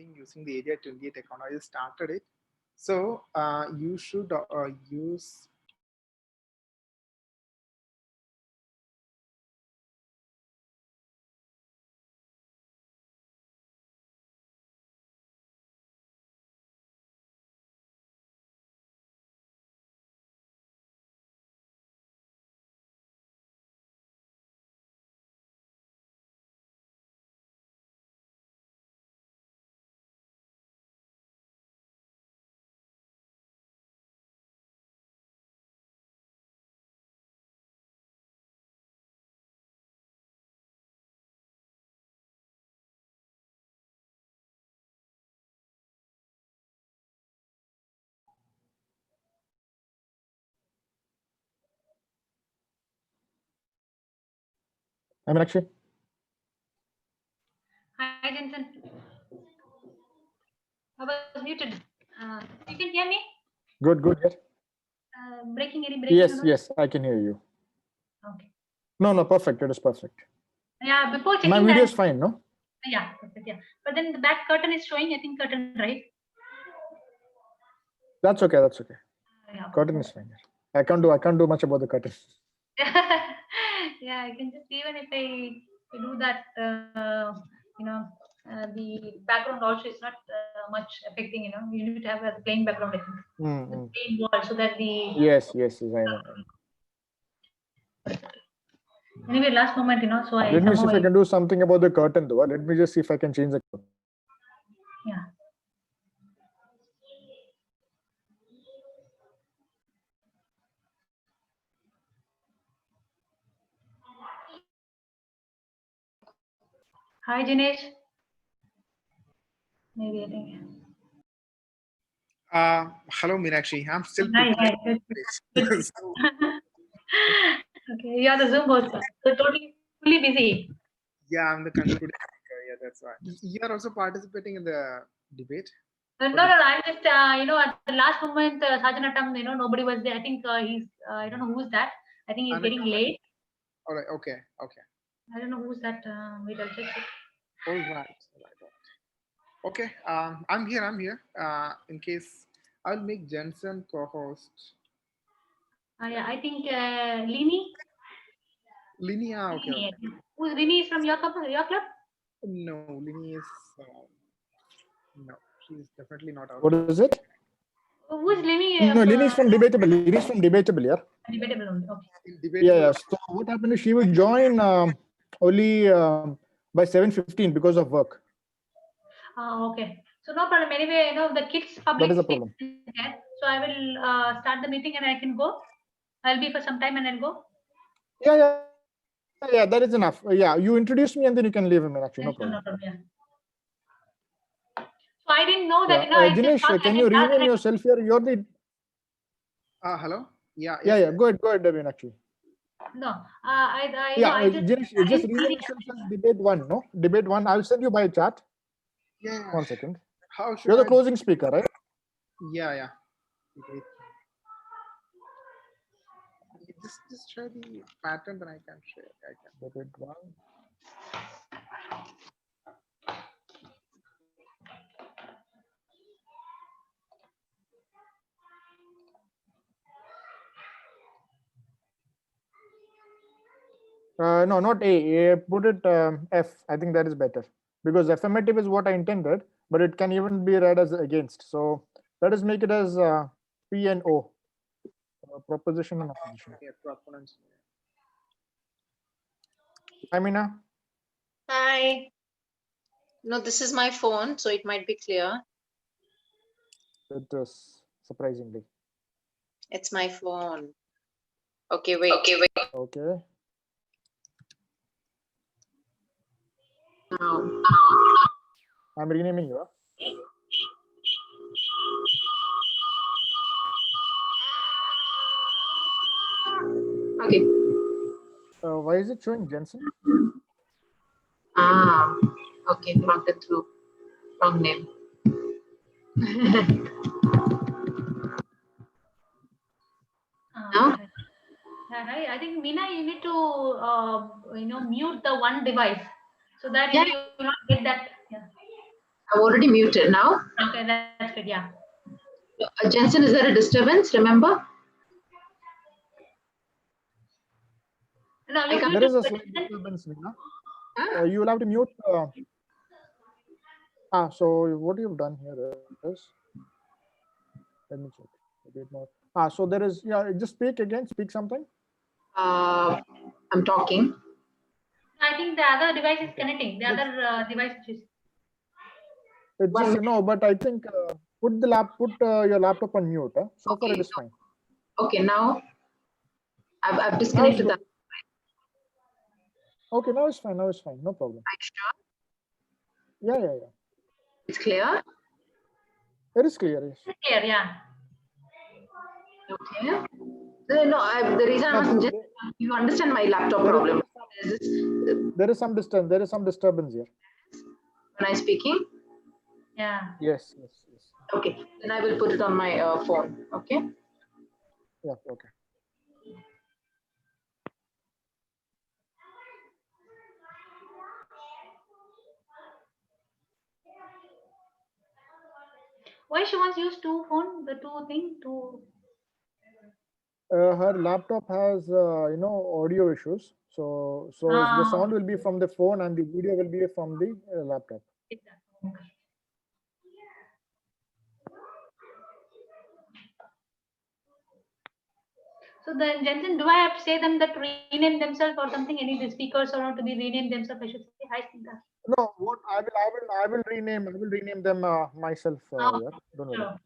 meeting using the Area 28 account. I just started it. So you should use. I'm actually. Hi, Jensen. I was muted. You can hear me? Good. Yeah. Breaking? Yes, I can hear you. Okay. No, perfect. It is perfect. Yeah, before checking my video is fine, no? Yeah, perfect. Yeah, but then the back curtain is showing. I think curtain, right? That's okay. Yeah. Curtain is fine. I can't do much about the curtain. Yeah, I can just, even if I do that, the background also is not much affecting. You need to have a plain background, I think. The plain wall, so that the Yes, I know. Anyway, last moment, so I let me see if I can do something about the curtain though. Let me just see if I can change the curtain. Yeah. Hi, Jinesh. Maybe I think. Hello, Meenakshi. I'm still. Hi. Good. Okay, you are the Zoom host, so totally fully busy. Yeah, I'm the contributing speaker. Yeah, that's right. You are also participating in the debate. No. I'm just, at the last moment, Sajanatam, nobody was there. I think he's, I don't know who's that. I think he's getting late. All right. Okay. I don't know who's that. Wait, I'll check it. All right. Okay. I'm here. In case I'll make Jensen co-host. Yeah, I think Lini. Linia. Okay. Who's Lini? Is from your club? No, Lini is. No, she's definitely not out. What is it? Who's Lini? No, Lini is from Debatable. Lini is from Debatable, yeah. Debatable only. Okay. Debatable. Yeah. So what happened is she will join only by 7:15 because of work. Okay. So no problem. Anyway, the kids public. That is the problem. So I will start the meeting and I can go. I'll be for some time and I'll go. Yeah. That is enough. Yeah, you introduce me and then you can leave him. Actually, no problem. Yeah. So I didn't know that. Jinesh, can you rename yourself here? You're the. Hello. Yeah. Go ahead, Devin. Actually. No. Jinesh, just rename yourself as Debate 1. No, Debate 1. I'll send you by chat. Yeah. 1 second. How should You're the closing speaker, right? Yeah. Okay. Just share the pattern, then I can share. Debate 1. No, not A. Put it F. I think that is better because affirmative is what I intended, but it can even be read as against. So let us make it as P and O. Proposition and opposition. Yeah, proponents. Hi, Meena. Hi. No, this is my phone, so it might be clear. It is surprisingly. It's my phone. Okay, wait. Okay. Now. I'm renaming you. Okay. Why is it showing Jensen? Okay, not the through. Wrong name. No? Hi. I think Meena, you need to mute the one device so that you will not get that. Yeah. I've already muted now. Okay, that's good. Yeah. Jensen, is there a disturbance? Remember? No, I you can't- There is a slight Jensen. disturbance, Nina. Huh? You will have to mute. So what you've done here is, let me check a bit more. So there is, yeah, just speak again, speak something. I'm talking. I think the other device is connecting. The other device which is. It's One just, minute. no, but I think put your laptop on mute. So far Okay. it is fine. Okay, now I've Now it's disconnected good. that. Okay, now it's fine. Now it's fine. No problem. Are you sure? Yeah. It's clear? It is clear. Yes. It's clear, yeah. Okay. No, the reason I'm No, asking, just you understand my laptop there is- problem. Is this There is some distance. There is some disturbance here. when I'm speaking? Yeah. Yes. Okay, then I will put it on my phone. Okay. Yeah. Okay. Why she wants to use two phone, the two thing, two. Her laptop has audio issues. So the sound will be from the phone and the video will be from the laptop. Okay. So then, Jensen, do I have to say them that rename themselves or something? Any of the speakers or to be renamed themselves? I should say. Hi, Sneha. No, what I will rename them myself. Yeah, don't worry. Sure.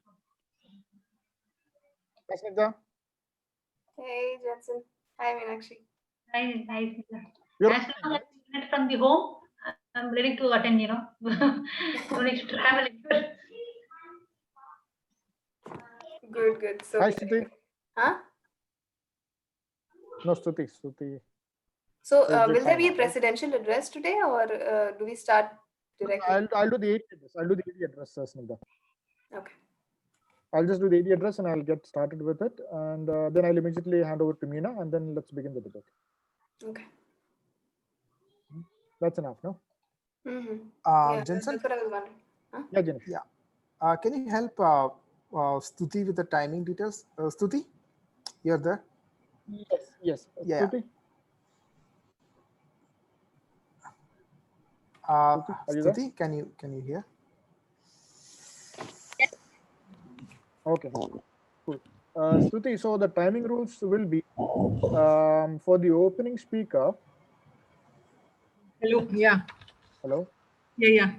Yes, Nigda? Hey, Jensen. Hi, Meenakshi. Hi, Sneha. You're As long as it's connected from the home, I'm ready to attend. Don't need to travel. Good. So, Hi, Stuti. huh? No, Stuti. So, Is will it there be a fine now, right? presidential address today, or do we start directly? I'll do the AD address. I'll do the AD address, Snigdha. Okay. I'll just do the AD address and I'll get started with it, and then I'll immediately hand over to Meena, and then let's begin the debate. Okay. That's enough, no? Mm-hmm. Yeah, Jensen, that's what I was wondering. Huh? Yeah, Jenny. yeah. Can you help Stuti with the timing details? Stuti, you're there? Yes. Yeah. Stuti, Uh, are you there? Stuti, can you hear? Okay, cool. Stuti, so the timing rules will be for the opening speaker. Hello. Yeah. Hello. Yeah.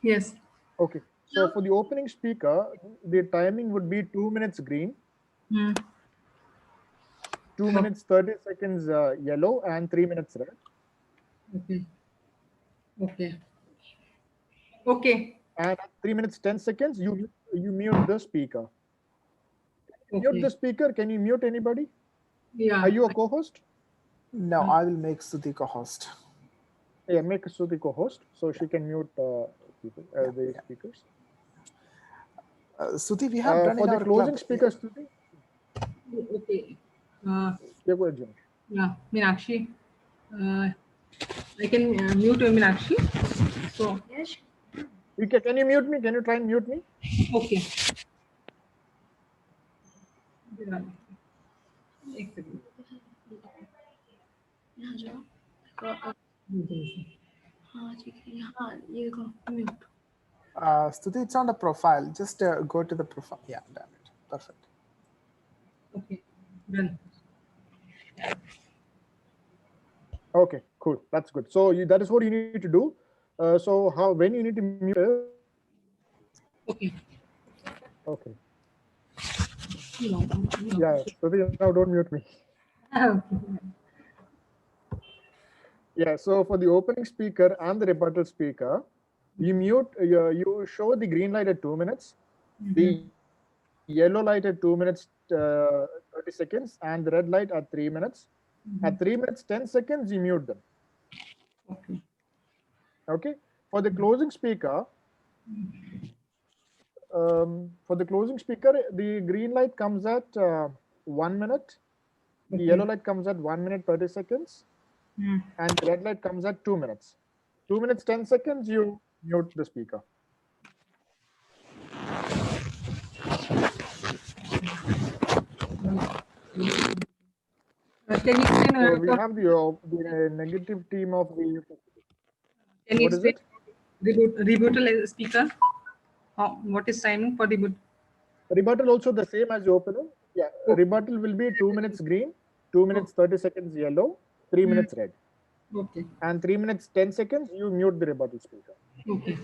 Yes. Okay. So for the opening speaker, the timing would be 2 minutes green, Hmm. 2 minutes 30 seconds yellow, and 3 minutes red. Okay. And at 3 minutes 10 seconds, you mute the speaker. Mute Okay. the speaker. Can you mute anybody? Yeah. Are you a co-host? No, I will make Stuti co-host. Yeah, make Stuti co-host so she can mute people, the speakers. Stuti, we have done For in the our closing club. speaker, Stuti. Okay. Yeah, go ahead, Jenny. Yeah. Meenakshi. I can mute Meenakshi. So. Yes. Can you mute me? Can you try and mute me? Okay. Yeah. एक second. Stuti, it's on the profile. Just go to the profile. Yeah, damn it. Perfect. Okay. Done. Okay, cool. That's good. So that is what you need to do. So when you need to mute is Okay. okay. No. Yeah, Stuti, now don't mute me. Okay. Yeah, so for the opening speaker and the rebuttal speaker, you mute, you show the green light at 2 minutes, the yellow light at 2 minutes 30 seconds, and the red light at 3 minutes. At 3 minutes 10 seconds, you mute them. Okay. Okay. For the closing speaker, the green light comes at 1 minute, the yellow light comes at 1 minute 30 seconds, and the red light comes at 2 minutes. 2 minutes 10 seconds, you mute the speaker. Can you explain? So we have the negative team of the. Can you What is explain it? rebuttal speaker? What is timing for rebuttal? Rebuttal also the same as the opener. Yeah, Okay. rebuttal will be 2 minutes green, 2 minutes 30 seconds yellow, 3 minutes red. Okay. And 3 minutes 10 seconds, you mute the rebuttal speaker. Okay.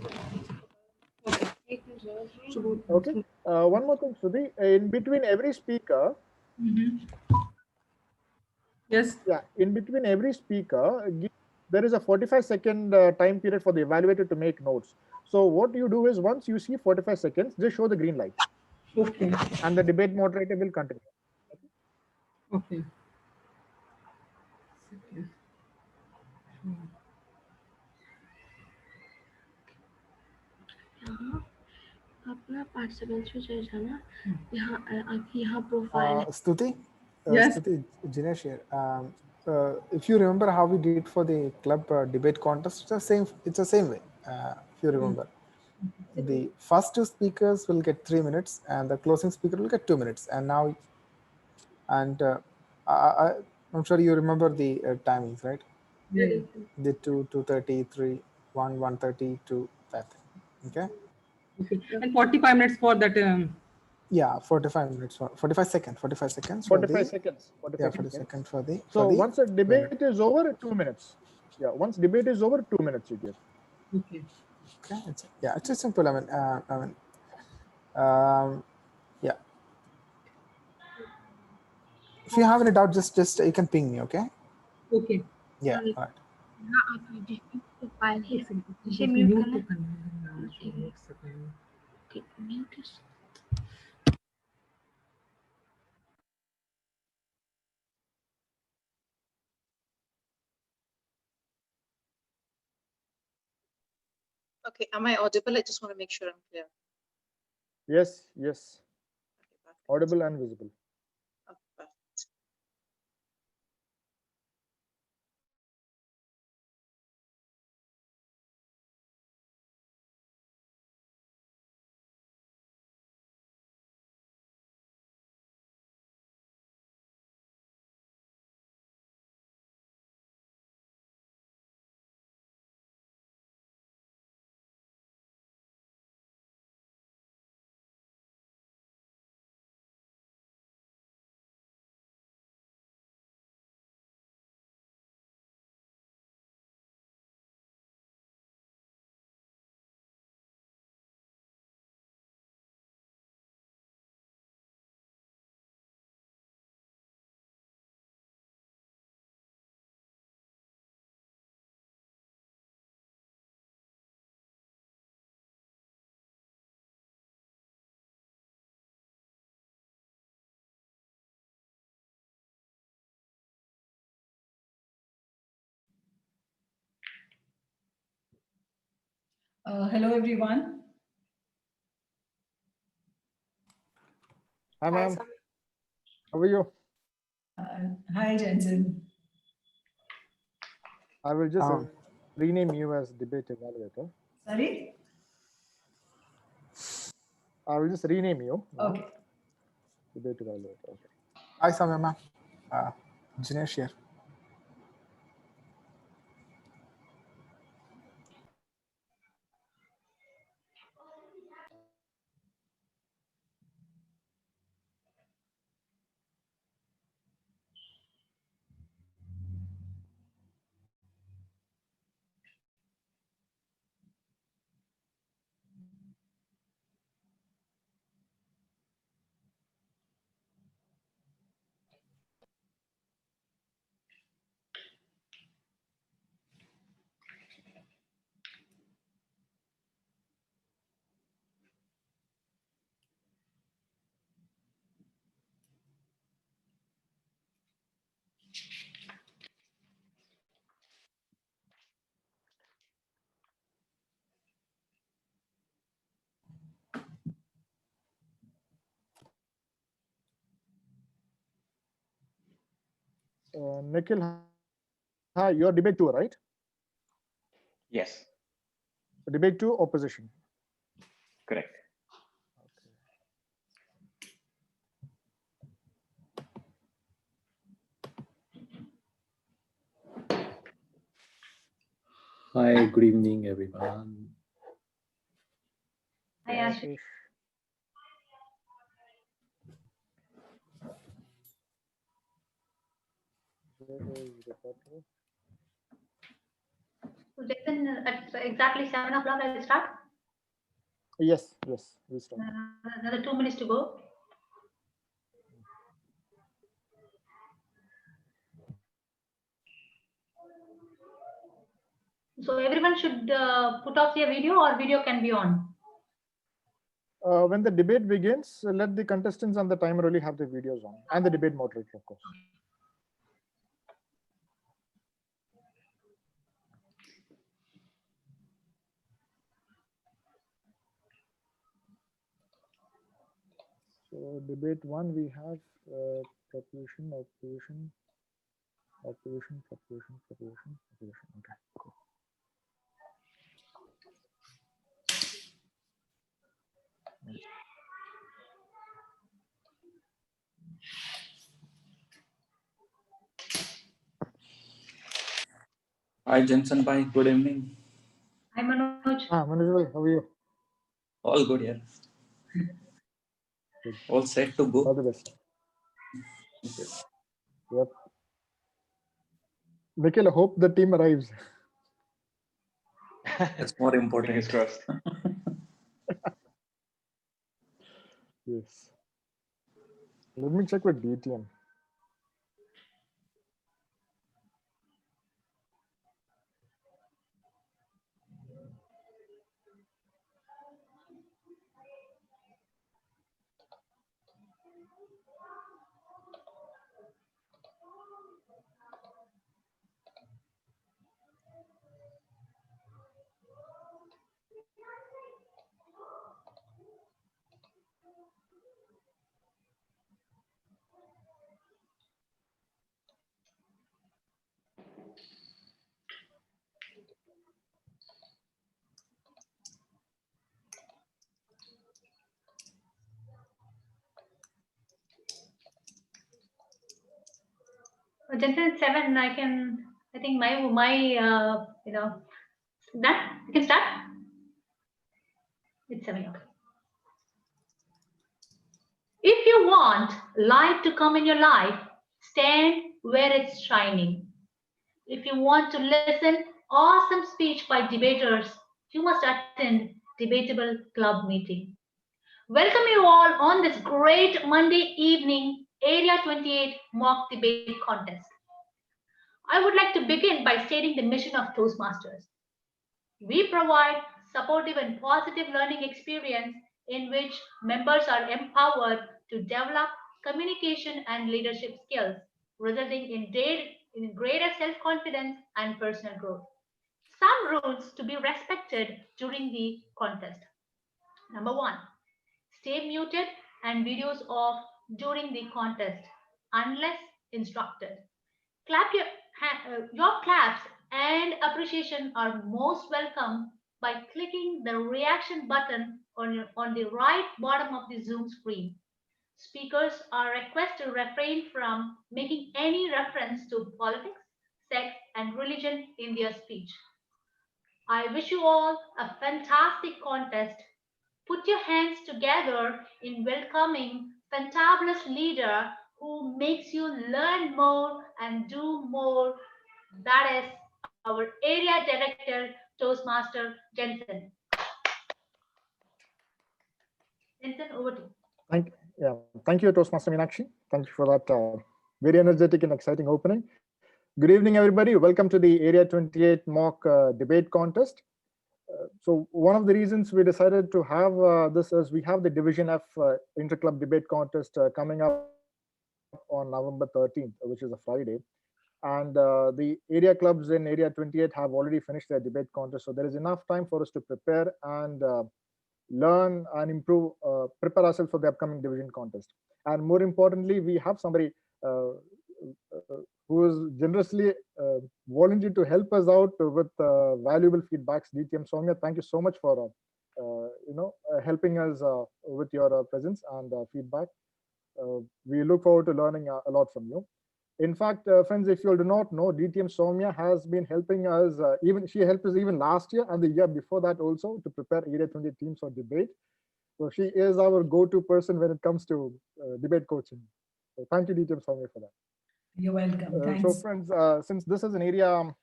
Okay. One more thing, Sudhi. In between every speaker, Yes. yeah, in between every speaker, there is a 45-second time period for the evaluator to make notes. So what you do is once you see 45 seconds, just show the green light. Okay. And the debate moderator will continue. Okay. अपना participants पे चले जाना यहाँ आप यहाँ profile Stuti, Yes. Stuti, Jinesh here. If you remember how we did for the club debate contest, it's the same way. If you remember, the first two speakers will get 3 minutes, and the closing speaker will get 2 minutes. And now, I'm sure you remember the timings, right? Yeah. The 2:30, 3, 1:30 to that. Okay. Okay. And 45 minutes for that. Yeah, 45 minutes, 45 seconds, 45 seconds. 45 seconds. 45 40 seconds for the. So once a debate is over, 2 minutes. Yeah, once debate is over, 2 minutes you give. Okay. Okay, it's just simple. Yeah. If you have any doubt, just you can ping me. Okay. Okay. Yeah. All right. यहाँ आप register profile है इसे mute mute करना ठीक mute Okay, am I audible? I just want to make sure I'm clear. Yes, yes. Okay, perfect. Audible and visible. Okay, perfect. Hello, everyone. Hi, Hi, ma'am. Sami. How are you? Hi, Jensen. I will just rename you as debate evaluator. Sorry? I will just rename you. Okay. Debate evaluator. Okay. Hi, Samyama. Jinesh here. Nikhil, hi, you're debate tour, right? Yes, Debate 2, opposition. correct. Hi, good evening, everyone. Hi, Ashish. So Jason, at exactly 7 o'clock, I'll start. Yes, we start. Another 2 minutes to go. So everyone should put off their video, or video can be on. When the debate begins, let the contestants and the timer really have the videos on, and the debate moderator, of course. So debate 1, we have proposition. Okay, cool. Hi, Jensen. Bye. Good evening. Hi, Manoj. Manoj, how are you? All good here. Good. All set to go. All the best. Yep. Nikhil, I hope the team arrives. That's more important. Fingers crossed. Yes. Let me check with DTM. Jensen, at 7, I think my done? You can start? It's 7, okay. If you want light to come in your life, stand where it's shining. If you want to listen awesome speech by debaters, you must attend Debatable Club meeting. Welcome you all on this great Monday evening Area 28 mock debate contest. I would like to begin by stating the mission of Toastmasters. We provide supportive and positive learning experience in which members are empowered to develop communication and leadership skills, resulting in greater self-confidence and personal growth. Some rules to be respected during the contest. Number 1, stay muted and videos off during the contest unless instructed. Your claps and appreciation are most welcome by clicking the reaction button on the right bottom of the Zoom screen. Speakers are requested to refrain from making any reference to politics, sex, and religion in their speech. I wish you all a fantastic contest. Put your hands together in welcoming fantabulous leader who makes you learn more and do more. That is our area director, Toastmaster Jensen. Jensen, over to you. Thank you, Toastmaster Meenakshi. Thank you for that very energetic and exciting opening. Good evening, everybody. Welcome to the Area 28 mock debate contest. So one of the reasons we decided to have this is we have the Division F Interclub Debate Contest coming up on November 13th, which is a Friday. And the area clubs in Area 28 have already finished their debate contest. So there is enough time for us to prepare and learn and improve, prepare ourselves for the upcoming division contest. And more importantly, we have somebody who is generously volunteered to help us out with valuable feedbacks. DTM Soumya, thank you so much for helping us with your presence and feedback. We look forward to learning a lot from you. In fact, friends, if you do not know, DTM Soumya has been helping us. She helped us even last year and the year before that also to prepare Area 28 teams for debate. So she is our go-to person when it comes to debate coaching. So thank you, DTM Soumya, for that. You're welcome. Thanks. So friends, since this is an area,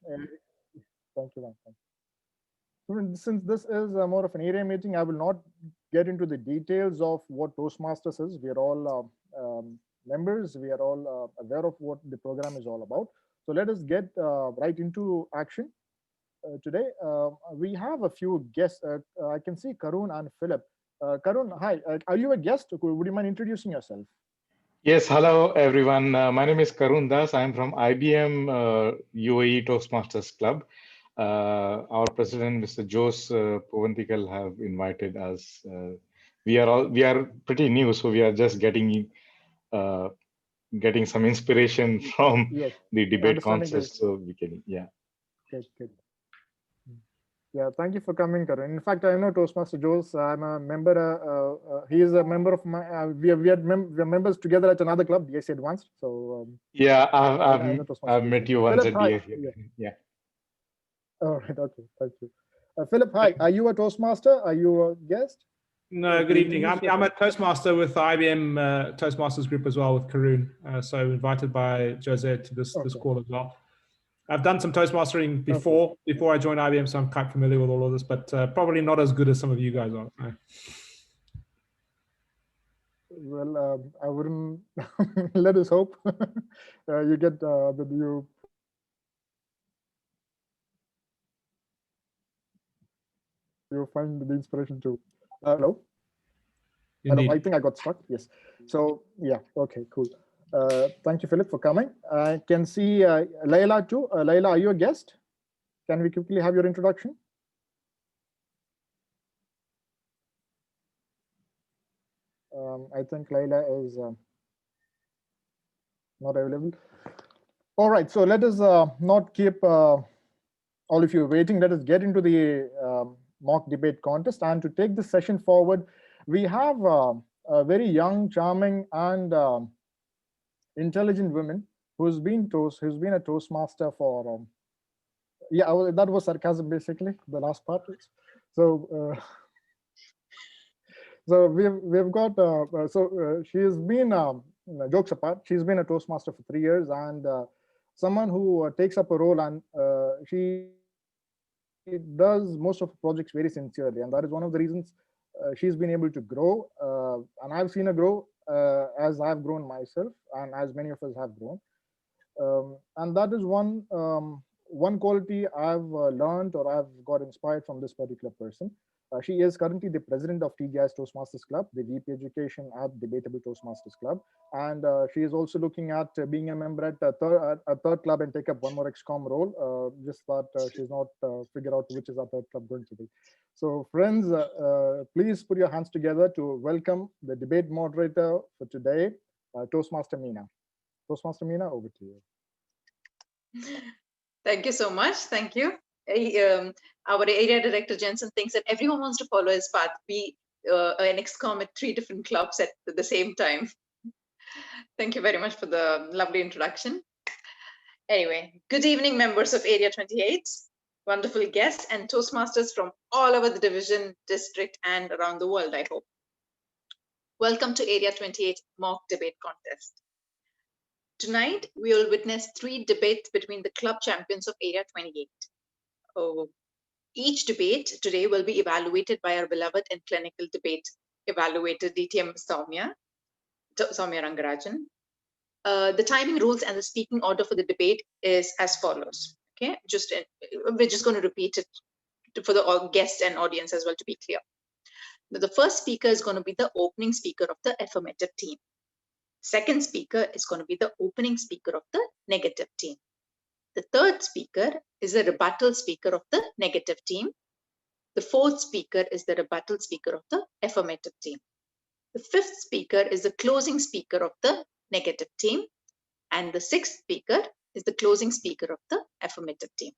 thank you, ma'am. Since this is more of an area meeting, I will not get into the details of what Toastmasters is. We are all members. We are all aware of what the program is all about. So let us get right into action. Today, we have a few guests. I can see Karun and Philip. Karun, hi. Are you a guest? Would you mind introducing yourself? Yes, hello everyone. My name is Karun Das. I'm from IBM UAE Toastmasters Club. Our president, Mr. Jose Puvantikal, have invited us. We are pretty new, so we are just getting some inspiration from the debate contest. So we can, yeah. Good. Yeah, thank you for coming, Karun. In fact, I know Toastmaster Jose. I'm a member. He is a member of my. We are members together at another club, DSC Advanced. So yeah, I've met you once Philip, at DSC. Yeah. All right. Okay. Thank you. Philip, hi. Are you a Toastmaster? Are you a guest? No. Good evening. I'm a Toastmaster with the IBM Toastmasters group as well with Karun. So invited by Jose to this call as well. I've done some Toastmastering before I joined IBM, so I'm quite familiar with all of this, but probably not as good as some of you guys are. Well, I wouldn't let us hope you get that you find the inspiration to. Hello. Indeed. Hello. I think I got stuck. Yes. So yeah. Okay. Cool. Thank you, Philip, for coming. I can see Layla too. Layla, are you a guest? Can we quickly have your introduction? I think Layla is not available. All right. So let us not keep all of you waiting. Let us get into the mock debate contest. And to take this session forward, we have a very young, charming, and intelligent woman who's been a Toastmaster for that was sarcasm, basically, the last part. So so we've got she has been jokes apart, she's been a Toastmaster for 3 years, and someone who takes up a role, and she does most of the projects very sincerely, and that is one of the reasons she's been able to grow, and I've seen her grow as I've grown myself, and as many of us have grown, and that is one quality I've learned, or I've got inspired from this particular person. She is currently the president of TGI's Toastmasters Club, the VP Education at Debatable Toastmasters Club, and she is also looking at being a member at a third club and take up one more XCOM role. Just that she's not figured out which is our third club going to be. So, friends, please put your hands together to welcome the debate moderator for today, Toastmaster Meena. Toastmaster Meena, over to you. Thank you so much. Thank you. Our area director Jensen thinks that everyone wants to follow his path, be an XCOM at 3 different clubs at the same time. Thank you very much for the lovely introduction. Anyway, good evening, members of Area 28, wonderful guests and Toastmasters from all over the division, district, and around the world, I hope. Welcome to Area 28 mock debate contest. Tonight, we will witness 3 debates between the club champions of Area 28. Each debate today will be evaluated by our beloved and clinical debate evaluator, DTM Soumya Rangarajan. The timing rules and the speaking order for the debate is as follows. Okay, we're just going to repeat it for the guests and audience as well to be clear. The first speaker is going to be the opening speaker of the affirmative team. Second speaker is going to be the opening speaker of the negative team. The third speaker is the rebuttal speaker of the negative team. The fourth speaker is the rebuttal speaker of the affirmative team. The fifth speaker is the closing speaker of the negative team. And the sixth speaker is the closing speaker of the affirmative team.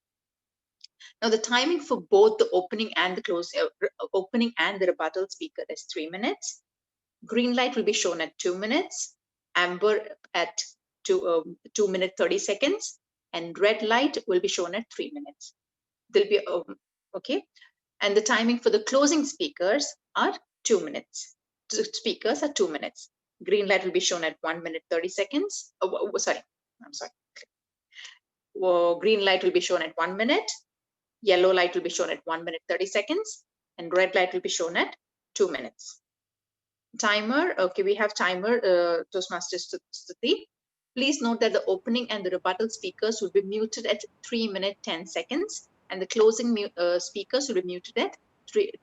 Now, the timing for both the opening and the opening and the rebuttal speaker is 3 minutes. Green light will be shown at 2 minutes, amber at 2 minutes 30 seconds, and red light will be shown at 3 minutes. There'll be okay, and the timing for the closing speakers are 2 minutes. Speakers are 2 minutes. Green light will be shown at 1 minute 30 seconds. Green light will be shown at 1 minute. Yellow light will be shown at 1 minute 30 seconds, and red light will be shown at 2 minutes. Timer, okay, we have timer, Toastmasters Stuti. Please note that the opening and the rebuttal speakers will be muted at 3 minutes 10 seconds, and the closing speakers will be muted at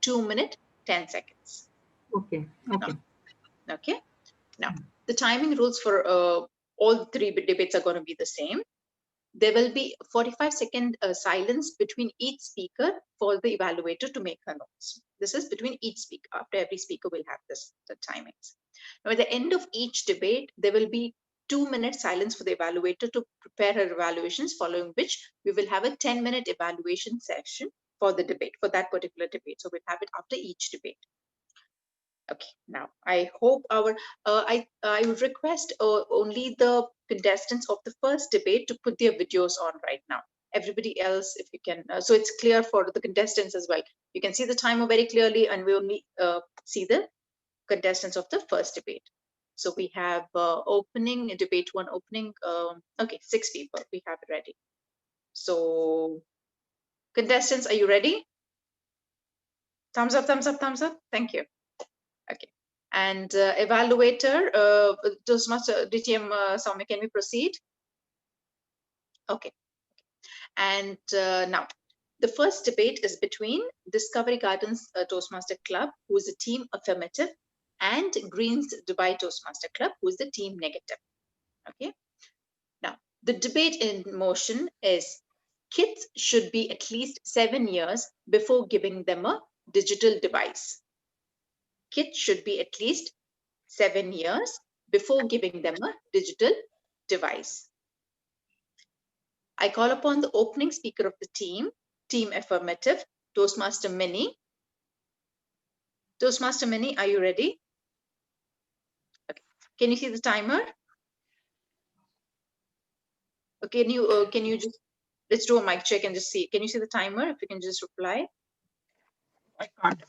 2 minutes 10 seconds. Okay. Okay. Okay. Now, the timing rules for all the three debates are going to be the same. There will be 45-second silence between each speaker for the evaluator to make her notes. This is between each speaker. After every speaker will have the timings. Now, at the end of each debate, there will be 2 minutes silence for the evaluator to prepare her evaluations, following which we will have a 10-minute evaluation session for the debate, for that particular debate. So we'll have it after each debate. Okay, now I hope I would request only the contestants of the first debate to put their videos on right now. Everybody else, if you can, so it's clear for the contestants as well. You can see the timer very clearly, and we only see the contestants of the first debate. So we have opening, debate one opening. Okay, 6 people, we have it ready. So contestants, are you ready? Thumbs up, thumbs up, thumbs up. Thank you. Okay, and evaluator, Toastmaster DTM Soumya, can we proceed? Okay, and now the first debate is between Discovery Gardens Toastmaster Club, who is the team affirmative, and Greens Dubai Toastmaster Club, who is the team negative. Okay, now the debate in motion is: kids should be at least 7 years before giving them a digital device. Kids should be at least 7 years before giving them a digital device. I call upon the opening speaker of the team affirmative, Toastmaster Mini. Toastmaster Mini, are you ready? Okay. Can you see the timer? Okay, can you just, let's do a mic check and just see. Can you see the timer? If you can just reply. I can't.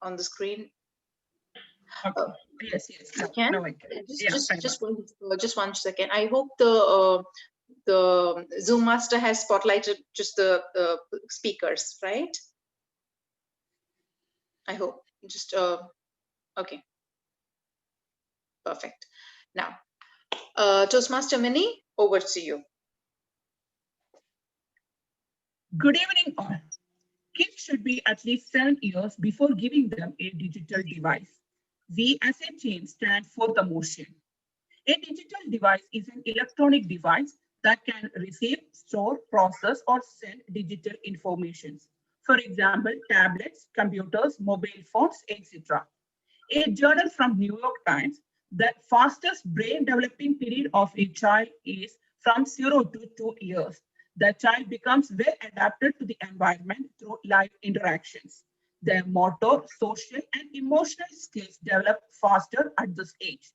On the screen. Okay. Yes. You can. No, I can. Just one second. I hope the Zoom master has spotlighted just the speakers, right? I hope. Just okay. Perfect. Now, Toastmaster Mini, over to you. Good evening, all. Kids should be at least 7 years before giving them a digital device. We as a team stand for the motion. A digital device is an electronic device that can receive, store, process, or send digital information. For example, tablets, computers, mobile phones, etc. A journal from New York Times: the fastest brain developing period of a child is from 0 to 2 years. The child becomes well adapted to the environment through live interactions. Their motor, social, and emotional skills develop faster at this age.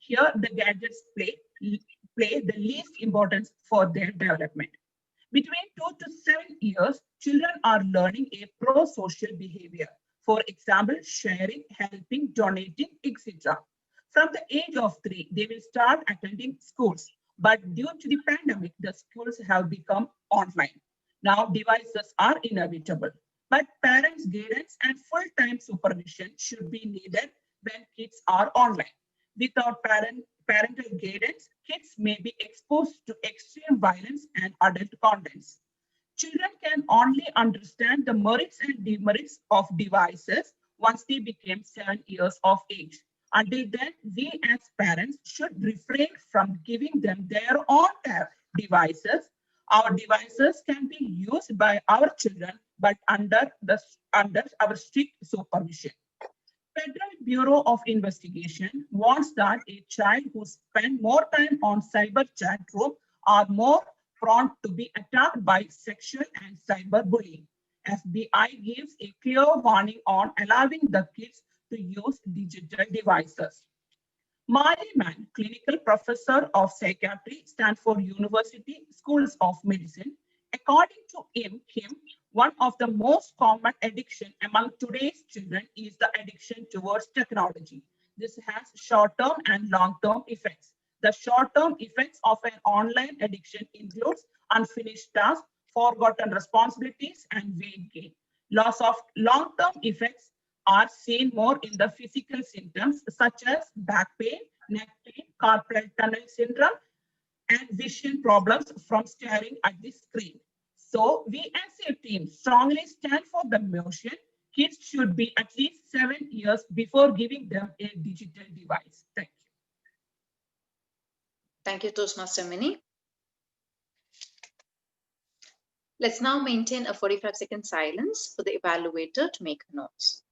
Here, the gadgets play the least importance for their development. Between 2 to 7 years, children are learning a pro-social behavior. For example, sharing, helping, donating, etc. From the age of 3, they will start attending schools. But due to the pandemic, the schools have become online. Now, devices are inevitable. But parents' guidance and full-time supervision should be needed when kids are online. Without parental guidance, kids may be exposed to extreme violence and adult contents. Children can only understand the merits and demerits of devices once they become 7 years of age. Until then, we as parents should refrain from giving them their own devices. Our devices can be used by our children, but under our strict supervision. Federal Bureau of Investigation warns that a child who spends more time on cyber chat room are more prone to be attacked by sexual and cyberbullying. FBI gives a clear warning on allowing the kids to use digital devices. Maliman, clinical professor of psychiatry, Stanford University Schools of Medicine. According to him, one of the most common addiction among today's children is the addiction towards technology. This has short-term and long-term effects. The short-term effects of an online addiction includes unfinished tasks, forgotten responsibilities, and weight gain. Loss of long-term effects are seen more in the physical symptoms such as back pain, neck pain, carpal tunnel syndrome, and vision problems from staring at the screen. So we as a team strongly stand for the motion. Kids should be at least 7 years before giving them a digital device. Thank you. Thank you, Toastmaster Mini. Let's now maintain a 45-second silence for the evaluator to make notes.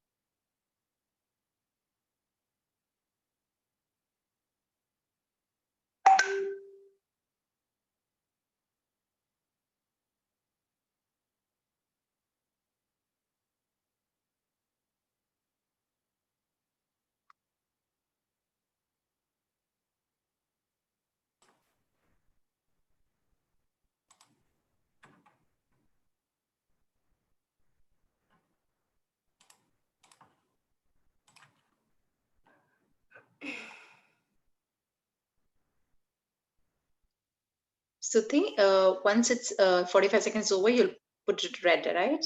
Suthi, once it's 45 seconds over, you'll put it red, right?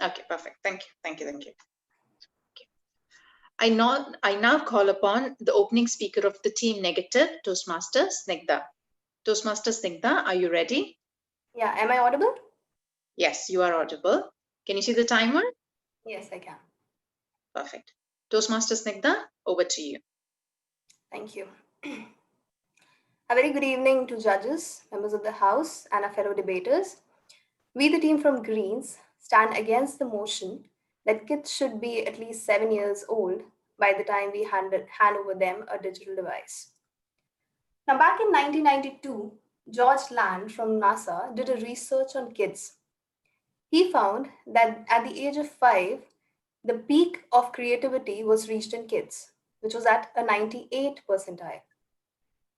Okay, perfect. Thank you. Thank you. Thank you. Okay. I now call upon the opening speaker of the team negative, Toastmasters, Snigdha. Toastmasters, Snigdha, are you ready? Yeah, am I audible? Yes, you are audible. Can you see the timer? Yes, I can. Perfect. Toastmasters, Snigdha, over to you. Thank you. A very good evening to judges, members of the House, and our fellow debaters. We, the team from Greens, stand against the motion that kids should be at least 7 years old by the time we hand over them a digital device. Now, back in 1992, George Land from NASA did a research on kids. He found that at the age of 5, the peak of creativity was reached in kids, which was at a 98 percentile.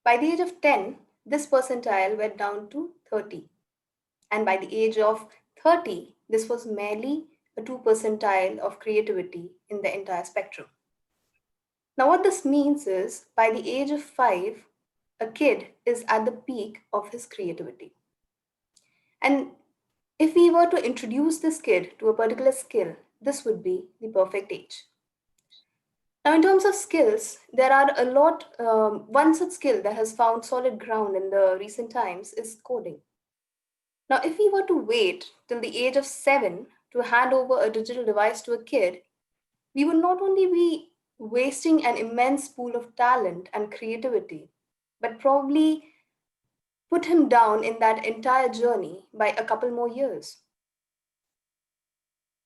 By the age of 10, this percentile went down to 30. And by the age of 30, this was merely a 2 percentile of creativity in the entire spectrum. Now, what this means is by the age of 5, a kid is at the peak of his creativity. And if we were to introduce this kid to a particular skill, this would be the perfect age. Now, in terms of skills, there are a lot. One such skill that has found solid ground in the recent times is coding. Now, if we were to wait till the age of 7 to hand over a digital device to a kid, we would not only be wasting an immense pool of talent and creativity, but probably put him down in that entire journey by a couple more years.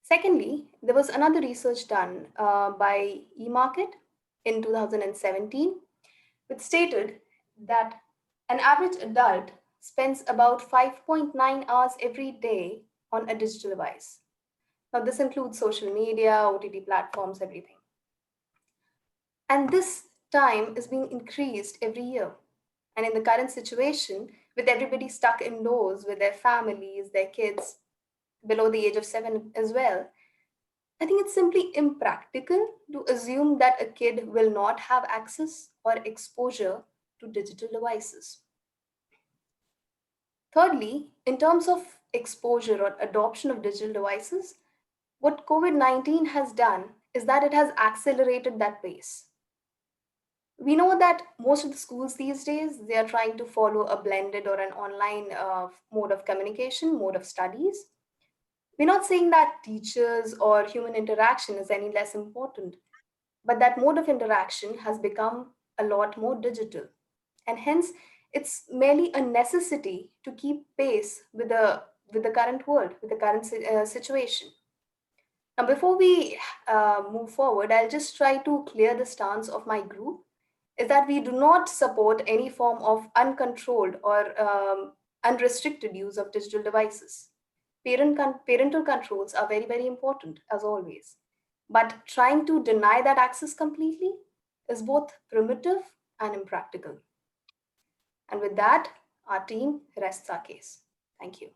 Secondly, there was another research done by eMarket in 2017, which stated that an average adult spends about 5.9 hours every day on a digital device. Now, this includes social media, OTT platforms, everything. And this time is being increased every year. And in the current situation, with everybody stuck indoors with their families, their kids below the age of 7 as well, I think it's simply impractical to assume that a kid will not have access or exposure to digital devices. Thirdly, in terms of exposure or adoption of digital devices, what COVID-19 has done is that it has accelerated that pace. We know that most of the schools these days, they are trying to follow a blended or an online mode of communication, mode of studies. We're not saying that teachers or human interaction is any less important, but that mode of interaction has become a lot more digital. And hence, it's merely a necessity to keep pace with the with the current world, with the current situation. Now, before we move forward, I'll just try to clear the stance of my group, is that we do not support any form of uncontrolled or unrestricted use of digital devices. Parental controls are very, very important, as always. But trying to deny that access completely is both primitive and impractical. And with that, our team rests our case. Thank you.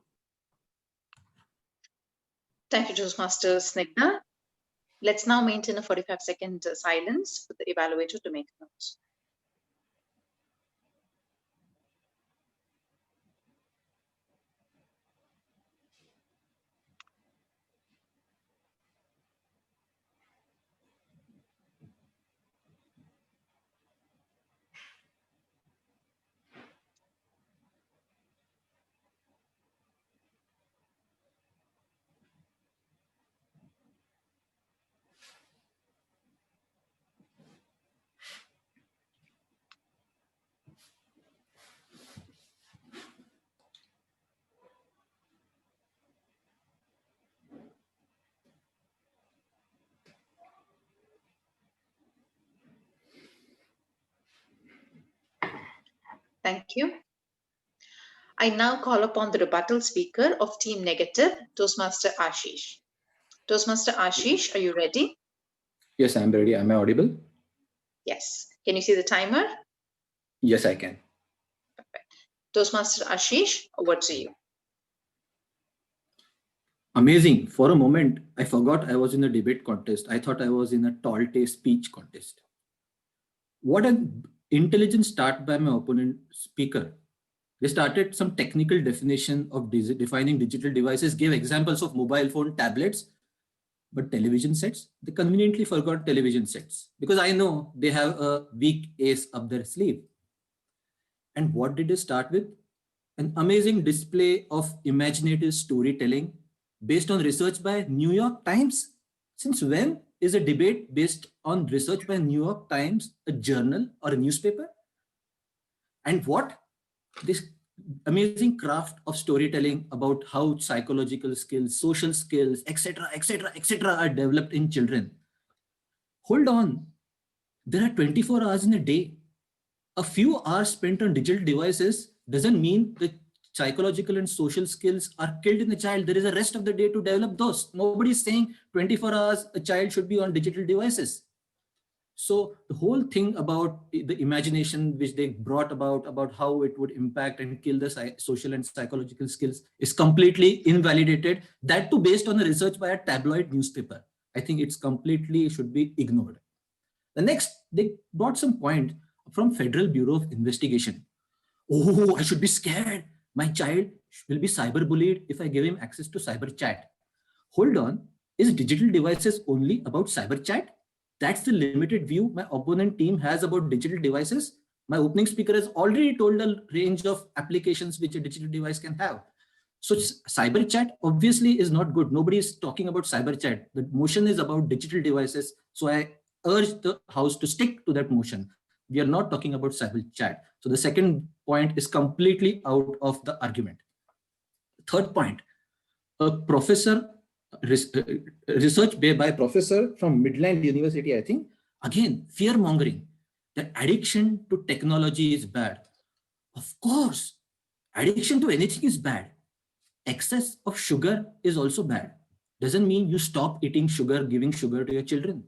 Thank you, Toastmasters Snigdha. Let's now maintain a 45-second silence for the evaluator to make notes. Thank you. I now call upon the rebuttal speaker of Team Negative, Toastmaster Ashish. Toastmaster Ashish, are you ready? Yes, I'm ready. Am I audible? Yes. Can you see the timer? Yes, I can. Toastmaster Ashish, over to you. Amazing. For a moment, I forgot I was in a debate contest. I thought I was in a tall-tay speech contest. What an intelligent start by my opponent speaker. They started some technical definition of defining digital devices, gave examples of mobile phone, tablets, but television sets, they conveniently forgot television sets because I know they have a weak ace up their sleeve. And what did they start with? An amazing display of imaginative storytelling based on research by New York Times. Since when is a debate based on research by New York Times a journal or a newspaper? And what? This amazing craft of storytelling about how psychological skills, social skills, etc., etc., etc. are developed in children. Hold on. There are 24 hours in a day. A few hours spent on digital devices doesn't mean the psychological and social skills are killed in the child. There is a rest of the day to develop those. Nobody's saying 24 hours a child should be on digital devices. So the whole thing about the imagination which they brought about how it would impact and kill the social and psychological skills is completely invalidated. That too based on a research by a tabloid newspaper. I think it's completely should be ignored. The next, they brought some point from Federal Bureau of Investigation. Oh, I should be scared. My child will be cyberbullied if I give him access to cyber chat. Hold on, is digital devices only about cyber chat? That's the limited view my opponent team has about digital devices. My opening speaker has already told a range of applications which a digital device can have. So cyber chat obviously is not good. Nobody is talking about cyber chat. The motion is about digital devices. So I urge the House to stick to that motion. We are not talking about cyber chat. So the second point is completely out of the argument. Third point, a professor, research by a professor from Midland University, I think, again, fear mongering that addiction to technology is bad. Of course, addiction to anything is bad. Excess of sugar is also bad. Doesn't mean you stop eating sugar, giving sugar to your children.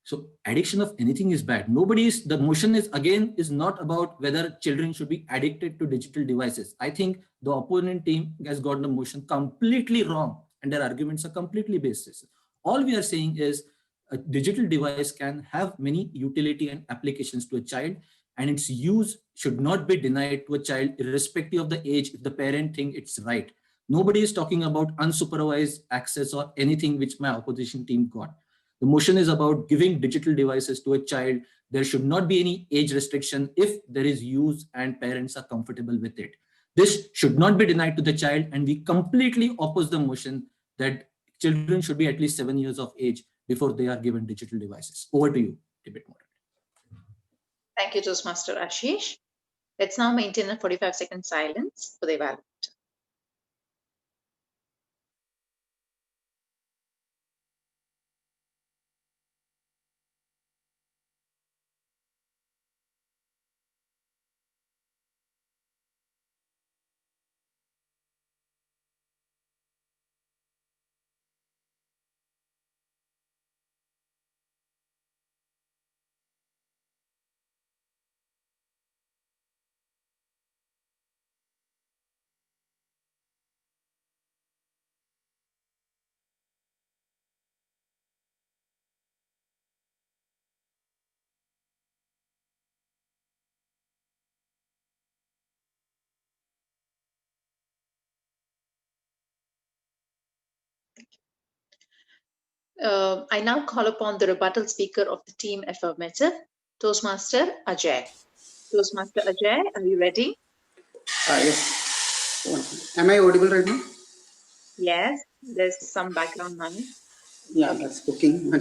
So addiction of anything is bad. The motion is not about whether children should be addicted to digital devices. I think the opponent team has got the motion completely wrong and their arguments are completely baseless. All we are saying is a digital device can have many utility and applications to a child, and its use should not be denied to a child irrespective of the age if the parent thinks it's right. Nobody is talking about unsupervised access or anything which my opposition team got. The motion is about giving digital devices to a child. There should not be any age restriction if there is use and parents are comfortable with it. This should not be denied to the child, and we completely oppose the motion that children should be at least 7 years of age before they are given digital devices. Over to you, debate moderator. Thank you, Toastmaster Ashish. Let's now maintain a 45-second silence for the evaluator. I now call upon the rebuttal speaker of the team affirmative, Toastmaster Ajay. Toastmaster Ajay, are you ready? Yes. Am I audible right now? Yes, there's some background noise. Yeah, Okay. that's cooking.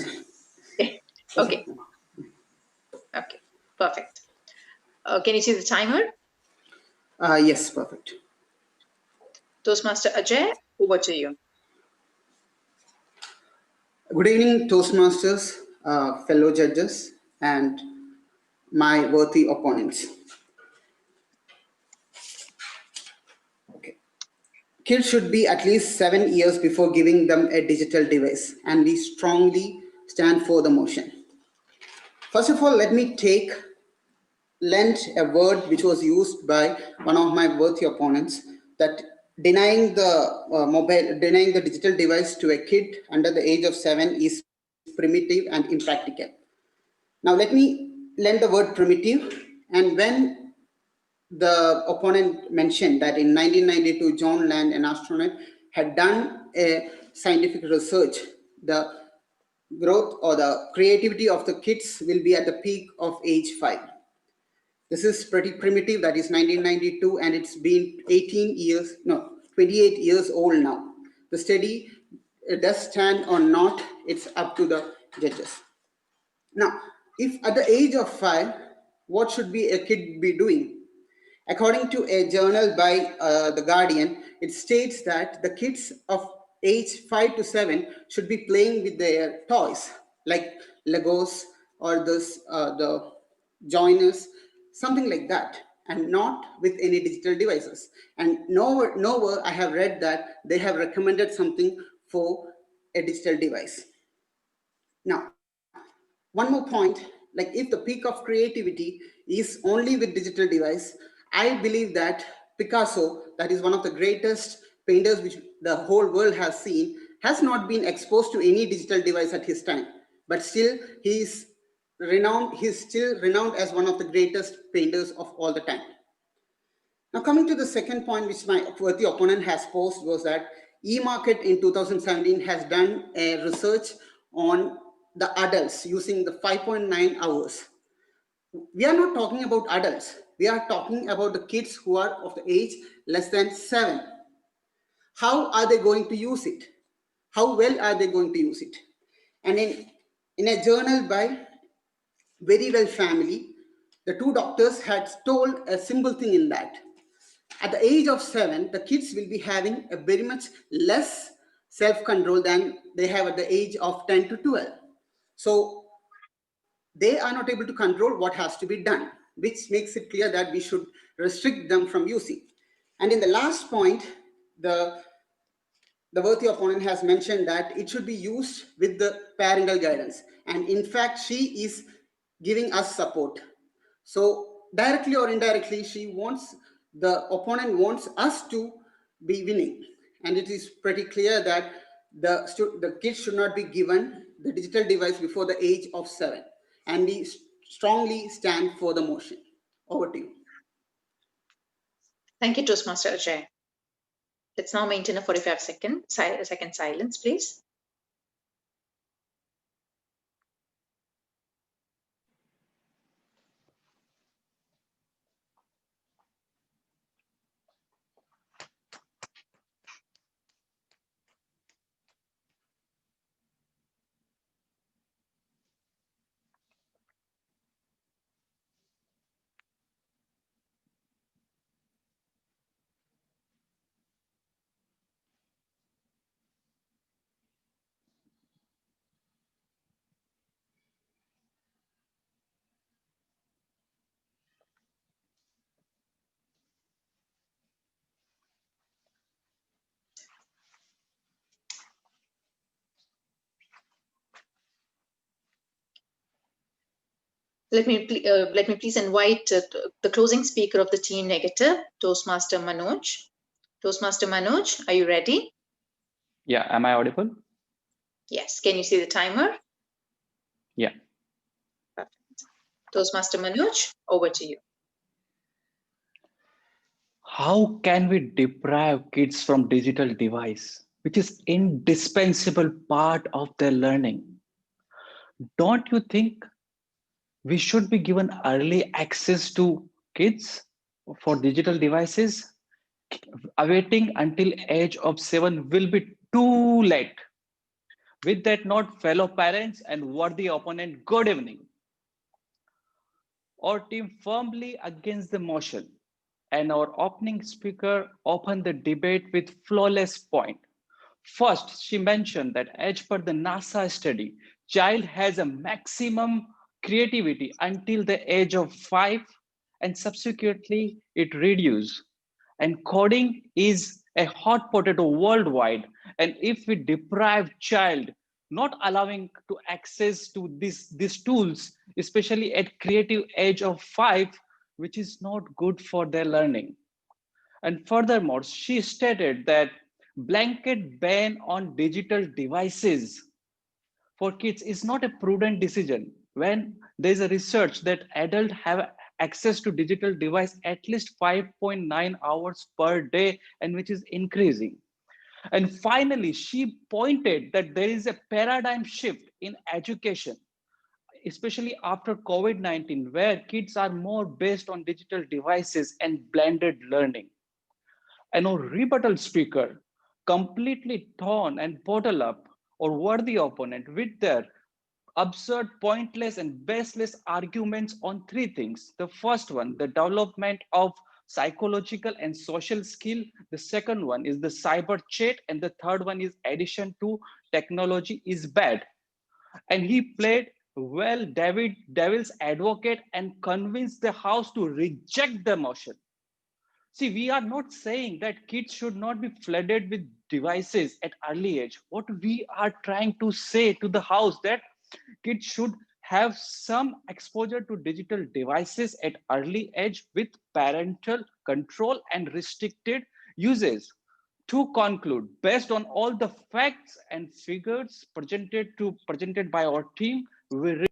Okay. Okay, perfect. Can you see the timer? Yes, perfect. Toastmaster Ajay, over to you. Good evening, Toastmasters, fellow judges, and my worthy opponents. Okay. Kids should be at least 7 years before giving them a digital device, and we strongly stand for the motion. First of all, let me lend a word which was used by one of my worthy opponents, that denying the digital device to a kid under the age of 7 is primitive and impractical. Now let me lend the word primitive, and when the opponent mentioned that in 1992 John Land, an astronaut, had done a scientific research, the growth or the creativity of the kids will be at the peak of age 5. This is pretty primitive, that is 1992, and it's been 28 years old now. The study does stand or not, it's up to the judges. Now, if at the age of 5, what should be a kid be doing? According to a journal by The Guardian, it states that the kids of age 5 to 7 should be playing with their toys, like Legos or the joiners, something like that, and not with any digital devices. And nowhere I have read that they have recommended something for a digital device. Now, one more point, like if the peak of creativity is only with digital device, I believe that Picasso, that is one of the greatest painters which the whole world has seen, has not been exposed to any digital device at his time, but still he's still renowned as one of the greatest painters of all the time. Now, coming to the second point which my worthy opponent has posed was that eMarket in 2017 has done a research on the adults using the 5.9 hours. We are not talking about adults. We are talking about the kids who are of the age less than 7. How are they going to use it? How well are they going to use it? And in a journal by Very Well Family, the two doctors had told a simple thing in that. At the age of 7, the kids will be having a very much less self-control than they have at the age of 10 to 12. So they are not able to control what has to be done, which makes it clear that we should restrict them from using. And in the last point, the worthy opponent has mentioned that it should be used with the parental guidance. And in fact, she is giving us support. So directly or indirectly, the opponent wants us to be winning. And it is pretty clear that the kids should not be given the digital device before the age of 7. And we strongly stand for the motion. Over to you. Thank you, Toastmaster Ajay. Let's now maintain a 45-second silence, please. Let me please invite the closing speaker of the team negative, Toastmaster Manoj. Toastmaster Manoj, are you ready? Yeah, am I audible? Yes. Can you see the timer? Yeah. Perfect. Toastmaster Manoj, over to you. How can we deprive kids from digital device? which is indispensable part of their learning. Don't you think we should be given early access to kids for digital devices? Awaiting until age of 7 will be too late. With that note, fellow parents and worthy opponent, good evening. Our team firmly against the motion, and our opening speaker opened the debate with flawless point. First, she mentioned that as per the NASA study, child has a maximum creativity until the age of 5, and subsequently it reduces. And coding is a hot potato worldwide. And if we deprive child, not allowing to access to these tools, especially at creative age of 5, which is not good for their learning. And furthermore, she stated that blanket ban on digital devices for kids is not a prudent decision when there's a research that adults have access to digital device at least 5.9 hours per day, and which is increasing. And finally, she pointed that there is a paradigm shift in education, especially after COVID-19, where kids are more based on digital devices and blended learning. And our rebuttal speaker completely torn and bottle up or worthy opponent with their absurd, pointless, and baseless arguments on 3 things. The first one, the development of psychological and social skill. The second one is the cyber chat. And the third one is addition to technology is bad. And he played well devil's advocate and convinced the house to reject the motion. See, we are not saying that kids should not be flooded with devices at early age. What we are trying to say to the house that kids should have some exposure to digital devices at early age with parental control and restricted uses. To conclude, based on all the facts and figures presented by our team, we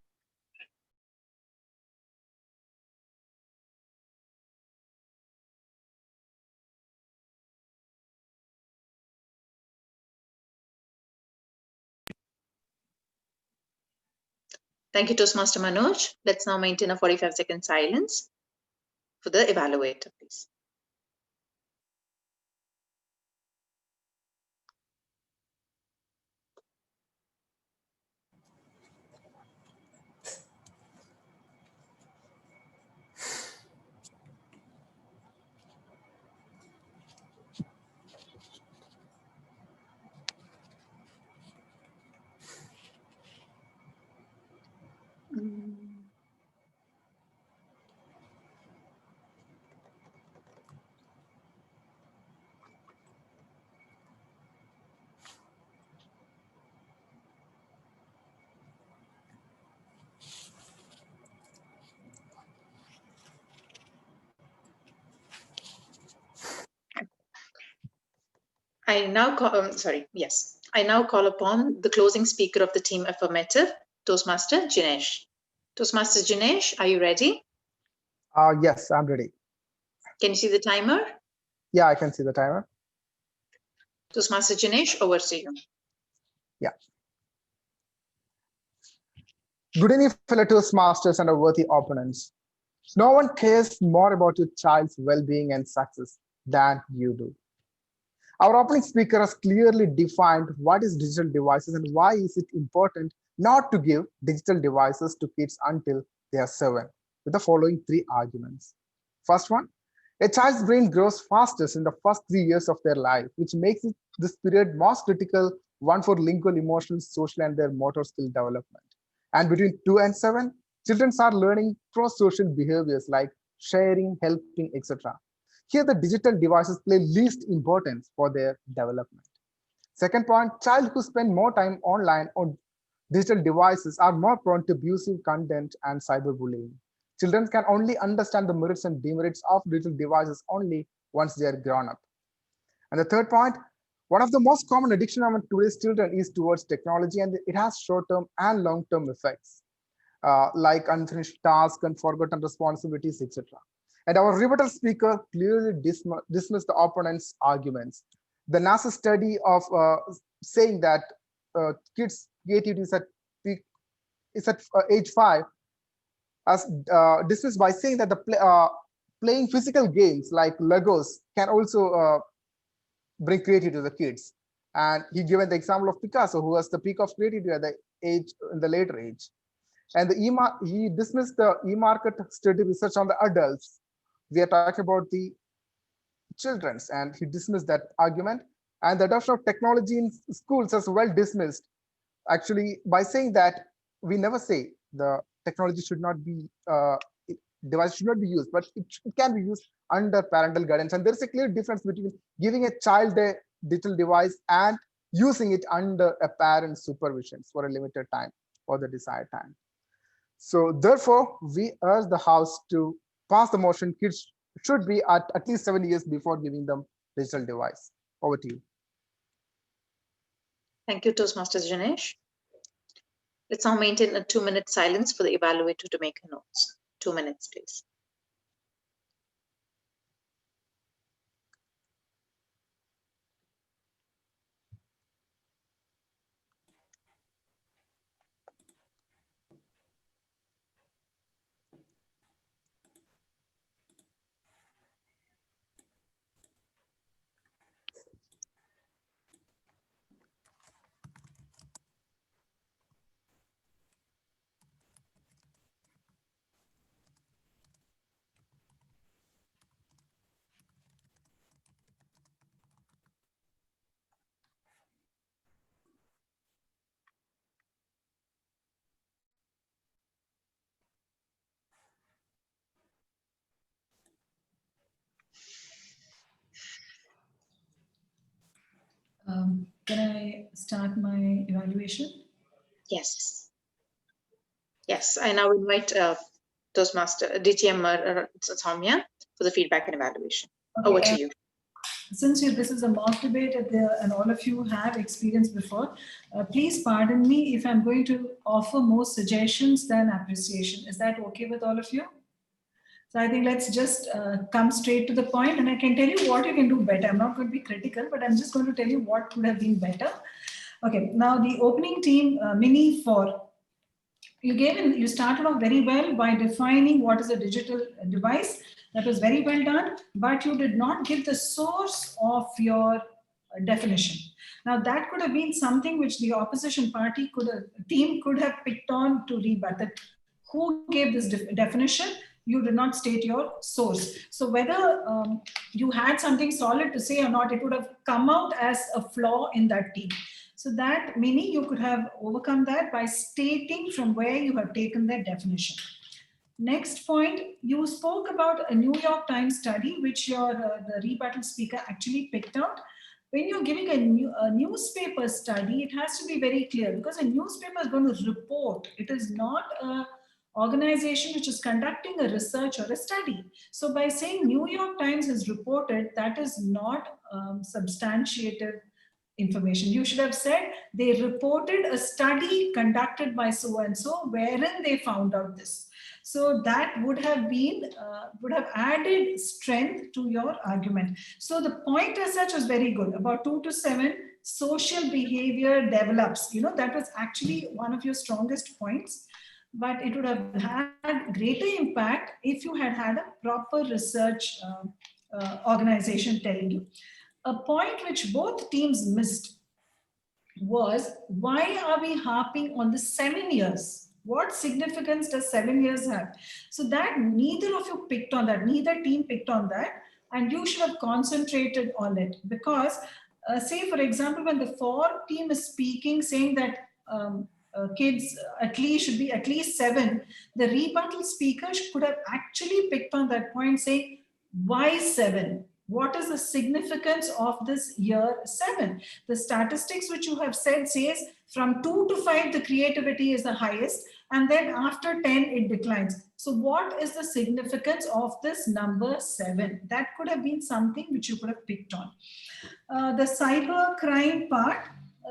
Thank you, Toastmaster Manoj. Let's now maintain a 45-second silence for the evaluator, please. I now call upon the closing speaker of the team affirmative, Toastmaster Jinesh. Toastmaster Jinesh, are you ready? Yes, I'm ready. Can you see the timer? Yeah, I can see the timer. Toastmaster Jinesh, over to you. Yeah. Good evening, fellow Toastmasters and our worthy opponents. No one cares more about your child's well-being and success than you do. Our opening speaker has clearly defined what is digital devices and why is it important not to give digital devices to kids until they are 7, with the following 3 arguments. First one, a child's brain grows fastest in the first 3 years of their life, which makes it this period most critical one for lingual, emotional, social, and their motor skill development. And between 2 and 7, children are learning pro-social behaviors like sharing, helping, etc. Here, the digital devices play least importance for their development. Second point, children who spend more time online on digital devices are more prone to abusive content and cyberbullying. Children can only understand the merits and demerits of digital devices only once they are grown up. And the third point, one of the most common addiction among today's children is towards technology, and it has short-term and long-term effects, like unfinished tasks and forgotten responsibilities, etc. And our rebuttal speaker clearly dismissed the opponent's arguments. the NASA study of saying that kids' creativity is at peak, is at age 5, as dismissed by saying that the playing physical games like Legos can also bring creativity to the kids. And he given the example of Picasso, who was the peak of creativity at the age, in the later age. And he dismissed the e-market study research on the adults. We are talking about the children's, and he dismissed that argument. And the adoption of technology in schools as well dismissed, actually, by saying that we never say the technology should not be device should not be used, but it can be used under parental guidance. And there's a clear difference between giving a child a digital device and using it under a parent's supervision for a limited time or the desired time. So therefore, we urge the House to pass the motion kids should be at least 7 years before giving them digital device. Over to you. Thank you, Toastmasters Janesh. Let's now maintain a 2-minute silence for the evaluator to make her notes. 2 minutes, please. Can I start my evaluation? Yes. Yes, I now invite Toastmaster DTM Soumya for the feedback and evaluation. Okay, over to you. Since this is a mock debate and all of you have experience before, please pardon me if I'm going to offer more suggestions than appreciation. Is that okay with all of you? So I think let's just come straight to the point, and I can tell you what you can do better. I'm not going to be critical, but I'm just going to tell you what could have been better. Okay, now the opening team, Mini 4, you started off very well by defining what is a digital device. That was very well done, but you did not give the source of your definition. Now that could have been something which the opposition party team could have picked on to rebut it. Who gave this definition? You did not state your source. So whether you had something solid to say or not, it would have come out as a flaw in that team. So that, Mini, you could have overcome that by stating from where you have taken that definition. Next point, you spoke about a New York Times study, which your the rebuttal speaker actually picked out. When you're giving a newspaper study, it has to be very clear, because a newspaper is going to report. It is not a organization which is conducting a research or a study. So by saying New York Times has reported, that is not substantiated information. You should have said they reported a study conducted by so-and-so wherein they found out this. So that would have been, would have added strength to your argument. So the point as such was very good. About 2 to 7, social behavior develops. You know, that was actually one of your strongest points. But it would have had greater impact if you had had a proper research organization telling you. A point which both teams missed was, why are we harping on the 7 years? What significance does 7 years have? So that neither of you picked on that, neither team picked on that, and you should have concentrated on it. Because say, for example, when the 4 team is speaking, saying that kids should be at least 7, the rebuttal speaker could have actually picked on that point, saying, why 7? What is the significance of this year 7? The statistics which you have said says from 2 to 5, the creativity is the highest, and then after 10, it declines. So what is the significance of this number 7? That could have been something which you could have picked on. The cyber crime part,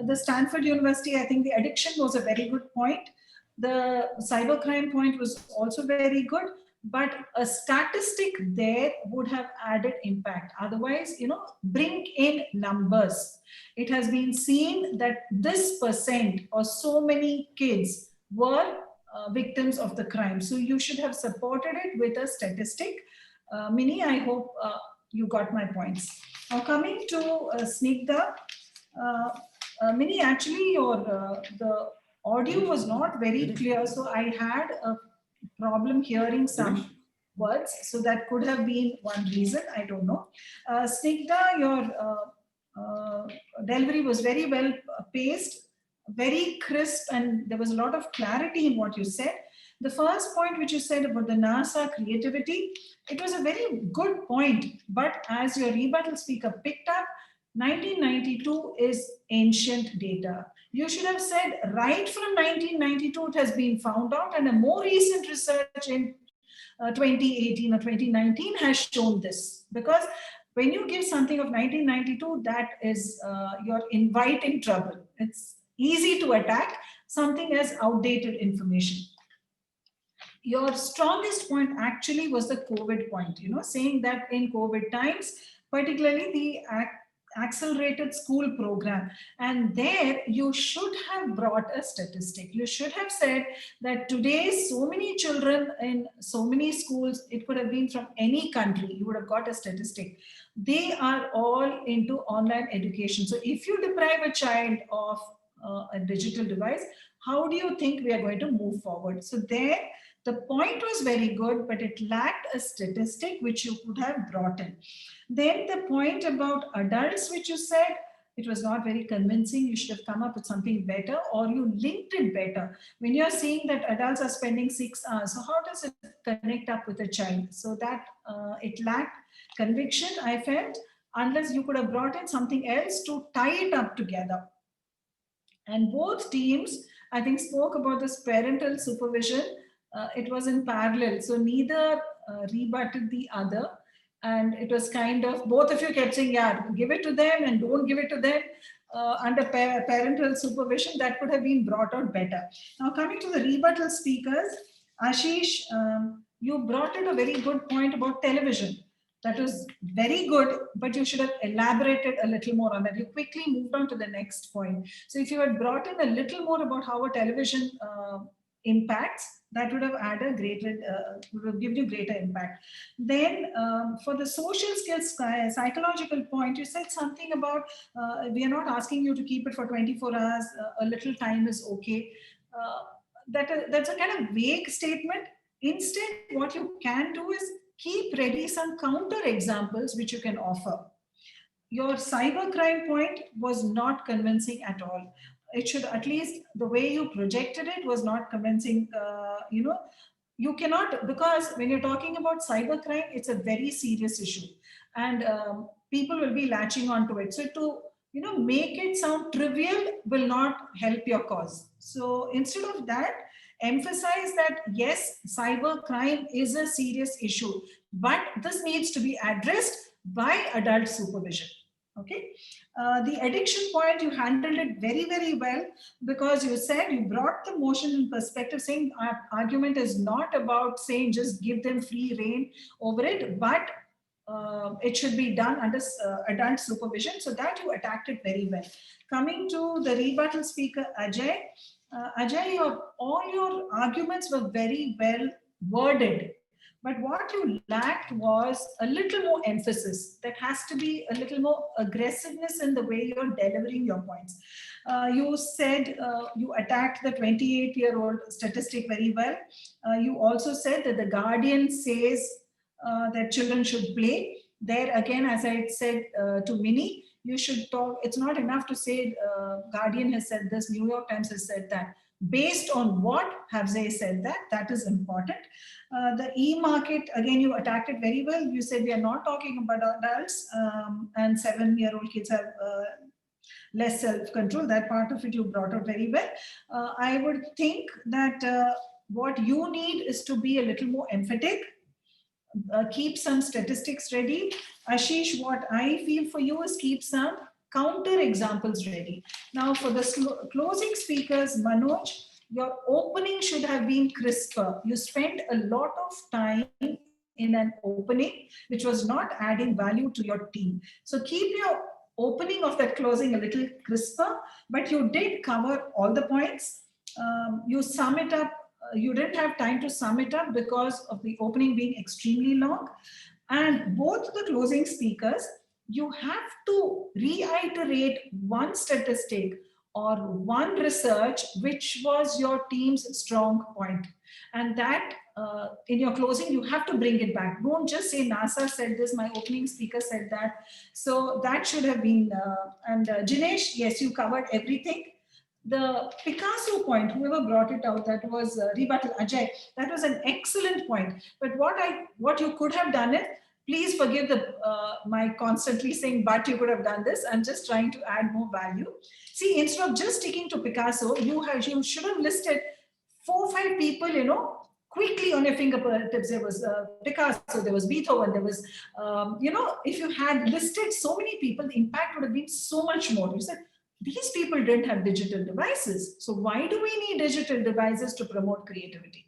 the Stanford University, I think the addiction was a very good point. The cybercrime point was also very good. but a statistic there would have added impact. Otherwise, bring in numbers. It has been seen that this percent or so many kids were victims of the crime. So you should have supported it with a statistic. Mini, I hope you got my points. Now coming to Snigdha, Mini, actually the audio was not very clear, so I had a problem hearing some words, so that could have been one reason, I don't know. Snigdha, your delivery was very well paced, very crisp, and there was a lot of clarity in what you said. The first point which you said about the NASA creativity, it was a very good point, but as your rebuttal speaker picked up, 1992 is ancient data. You should have said right from 1992 it has been found out, and a more recent research in 2018 or 2019 has shown this. Because when you give something of 1992, that is you're inviting trouble. It's easy to attack something as outdated information. Your strongest point actually was the COVID point, saying that in COVID times, particularly the accelerated school program, and there you should have brought a statistic. You should have said that today so many children in so many schools, it could have been from any country, you would have got a statistic. They are all into online education. So if you deprive a child of a digital device, how do you think we are going to move forward? So there, the point was very good, but it lacked a statistic which you could have brought in. Then the point about adults, which you said, it was not very convincing. You should have come up with something better, or you linked it better. When you're saying that adults are spending 6 hours, so how does it connect up with a child? So that it lacked conviction, I felt, unless you could have brought in something else to tie it up together. And both teams, I think, spoke about this parental supervision. It was in parallel, so neither rebutted the other, and it was kind of, both of you kept saying, yeah, give it to them and don't give it to them under parental supervision. That could have been brought out better. Now coming to the rebuttal speakers, Ashish, you brought in a very good point about television. That was very good, but you should have elaborated a little more on that. You quickly moved on to the next point. So if you had brought in a little more about how a television impacts, that would have added greater, would have given you greater impact. Then for the social skills, psychological point, you said something about, we are not asking you to keep it for 24 hours, a little time is okay. That's a kind of vague statement. Instead, what you can do is keep ready some counter examples which you can offer. Your cybercrime point was not convincing at all. It should, at least the way you projected it was not convincing. You cannot, because when you're talking about cybercrime, it's a very serious issue, and people will be latching onto it. So to make it sound trivial will not help your cause. So instead of that, emphasize that yes, cybercrime is a serious issue, but this needs to be addressed by adult supervision. Okay. The addiction point, you handled it very, very well, because you said, you brought the motion in perspective, saying our argument is not about saying just give them free rein over it, but it should be done under adult supervision. So that you attacked it very well. Coming to the rebuttal speaker, Ajay. Ajay, all your arguments were very well worded, but what you lacked was a little more emphasis. That has to be a little more aggressiveness in the way you're delivering your points. You said you attacked the 28-year-old statistic very well. You also said that the Guardian says that children should play. There again, as I said to Minnie, you should talk. It's not enough to say Guardian has said this, New York Times has said that. Based on what have they said that? That is important. The e-market, again, you attacked it very well. You said we are not talking about adults, and 7-year-old kids have less self-control. That part of it you brought out very well. I would think that what you need is to be a little more emphatic. Keep some statistics ready. Ashish, what I feel for you is keep some counter examples ready. Now for the closing speakers, Manoj, your opening should have been crisper. You spent a lot of time in an opening, which was not adding value to your team. So keep your opening of that closing a little crisper, but you did cover all the points. You sum it up. You didn't have time to sum it up because of the opening being extremely long. And both the closing speakers, you have to reiterate one statistic or one research which was your team's strong point. And that in your closing, you have to bring it back. Don't just say NASA said this, my opening speaker said that. So that should have been, Jinesh, yes, you covered everything. The Picasso point, whoever brought it out, that was rebuttal, Ajay, that was an excellent point. But what you could have done it, please forgive the my constantly saying, but you could have done this. I'm just trying to add more value. See, instead of just sticking to Picasso, you should have listed 4 or 5 people, quickly on your fingertips. There was Picasso, there was Beethoven, there was, if you had listed so many people, the impact would have been so much more. You said, these people didn't have digital devices. So why do we need digital devices to promote creativity?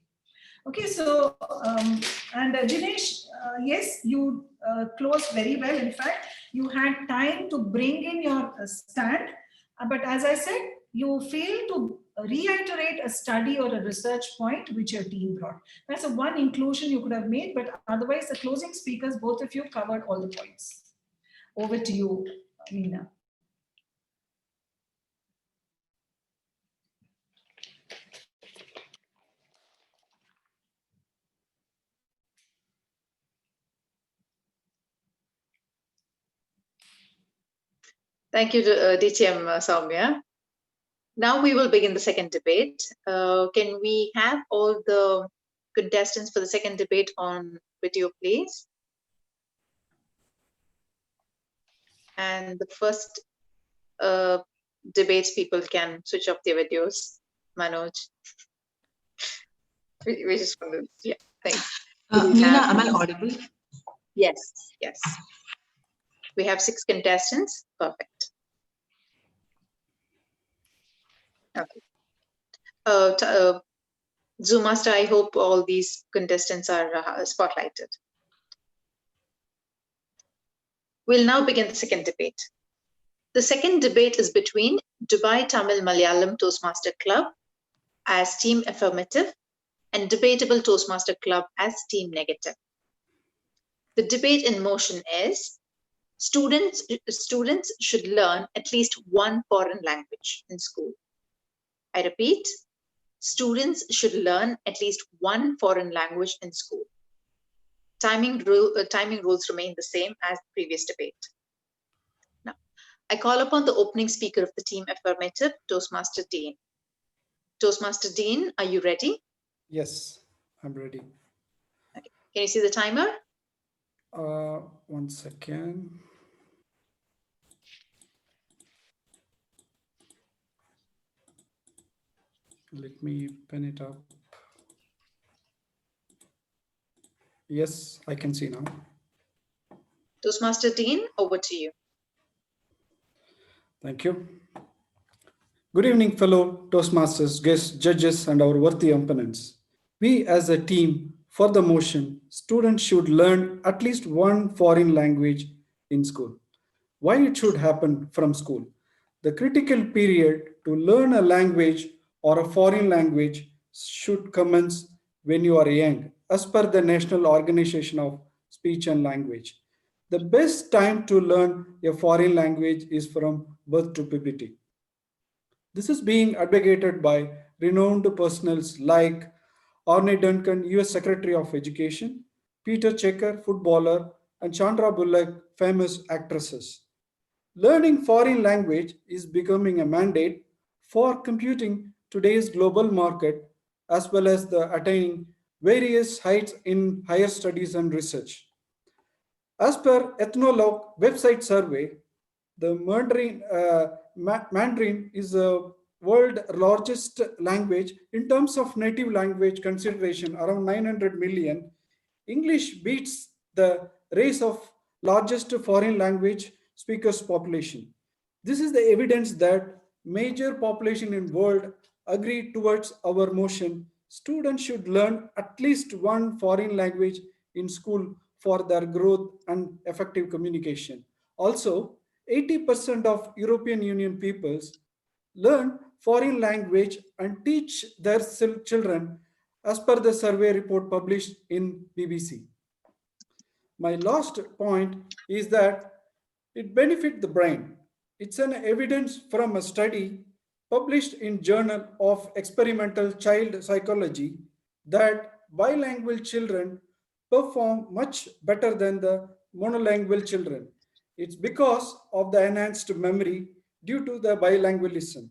Okay, so, and Jinesh, yes, you closed very well. In fact, you had time to bring in your stand. But as I said, you failed to reiterate a study or a research point which your team brought. That's a one inclusion you could have made, but otherwise the closing speakers, both of you covered all the points. Over to you, Meena. Thank you, DTM Soumya. Now we will begin the second debate. Can we have all the contestants for the second debate on video, please? And the first debates people can switch off their videos. Manoj. We just want to, yeah, thanks. Meena, am I audible? Yes, yes. We have 6 contestants. Perfect. Okay. Zoom Master, I hope all these contestants are spotlighted. We'll now begin the second debate. The second debate is between Dubai Tamil Malayalam Toastmaster Club as Team Affirmative and Debatable Toastmaster Club as Team Negative. The debate in motion is students should learn at least one foreign language in school. I repeat, students should learn at least one foreign language in school. Timing rules remain the same as the previous debate. Now, I call upon the opening speaker of the Team Affirmative, Toastmaster Dean. Toastmaster Dean, are you ready? Yes, I'm ready. Okay. Can you see the timer? 1 second. Let me pen it up. Yes, I can see now. Toastmaster Dean, over to you. Thank you. Good evening, fellow Toastmasters, guests, judges, and our worthy opponents. We as a team, for the motion, students should learn at least one foreign language in school. Why it should happen from school? The critical period to learn a language or a foreign language should commence when you are young, as per the National Organization of Speech and Language. The best time to learn a foreign language is from birth to puberty. This is being advocated by renowned personals like Arne Duncan, US Secretary of Education, Peter Checker, footballer, and Chandra Bullock, famous actresses. Learning foreign language is becoming a mandate for computing today's global market as well as the attaining various heights in higher studies and research. As per Ethnologue website survey, the Mandarin is the world largest language in terms of native language consideration, around 900 million. English beats the race of largest foreign language speakers population. This is the evidence that major population in world agree towards our motion, students should learn at least one foreign language in school for their growth and effective communication. Also, 80% of European Union peoples learn foreign language and teach their children as per the survey report published in BBC. My last point is that it benefits the brain. It's an evidence from a study published in Journal of Experimental Child Psychology that bilingual children perform much better than the monolingual children. It's because of the enhanced memory due to the bilingualism.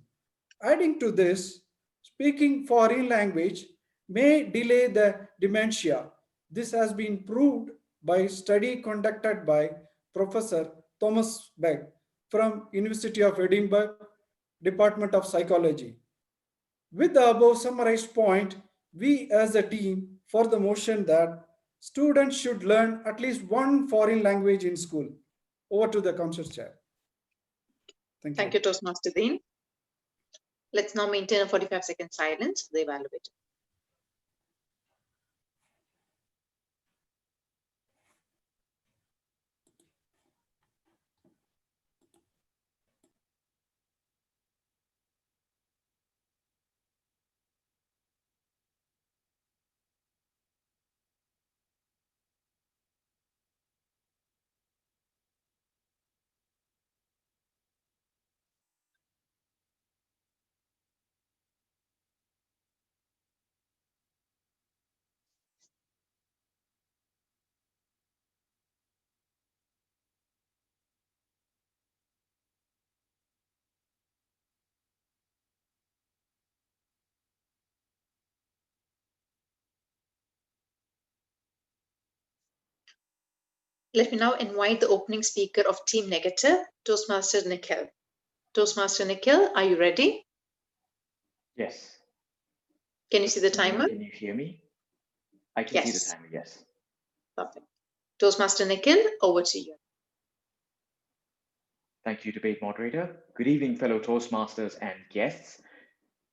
Adding to this, speaking foreign language may delay the dementia. This has been proved by study conducted by Professor Thomas Beck from University of Edinburgh, Department of Psychology. With the above summarized point, we as a team for the motion that students should learn at least one foreign language in school. Over to the council chair. Thank you, Toastmaster Dean. Let's now maintain a 45-second silence for the evaluator. Let me now invite the opening speaker of Team Negative, Toastmaster Nikhil. Toastmaster Nikhil, are you ready? Yes. Can you see the timer? Can you hear me? I can see the timer, yes. Perfect. Toastmaster Nikhil, over to you. Thank you, debate moderator. Good evening, fellow Toastmasters and guests.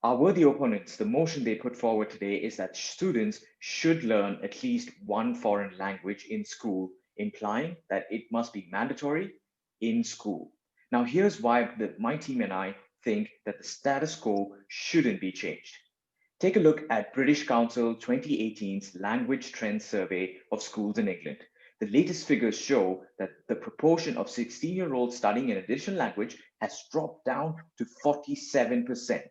Our worthy opponents, the motion they put forward today is that students should learn at least one foreign language in school, implying that it must be mandatory in school. Now, here's why my team and I think that the status quo shouldn't be changed. Take a look at British Council 2018's Language Trends Survey of schools in England. The latest figures show that the proportion of 16-year-olds studying an additional language has dropped down to 47%.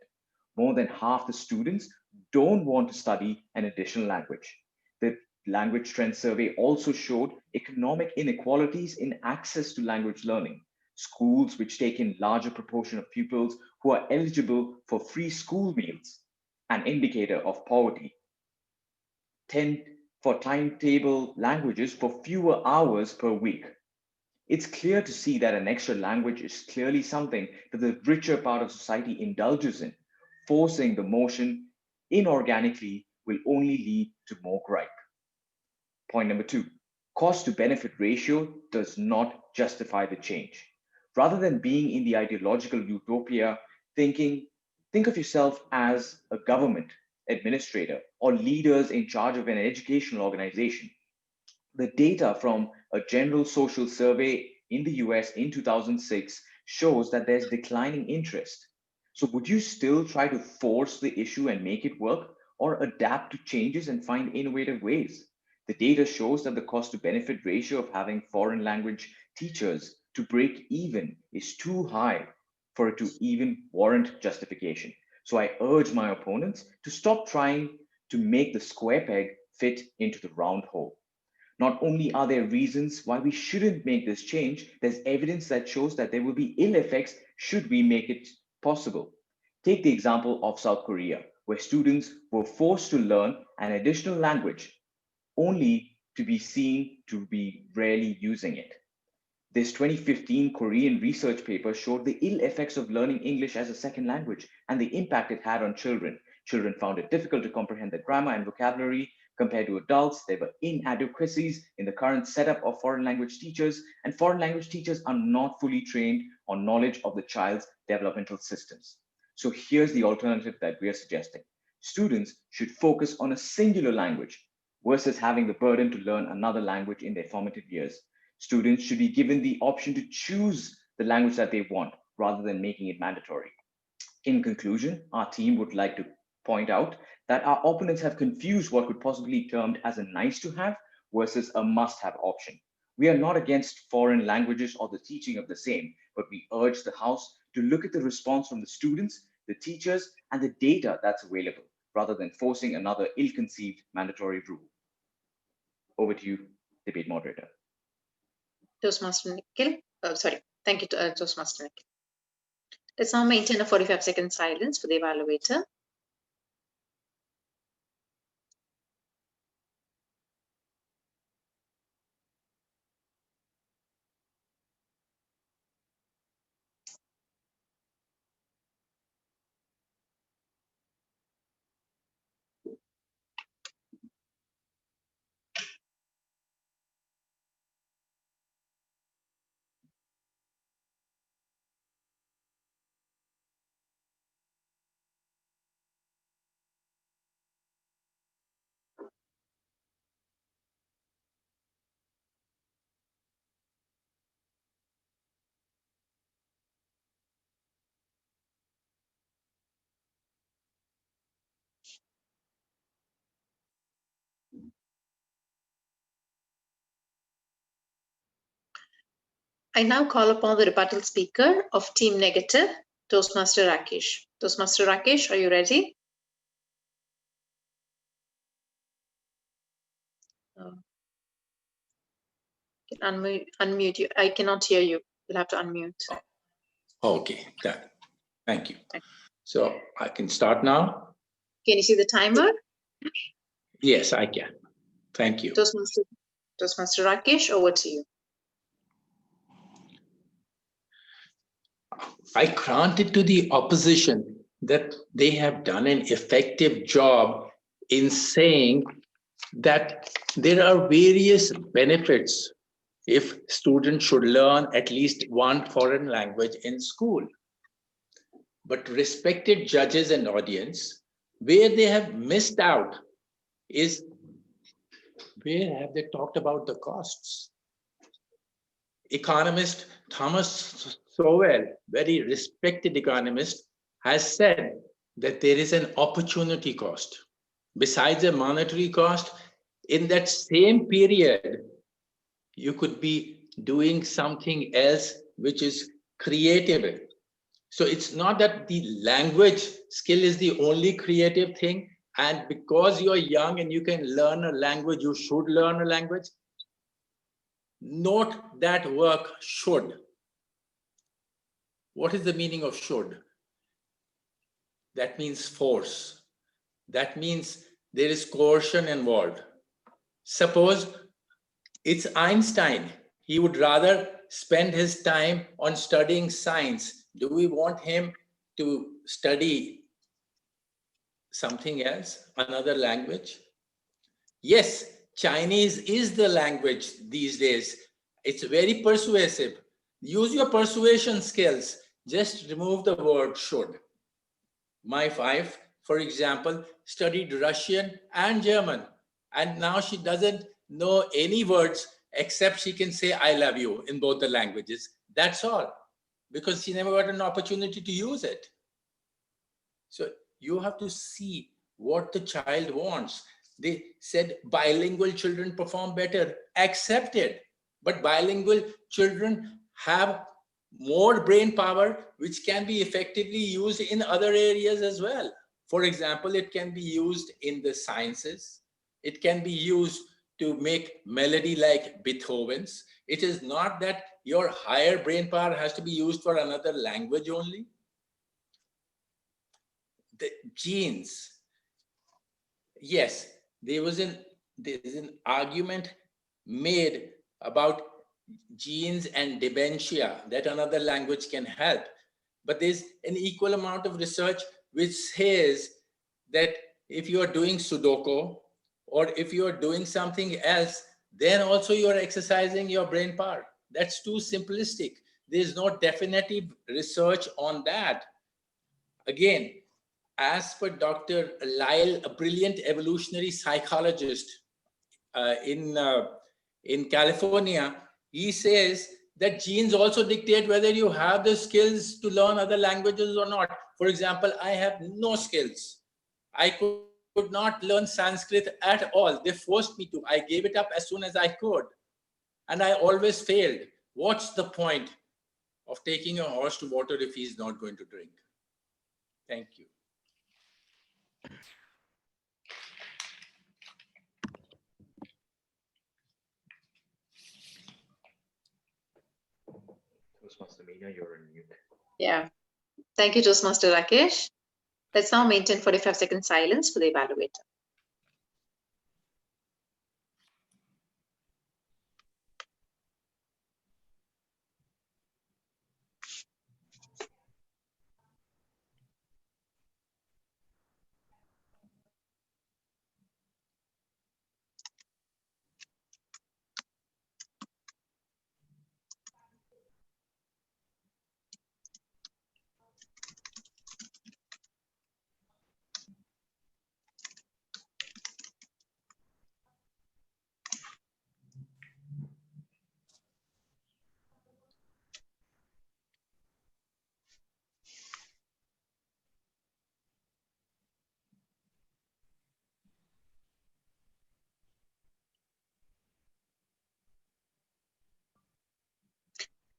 More than half the students don't want to study an additional language. The Language Trends Survey also showed economic inequalities in access to language learning. Schools which take in larger proportion of pupils who are eligible for free school meals, an indicator of poverty, tend for timetable languages for fewer hours per week. It's clear to see that an extra language is clearly something that the richer part of society indulges in. Forcing the motion inorganically will only lead to more gripe. Point number 2, cost to benefit ratio does not justify the change. Rather than being in the ideological utopia, think of yourself as a government administrator or leaders in charge of an educational organization. The data from a general social survey in the US in 2006 shows that there's declining interest. So would you still try to force the issue and make it work, or adapt to changes and find innovative ways? The data shows that the cost to benefit ratio of having foreign language teachers to break even is too high for it to even warrant justification. So I urge my opponents to stop trying to make the square peg fit into the round hole. Not only are there reasons why we shouldn't make this change, there's evidence that shows that there will be ill effects should we make it possible. Take the example of South Korea, where students were forced to learn an additional language, only to be seen to be rarely using it. This 2015 Korean research paper showed the ill effects of learning English as a second language and the impact it had on children. Children found it difficult to comprehend the grammar and vocabulary. Compared to adults, there were inadequacies in the current setup of foreign language teachers, and foreign language teachers are not fully trained on knowledge of the child's developmental systems. So here's the alternative that we are suggesting. Students should focus on a singular language versus having the burden to learn another language in their formative years. Students should be given the option to choose the language that they want rather than making it mandatory. In conclusion, our team would like to point out that our opponents have confused what could possibly be termed as a nice to have versus a must have option. We are not against foreign languages or the teaching of the same, but we urge the House to look at the response from the students, the teachers, and the data that's available, rather than forcing another ill-conceived mandatory rule. Over to you, debate moderator. Toastmaster Nikhil. Sorry, thank you, Toastmaster Nikhil. Let's now maintain a 45-second silence for the evaluator. I now call upon the rebuttal speaker of Team Negative, Toastmaster Rakesh. Toastmaster Rakesh, are you ready? Unmute you. I cannot hear you. You'll have to unmute. Okay, done. Thank you. So I can start now? Can you see the timer? Yes, I can. Thank you. Toastmaster Rakesh, over to you. I grant it to the opposition that they have done an effective job in saying that there are various benefits if students should learn at least one foreign language in school. But respected judges and audience, where they have missed out is where have they talked about the costs? Economist Thomas Sowell, very respected economist, has said that there is an opportunity cost. Besides a monetary cost, in that same period, you could be doing something else which is creative. So it's not that the language skill is the only creative thing, and because you're young and you can learn a language, you should learn a language. Note that work should. What is the meaning of should? That means force. That means there is coercion involved. Suppose it's Einstein. He would rather spend his time on studying science. Do we want him to study something else, another language? Yes, Chinese is the language these days. It's very persuasive. Use your persuasion skills. Just remove the word should. My wife, for example, studied Russian and German, and now she doesn't know any words except she can say I love you in both the languages. That's all, because she never got an opportunity to use it. So you have to see what the child wants. They said bilingual children perform better. Accepted. But bilingual children have more brain power, which can be effectively used in other areas as well. For example, it can be used in the sciences. It can be used to make melody like Beethoven's. It is not that your higher brain power has to be used for another language only. The genes. Yes, there's an argument made about genes and dementia that another language can help. But there's an equal amount of research which says that if you are doing Sudoku or if you are doing something else, then also you are exercising your brain power. That's too simplistic. There's no definitive research on that. Again, as per Dr. Lyle, a brilliant evolutionary psychologist in California, he says that genes also dictate whether you have the skills to learn other languages or not. For example, I have no skills. I could not learn Sanskrit at all. They forced me to. I gave it up as soon as I could. And I always failed. What's the point of taking a horse to water if he's not going to drink? Thank you. Toastmaster Meena, you're on mute. Yeah. Thank you, Toastmaster Rakesh. Let's now maintain 45-second silence for the evaluator.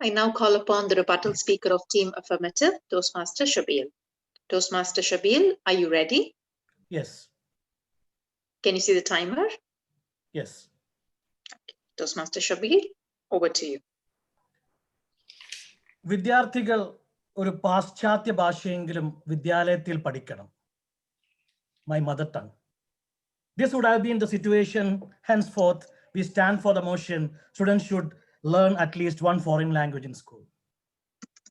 I now call upon the rebuttal speaker of Team Affirmative, Toastmaster Shabil. Toastmaster Shabil, are you ready? Yes. Can you see the timer? Yes. Toastmaster Shabil, over to you. വിദ്യാർത്ഥികൾ ഒരു പാശ്ചാത്യ ഭാഷയെങ്കിലും വിദ്യാലയത്തിൽ പഠിക്കണം. My mother tongue. This would have been the situation. Henceforth, we stand for the motion students should learn at least one foreign language in school.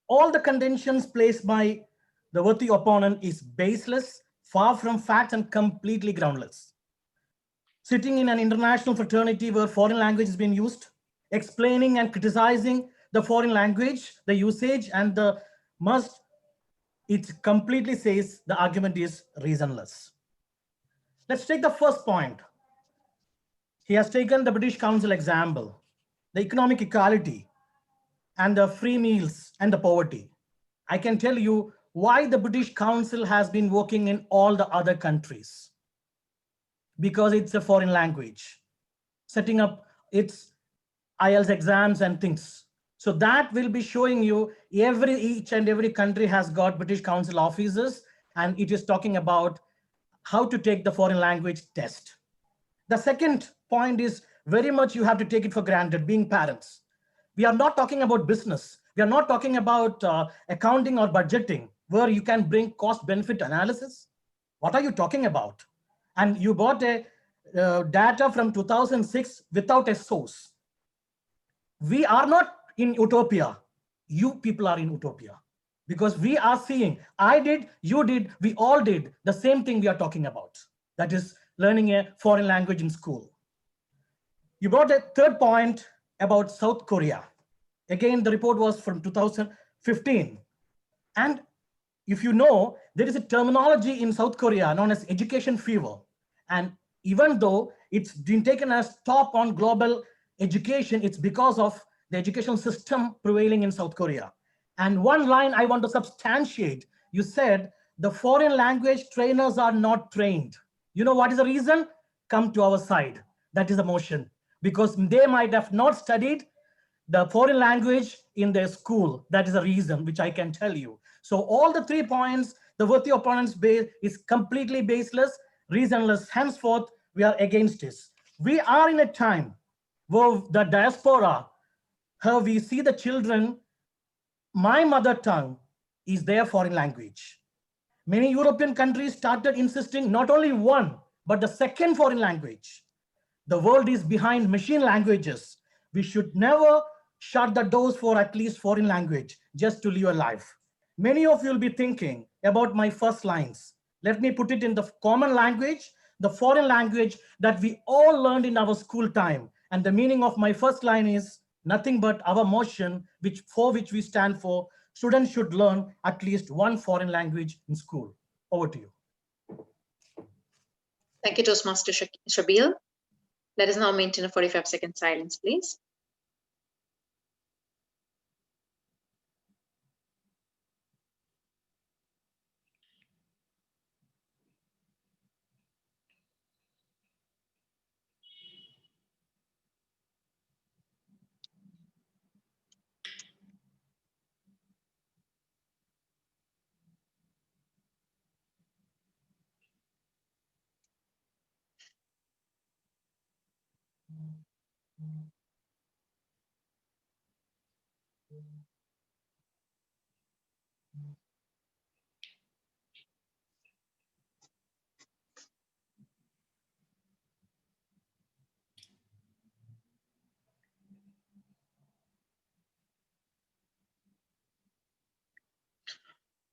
All the contentions placed by the worthy opponent is baseless, far from facts, and completely groundless. Sitting in an international fraternity where foreign language is being used, explaining and criticizing the foreign language, the usage and the must, it completely says the argument is reasonless. Let's take the first point. He has taken the British Council example, the economic equality and the free meals and the poverty. I can tell you why the British Council has been working in all the other countries. Because it's a foreign language, setting up its IELTS exams and things. So that will be showing you each and every country has got British Council officers, and it is talking about how to take the foreign language test. The second point is very much you have to take it for granted, being parents. We are not talking about business. We are not talking about accounting or budgeting, where you can bring cost-benefit analysis. What are you talking about? And you bought a data from 2006 without a source. We are not in utopia. You people are in utopia. Because we are seeing, I did, you did, we all did the same thing we are talking about. That is learning a foreign language in school. You brought a third point about South Korea. Again, the report was from 2015. And if you know, there is a terminology in South Korea known as education fever. And even though it's been taken as top on global education, it's because of the educational system prevailing in South Korea. And one line I want to substantiate, you said the foreign language trainers are not trained. You know what is the reason? Come to our side. That is the motion. Because they might have not studied the foreign language in their school. That is a reason which I can tell you. So all the 3 points, the worthy opponent's base is completely baseless, reasonless. Henceforth, we are against this. We are in a time where the diaspora, how we see the children, my mother tongue is their foreign language. Many European countries started insisting not only one, but the second foreign language. The world is behind machine languages. We should never shut the doors for at least foreign language just to live a life. Many of you will be thinking about my first lines. Let me put it in the common language, the foreign language that we all learned in our school time. And the meaning of my first line is nothing but our motion, for which we stand for students should learn at least one foreign language in school. Over to you. Thank you, Toastmaster Shabil. Let us now maintain a 45-second silence, please.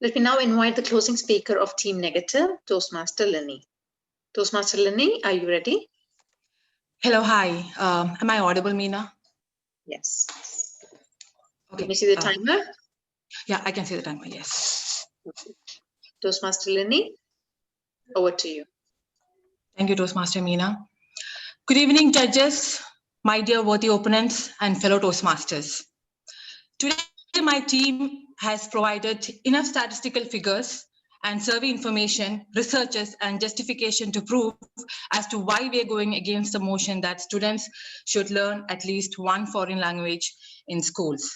Let me now invite the closing speaker of Team Negative, Toastmaster Lini. Toastmaster Lini, are you ready? Hello, hi. Am I audible, Meena? Yes. Okay. Can you see the timer? Yeah, I can see the timer, yes. Okay. Toastmaster Lini, over to you. Thank you, Toastmaster Meena. Good evening, judges, my dear worthy opponents, and fellow Toastmasters. Today, my team has provided enough statistical figures and survey information, researches, and justification to prove as to why we are going against the motion that students should learn at least one foreign language in schools.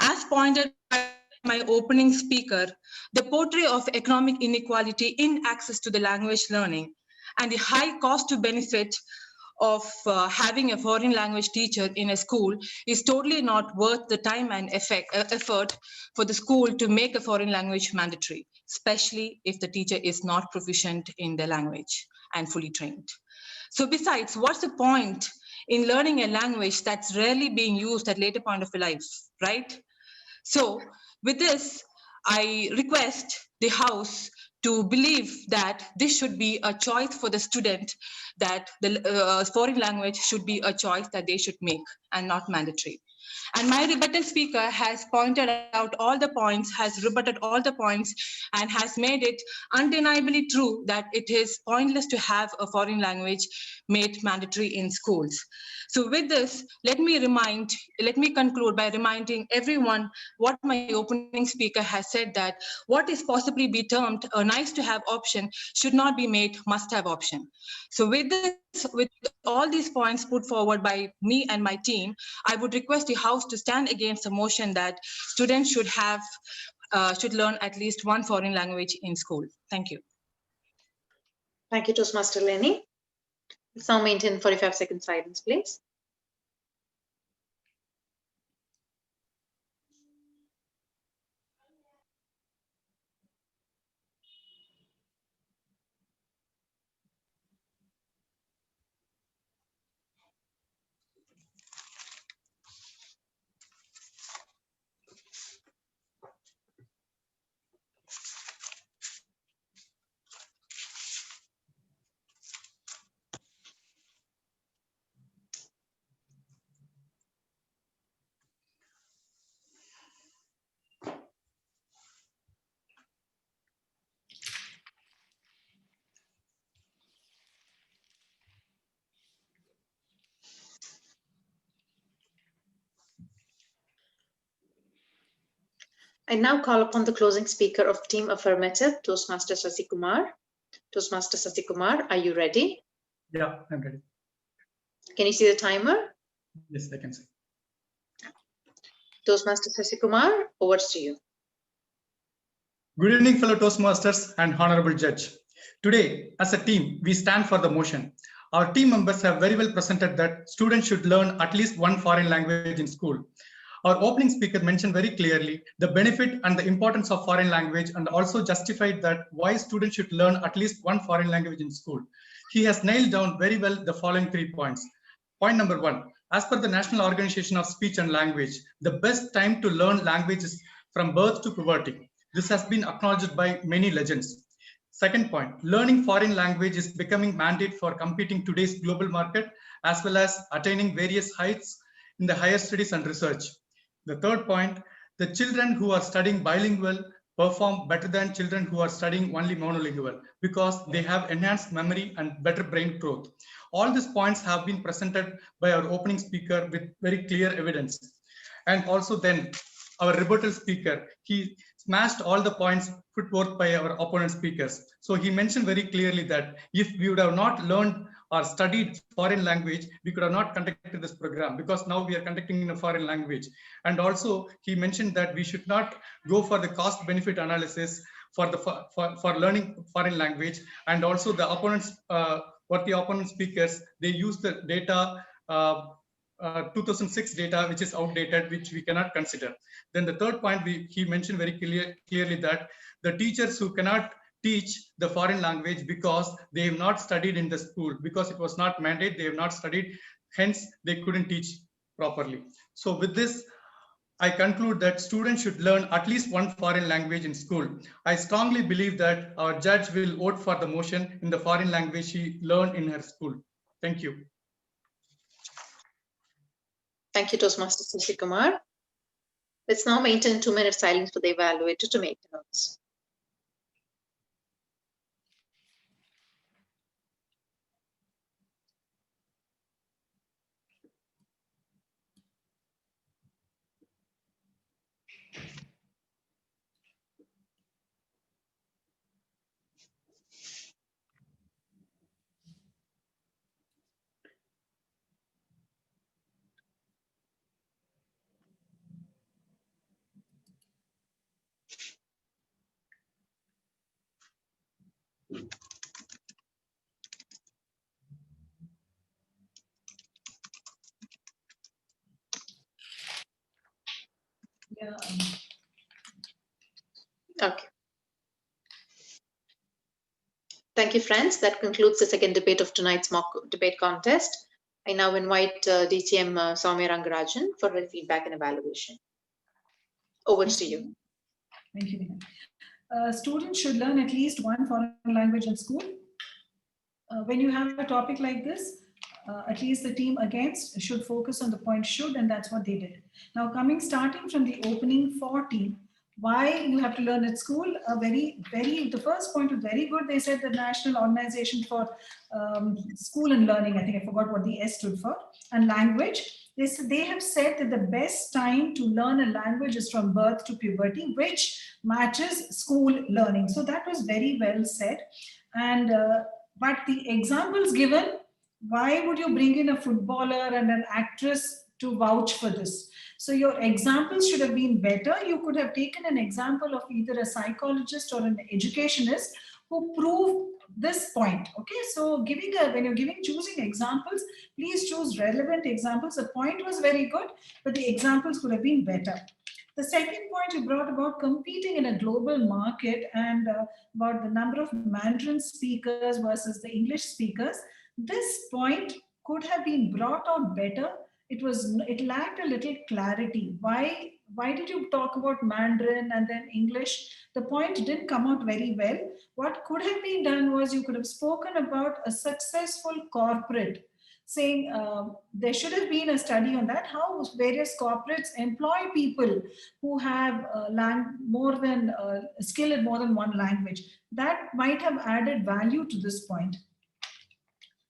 As pointed by my opening speaker, the portrait of economic inequality in access to the language learning and the high cost to benefit of having a foreign language teacher in a school is totally not worth the time and effort for the school to make a foreign language mandatory, especially if the teacher is not proficient in the language and fully trained. So besides, what's the point in learning a language that's rarely being used at later point of your life, right? So with this, I request the House to believe that this should be a choice for the student, that the foreign language should be a choice that they should make and not mandatory. And my rebuttal speaker has pointed out all the points, has rebutted all the points, and has made it undeniably true that it is pointless to have a foreign language made mandatory in schools. So with this, let me conclude by reminding everyone what my opening speaker has said, that what is possibly be termed a nice to have option should not be made must have option. So with this, with all these points put forward by me and my team, I would request the House to stand against the motion that students should learn at least one foreign language in school. Thank you. Thank you, Toastmaster Lini. Let's now maintain 45-second silence, please. I now call upon the closing speaker of Team Affirmative, Toastmaster Sasikumar. Toastmaster Sasikumar, are you ready? Yeah, I'm ready. Can you see the timer? Yes, I can see. Toastmaster Sasikumar, over to you. Good evening, fellow Toastmasters and Honorable Judge. Today, as a team, we stand for the motion. Our team members have very well presented that students should learn at least one foreign language in school. Our opening speaker mentioned very clearly the benefit and the importance of foreign language, and also justified that why students should learn at least one foreign language in school. He has nailed down very well the following 3 points. Point number 1, as per the National Organization of Speech and Language, the best time to learn language is from birth to puberty. This has been acknowledged by many legends. Second point, learning foreign language is becoming mandate for competing today's global market, as well as attaining various heights in the higher studies and research. The third point, The children who are studying bilingual perform better than children who are studying only monolingual because they have enhanced memory and better brain growth. All these points have been presented by our opening speaker with very clear evidence. And also then our rebuttal speaker, he smashed all the points put forth by our opponent speakers. So he mentioned very clearly that if we would have not learned or studied foreign language, we could have not conducted this program, because now we are conducting in a foreign language. And also he mentioned that we should not go for the cost benefit analysis for learning foreign language. And also the opponents, what the opponent speakers, they use the data 2006 data, which is outdated, which we cannot consider. Then the third point, he mentioned very clearly that the teachers who cannot teach the foreign language because they have not studied in the school, because it was not mandate, they have not studied, hence they couldn't teach properly. So with this, I conclude that students should learn at least one foreign language in school. I strongly believe that our judge will vote for the motion in the foreign language she learned in her school. Thank you. Thank you, Toastmaster Sushi Kumar. Let's now maintain 2 minutes silence for the evaluator to make the notes. Yeah. Okay. Thank you, friends. That concludes the second debate of tonight's mock debate contest. I now invite DTM Soumya Rangarajan for her feedback and evaluation. Over to you. Thank you. Students should learn at least one foreign language in school. When you have a topic like this, at least the team against should focus on the point should, and that's what they did. Now, starting from the opening for team, why you have to learn at school, the first point was very good. They said the National Organization for School and Learning, I think I forgot what the S stood for, and language. They have said that the best time to learn a language is from birth to puberty, which matches school learning. So that was very well said. And but the examples given, why would you bring in a footballer and an actress to vouch for this? So your examples should have been better. You could have taken an example of either a psychologist or an educationist who prove this point. Okay, so when you're choosing examples, please choose relevant examples. The point was very good, but the examples could have been better. The second point you brought about competing in a global market and about the number of Mandarin speakers versus the English speakers. This point could have been brought out better. It lacked a little clarity. Why did you talk about Mandarin and then English? The point didn't come out very well. What could have been done was you could have spoken about a successful corporate, saying there should have been a study on that, how various corporates employ people who have skill in more than one language. That might have added value to this point.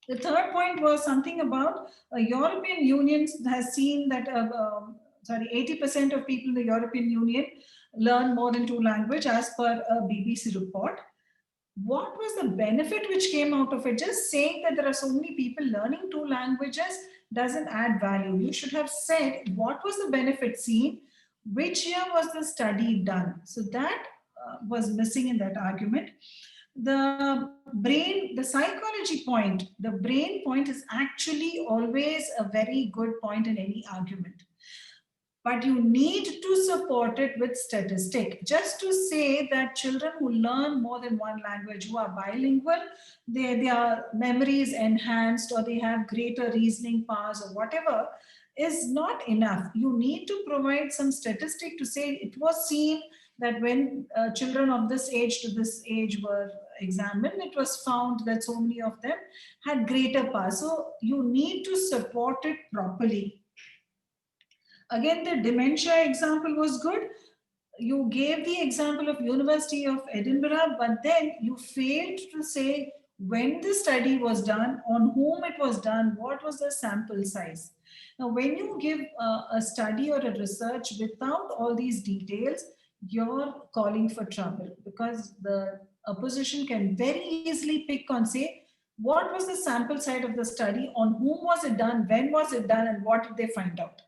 The third point was something about European Union has seen that 80% of people in the European Union learn more than 2 languages as per a BBC report. What was the benefit which came out of it? Just saying that there are so many people learning 2 languages doesn't add value. You should have said what was the benefit seen, which year was the study done. So that was missing in that argument. The psychology point, the brain point is actually always a very good point in any argument. But you need to support it with statistic. Just to say that children who learn more than one language, who are bilingual, their memory is enhanced or they have greater reasoning powers or whatever, is not enough. You need to provide some statistic to say it was seen that when children of this age to this age were examined, it was found that so many of them had greater power. So you need to support it properly. Again, the dementia example was good. You gave the example of University of Edinburgh, but then you failed to say when the study was done, on whom it was done, what was the sample size. Now, when you give a study or a research without all these details, you're calling for trouble, because the opposition can very easily pick on, say, what was the sample size of the study, on whom was it done, when was it done, and what did they find out.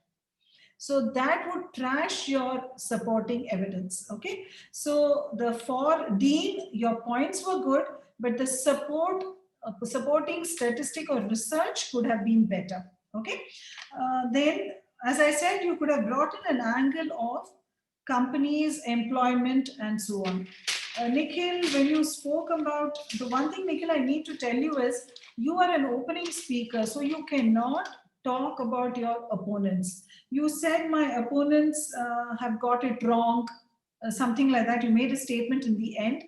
So that would trash your supporting evidence. Okay. So the for Dean, your points were good, but the supporting statistic or research could have been better. Okay. Then, as I said, you could have brought in an angle of companies, employment, and so on. Nikhil, when you spoke about, the one thing, Nikhil, I need to tell you is, you are an opening speaker, so you cannot talk about your opponents. You said my opponents have got it wrong, something like that. You made a statement in the end.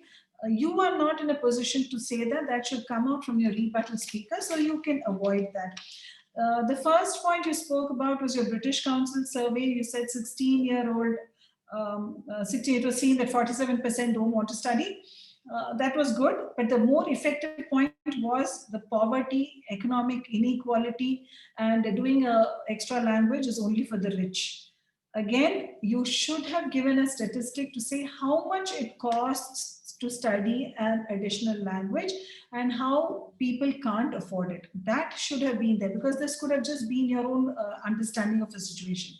You are not in a position to say that. That should come out from your rebuttal speaker, so you can avoid that. The first point you spoke about was your British Council survey. You said 16-year-old, 16, it was seen that 47% don't want to study. That was good, but the more effective point was the poverty, economic inequality, and doing an extra language is only for the rich. Again, you should have given a statistic to say how much it costs to study an additional language and how people can't afford it. That should have been there, because this could have just been your own understanding of the situation.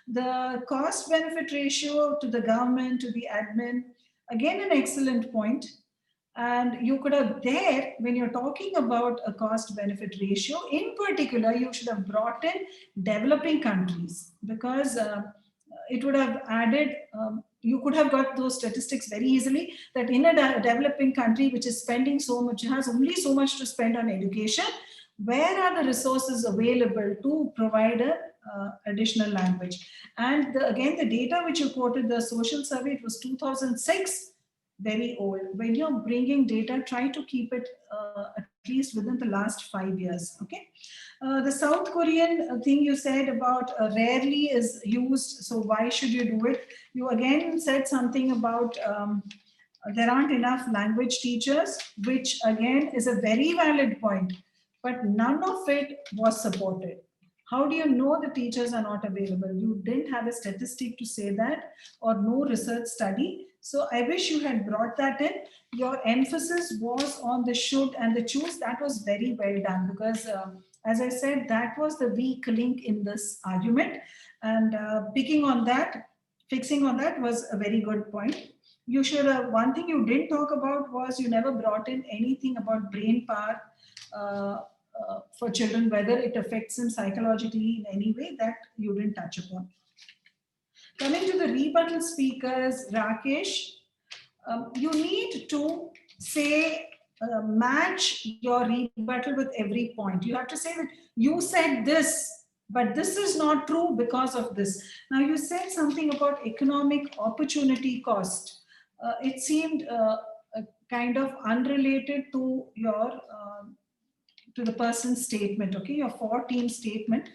The cost benefit ratio to the government, to the admin, again, an excellent point. And you could have there, when you're talking about a cost benefit ratio, in particular, you should have brought in developing countries, because it would have added, you could have got those statistics very easily, that in a developing country which is spending so much, has only so much to spend on education, where are the resources available to provide a additional language? And again, the data which you quoted, the social survey, it was 2006, very old. When you're bringing data, try to keep it at least within the last 5 years. Okay. The South Korean thing you said about rarely is used, so why should you do it? You again said something about there aren't enough language teachers, which again is a very valid point, but none of it was supported. How do you know the teachers are not available? You didn't have a statistic to say that, or no research study. So I wish you had brought that in. Your emphasis was on the should and the choose. That was very well done, because as I said, that was the weak link in this argument. And picking on that, fixing on that was a very good point. You should have, one thing you didn't talk about was you never brought in anything about brain power for children, whether it affects them psychologically in any way, that you didn't touch upon. Coming to the rebuttal speakers, Rakesh, you need to say, match your rebuttal with every point. You have to say that you said this, but this is not true because of this. Now, you said something about economic opportunity cost. It seemed kind of unrelated to your to the person's statement, okay, your for-team statement.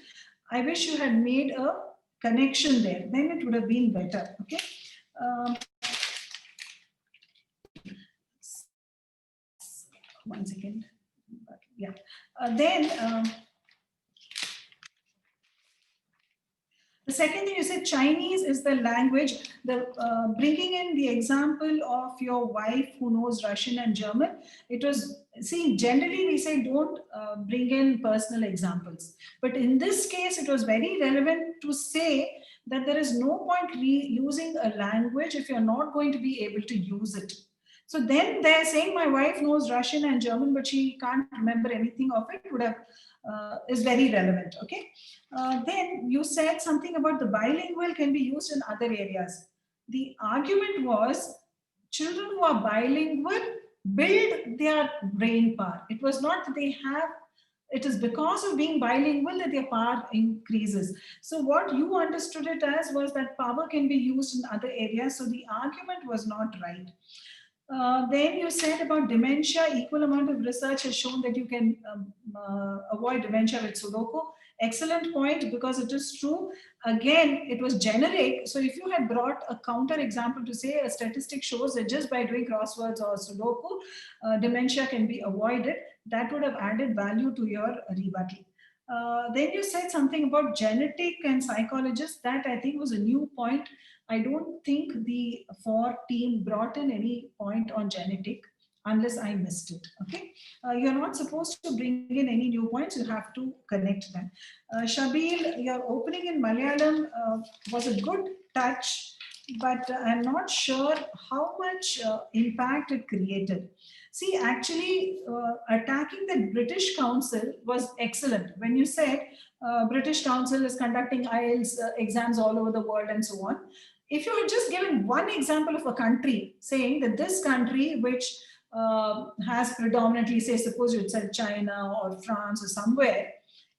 I wish you had made a connection there, then it would have been better, okay. One second, yeah. The second thing you said, Chinese is the language. Bringing in the example of your wife who knows Russian and German, it was, see, generally we say don't bring in personal examples. But in this case, it was very relevant to say that there is no point using a language if you're not going to be able to use it. So then they're saying my wife knows Russian and German, but she can't remember anything of it, would have is very relevant, okay? Then you said something about the bilingual can be used in other areas. The argument was children who are bilingual build their brain power. It was not that they have, it is because of being bilingual that their power increases. So what you understood it as was that power can be used in other areas. So the argument was not right. Then you said about dementia, equal amount of research has shown that you can avoid dementia with Sudoku. excellent point, because it is true. Again, it was generic. So if you had brought a counter example to say a statistic shows that just by doing crosswords or Sudoku, dementia can be avoided, that would have added value to your rebuttal. Then you said something about genetic and psychologists. That I think was a new point. I don't think the FOR team brought in any point on genetic, unless I missed it. Okay, you're not supposed to bring in any new points. You have to connect them. Shabil, your opening in Malayalam was a good touch, but I'm not sure how much impact it created. See, actually, attacking the British Council was excellent. When you said British Council is conducting IELTS exams all over the world and so on, if you had just given one example of a country, saying that this country, which has predominantly, say, suppose you said China or France or somewhere,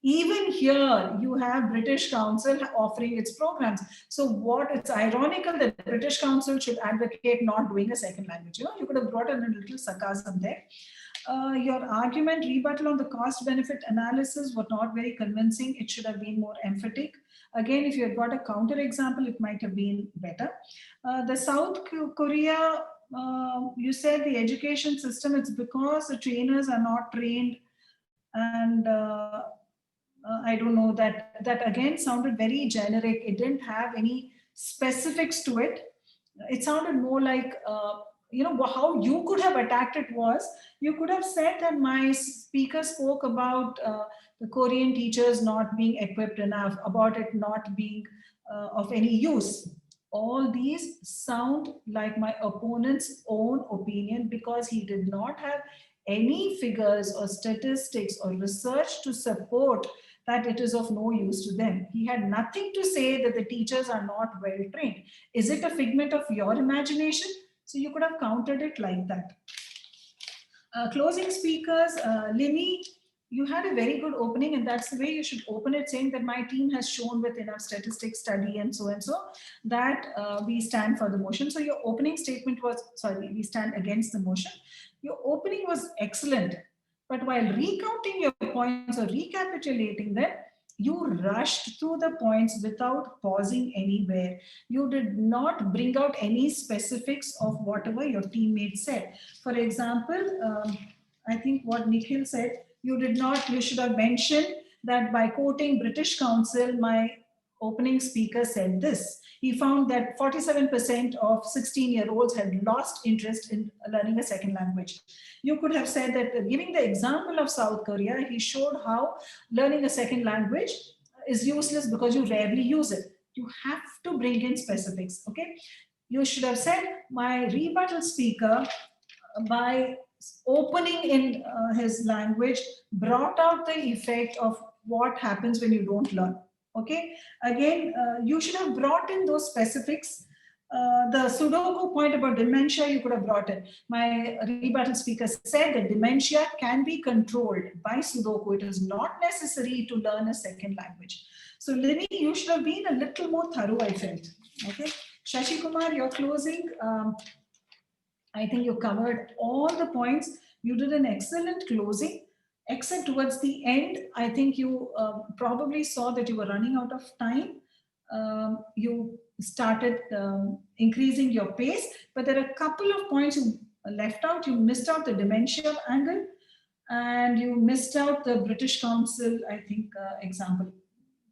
even here you have British Council offering its programs. So what, it's ironical that British Council should advocate not doing a second language. You know, you could have brought in a little sarcasm there. Your argument, rebuttal on the cost benefit analysis was not very convincing. It should have been more emphatic. Again, if you had got a counter example, it might have been better. The South Korea, you said the education system, it's because the trainers are not trained, and I don't know, that again sounded very generic. It didn't have any specifics to it. It sounded more like, you know, how you could have attacked it was, you could have said that my speaker spoke about the Korean teachers not being equipped enough, about it not being of any use. All these sound like my opponent's own opinion, because he did not have any figures or statistics or research to support that it is of no use to them. He had nothing to say that the teachers are not well trained. Is it a figment of your imagination? So you could have countered it like that. Closing speakers, Lini, you had a very good opening, and that's the way you should open it, saying that my team has shown with enough statistics, study, and so that we stand for the motion. So your opening statement was, sorry, we stand against the motion. Your opening was excellent, but while recounting your points or recapitulating them, you rushed through the points without pausing anywhere. You did not bring out any specifics of whatever your teammate said. For example, I think what Nikhil said, you should have mentioned that by quoting British Council, my opening speaker said this. He found that 47% of 16-year-olds had lost interest in learning a second language. You could have said that, giving the example of South Korea, he showed how learning a second language is useless because you rarely use it. You have to bring in specifics, okay? You should have said, my rebuttal speaker, by opening in his language, brought out the effect of what happens when you don't learn. Okay, again, you should have brought in those specifics. The Sudoku point about dementia, you could have brought in. My rebuttal speaker said that dementia can be controlled by Sudoku. It is not necessary to learn a second language. So, Lini, you should have been a little more thorough, I felt. Okay, Shashi Kumar, your closing. I think you covered all the points. You did an excellent closing, except towards the end. I think you probably saw that you were running out of time. You started increasing your pace, but there are a couple of points you left out. You missed out the dementia angle, and you missed out the British Council, I think, example.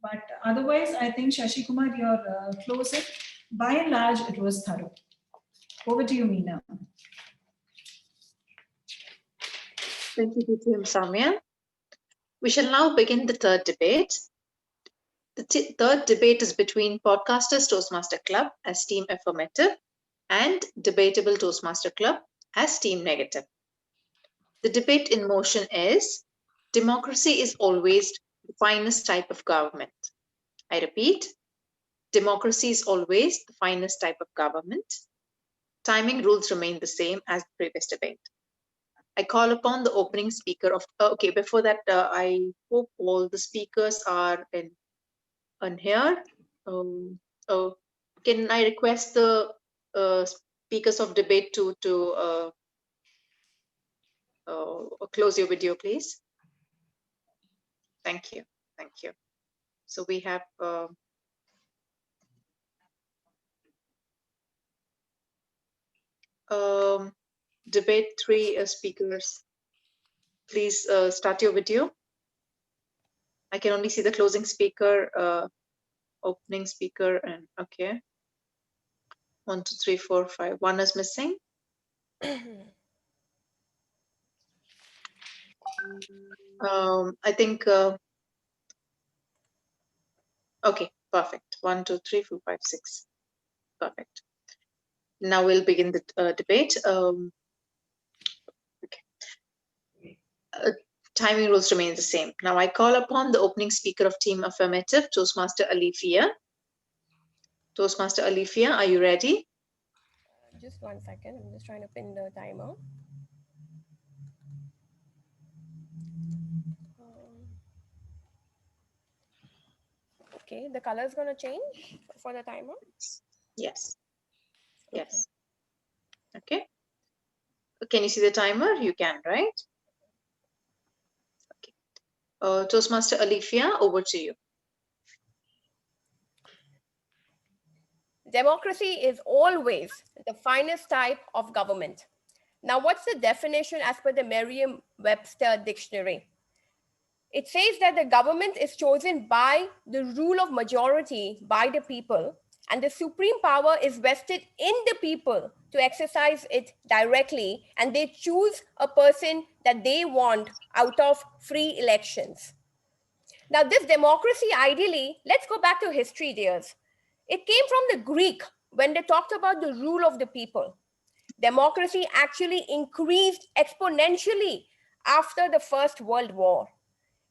But otherwise, I think, Shashi Kumar, your closing, by and large, it was thorough. Over to you, Meena. Thank you, DTM Samya. We shall now begin the third debate. The third debate is between Podcasters Toastmaster Club as Team Affirmative and Debatable Toastmaster Club as Team Negative. The debate in motion is, democracy is always the finest type of government. I repeat, democracy is always the finest type of government. Timing rules remain the same as the previous debate. I call upon the opening speaker of, okay, before that, I hope all the speakers are in here. Can I request the speakers of debate to close your video, please? Thank you. Thank you. So we have debate 3 speakers. Please start your video. I can only see the closing speaker, opening speaker, and okay. 1, 2, 3, 4, 5. One is missing. I think. Okay, perfect. 1, 2, 3, 4, 5, 6. Perfect. Now we'll begin the debate. Timing rules remain the same. Now I call upon the opening speaker of Team Affirmative, Toastmaster Alifia. Toastmaster Alifia, are you ready? Just 1 second. I'm just trying to pin the timer. Okay, the color is going to change for the timer? Yes. Okay. Yes. Okay. Can you see the timer? You can, right? Okay. Toastmaster Alifia, over to you. Democracy is always the finest type of government. Now, what's the definition as per the Merriam-Webster dictionary? It says that the government is chosen by the rule of majority by the people, and the supreme power is vested in the people to exercise it directly, and they choose a person that they want out of free elections. Now, this democracy, ideally, let's go back to history, dears. It came from the Greek when they talked about the rule of the people. Democracy actually increased exponentially after the First World War.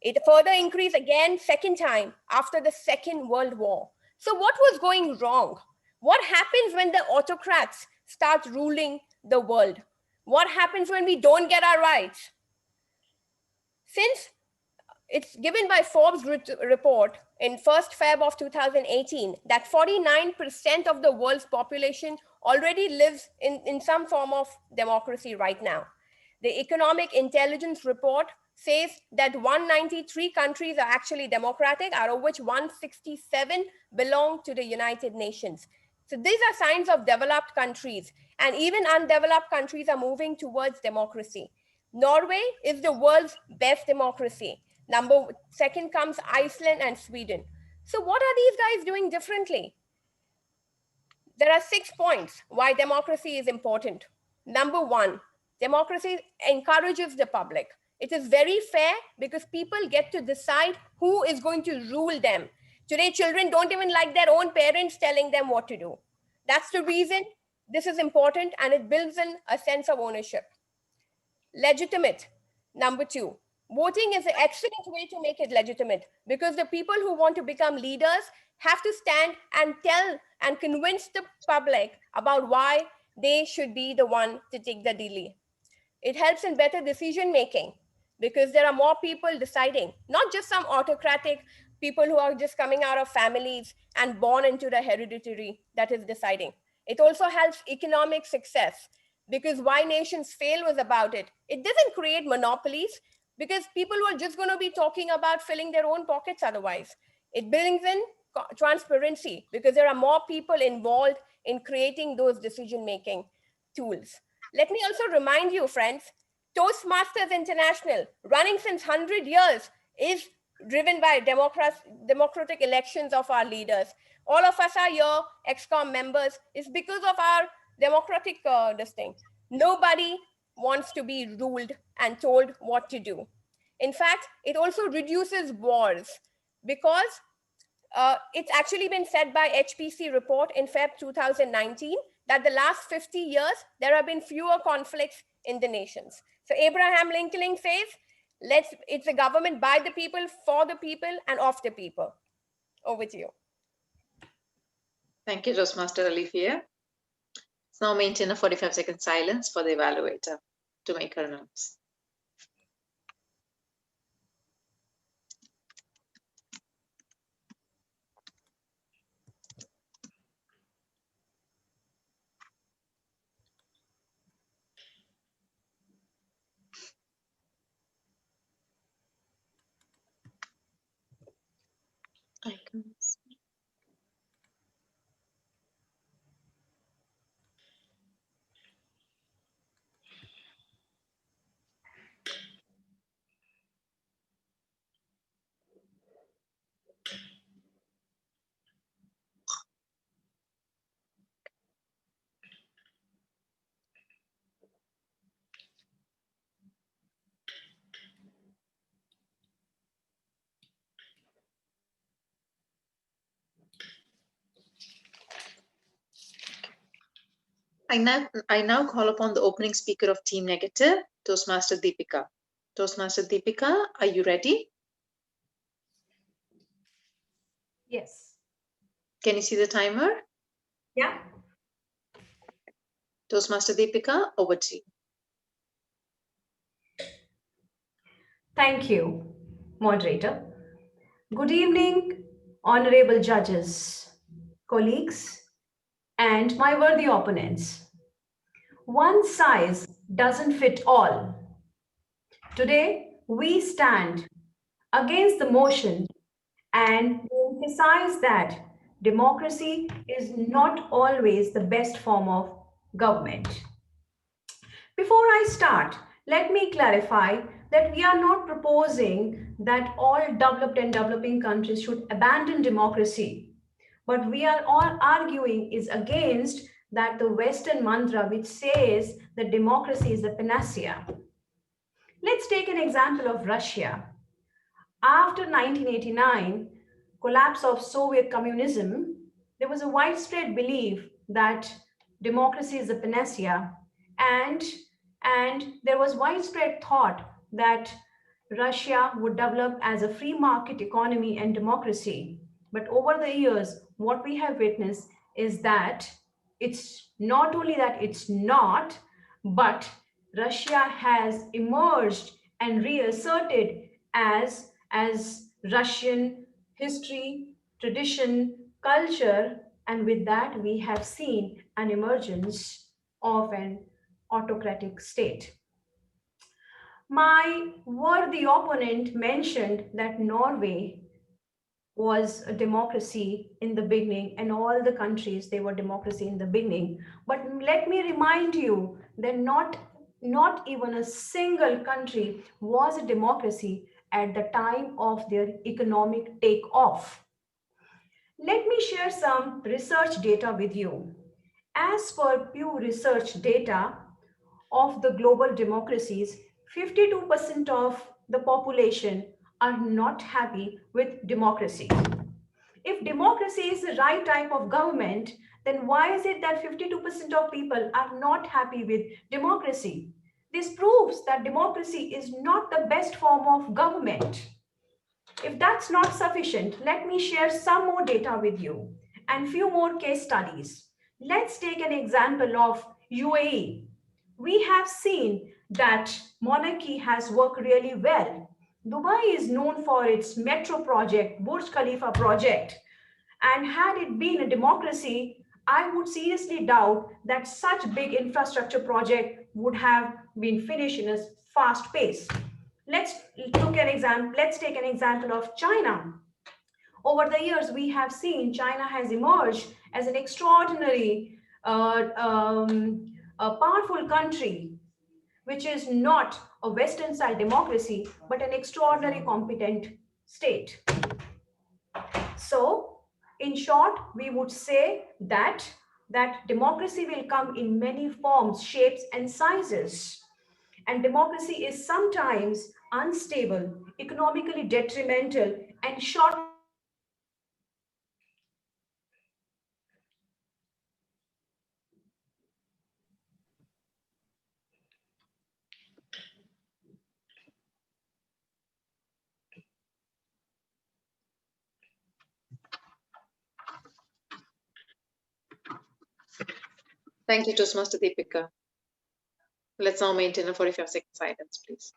It further increased again second time after the Second World War. So what was going wrong? What happens when the autocrats start ruling the world? What happens when we don't get our rights? Since it's given by Forbes report in 1st Feb of 2018 that 49% of the world's population already lives in some form of democracy right now. The Economic Intelligence Report says that 193 countries are actually democratic, out of which 167 belong to the United Nations. So these are signs of developed countries, and even undeveloped countries are moving towards democracy. Norway is the world's best democracy. Second comes Iceland and Sweden. So what are these guys doing differently? There are 6 points why democracy is important. Number 1, democracy encourages the public. It is very fair because people get to decide who is going to rule them. Today, children don't even like their own parents telling them what to do. That's the reason this is important, and it builds in a sense of ownership. Legitimate. Number 2, voting is an excellent way to make it legitimate because the people who want to become leaders have to stand and tell and convince the public about why they should be the one to take the lead. It helps in better decision making because there are more people deciding, not just some autocratic people who are just coming out of families and born into the hereditary that is deciding. It also helps economic success because why nations fail was about it. It doesn't create monopolies because people were just going to be talking about filling their own pockets otherwise. It brings in transparency because there are more people involved in creating those decision-making tools. Let me also remind you, friends, Toastmasters International, running since 100 years, is driven by democratic elections of our leaders. All of us are here, ExCom members, is because of our democratic this thing. Nobody wants to be ruled and told what to do. In fact, it also reduces wars because it's actually been said by HPC report in Feb 2019 that the last 50 years, there have been fewer conflicts in the nations. So Abraham Lincoln says, it's a government by the people, for the people, and of the people. Over to you. Thank you, Toastmaster Alifia. Let's now maintain a 45-second silence for the evaluator to make her notes. I I now call upon the opening speaker of Team Negative, Toastmaster Deepika. Toastmaster Deepika, are you ready? Yes. Can you see the timer? Yeah. Toastmaster Deepika, over to you. Thank you, moderator. Good evening, honorable judges, colleagues, and my worthy opponents. One size doesn't fit all. Today, we stand against the motion and emphasize that democracy is not always the best form of government. Before I start, let me clarify that we are not proposing that all developed and developing countries should abandon democracy. But we are all arguing is against that the Western mantra which says that democracy is the panacea. Let's take an example of Russia. After 1989, collapse of Soviet communism, there was a widespread belief that democracy is the panacea, and there was widespread thought that Russia would develop as a free market economy and democracy. But over the years, what we have witnessed is that it's not only that it's not, but Russia has emerged and reasserted as Russian history, tradition, culture, and with that we have seen an emergence of an autocratic state. My worthy opponent mentioned that Norway was a democracy in the beginning and all the countries, they were democracy in the beginning. But let me remind you that not even a single country was a democracy at the time of their economic takeoff. Let me share some research data with you. As per Pew Research data of the global democracies, 52% of the population are not happy with democracy. If democracy is the right type of government, then why is it that 52% of people are not happy with democracy? This proves that democracy is not the best form of government. If that's not sufficient, let me share some more data with you and few more case studies. Let's take an example of UAE. We have seen that monarchy has worked really well. Dubai is known for its metro project, Burj Khalifa project. And had it been a democracy, I would seriously doubt that such big infrastructure project would have been finished in a fast pace. Let's take an example of China. Over the years, we have seen China has emerged as an extraordinary, a powerful country, which is not a Western style democracy, but an extraordinary competent state. So, in short, we would say that democracy will come in many forms, shapes, and sizes. And democracy is sometimes unstable, economically detrimental, and short. Thank you, Toastmaster Deepika. Let's now maintain a 45-second silence, please.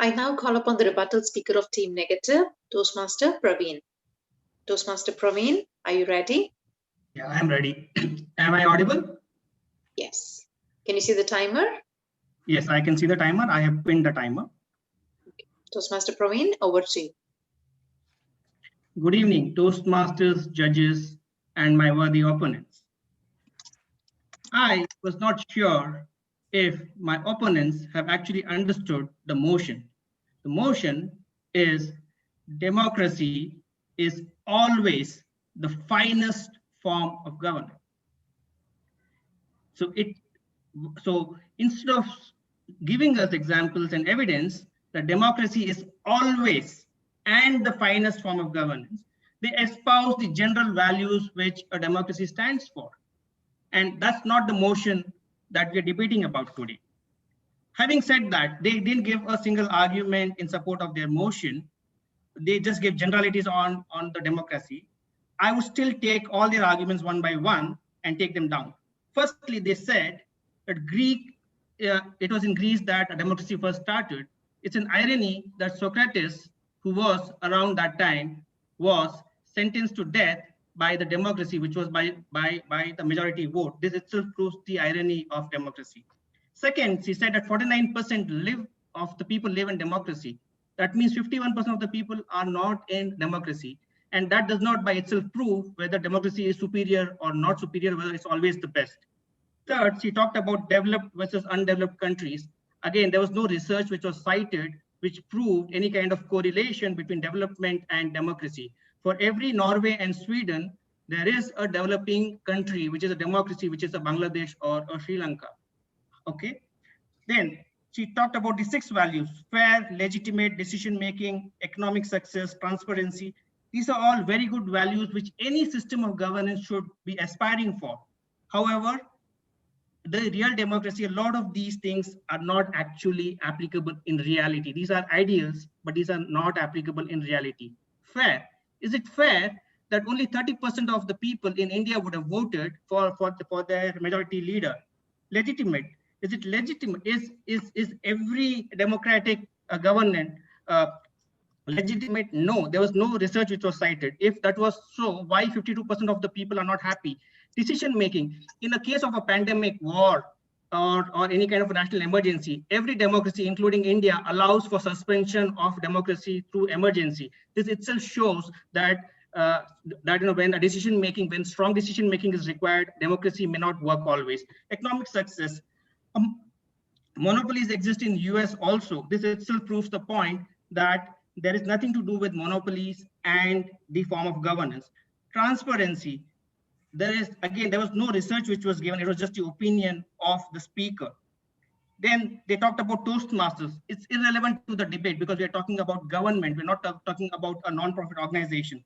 I now call upon the rebuttal speaker of Team Negative, Toastmaster Praveen. Toastmaster Praveen, are you ready? Yeah, I'm ready. Am I audible? Yes. Can you see the timer? Yes, I can see the timer. I have pinned the timer. Toastmaster Praveen, over to you. Good evening, Toastmasters, judges, and my worthy opponents. I was not sure if my opponents have actually understood the motion. The motion is democracy is always the finest form of government. So instead of giving us examples and evidence that democracy is always and the finest form of governance, they espouse the general values which a democracy stands for. And that's not the motion that we're debating about today. Having said that, they didn't give a single argument in support of their motion. They just gave generalities on the democracy. I would still take all their arguments one by one and take them down. Firstly, they said that it was in Greece that a democracy first started. It's an irony that Socrates, who was around that time, was sentenced to death by the democracy, which was by the majority vote. This itself proves the irony of democracy. Second, she said that 49% of the people live in democracy. That means 51% of the people are not in democracy. And that does not by itself prove whether democracy is superior or not superior, whether it's always the best. Third, she talked about developed versus undeveloped countries. Again, there was no research which was cited which proved any kind of correlation between development and democracy. For every Norway and Sweden, there is a developing country, which is a democracy, which is a Bangladesh or Sri Lanka. Okay. Then she talked about the 6 values: fair, legitimate decision-making, economic success, transparency. These are all very good values which any system of governance should be aspiring for. However, the real democracy, a lot of these things are not actually applicable in reality. These are ideals, but these are not applicable in reality. Fair. Is it fair that only 30% of the people in India would have voted for their majority leader? Legitimate. Is it legitimate? Is every democratic government legitimate? No, there was no research which was cited. If that was so, why 52% of the people are not happy? Decision making. In the case of a pandemic, war, or any kind of national emergency, every democracy, including India, allows for suspension of democracy through emergency. This itself shows that when a decision making, when strong decision making is required, democracy may not work always. Economic success. Monopolies exist in US also. This itself proves the point that there is nothing to do with monopolies and the form of governance. Transparency. There was no research which was given. It was just the opinion of the speaker. Then they talked about Toastmasters. It's irrelevant to the debate because we're talking about government. We're not talking about a non-profit organization.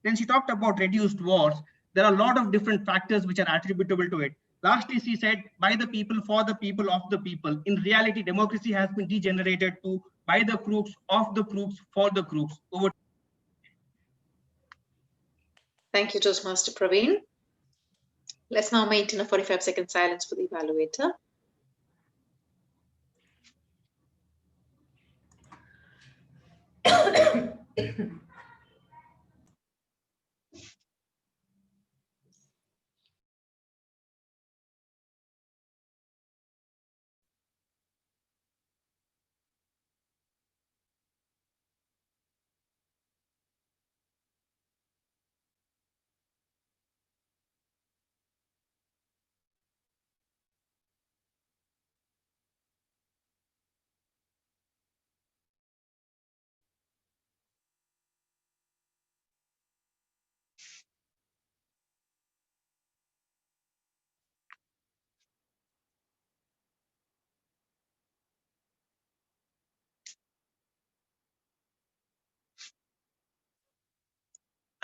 Then she talked about reduced wars. There are a lot of different factors which are attributable to it. Lastly, she said, by the people, for the people, of the people. In reality, democracy has been degenerated to by the crooks, of the crooks, for the crooks. Over. Thank you, Toastmaster Praveen. Let's now maintain a 45-second silence for the evaluator.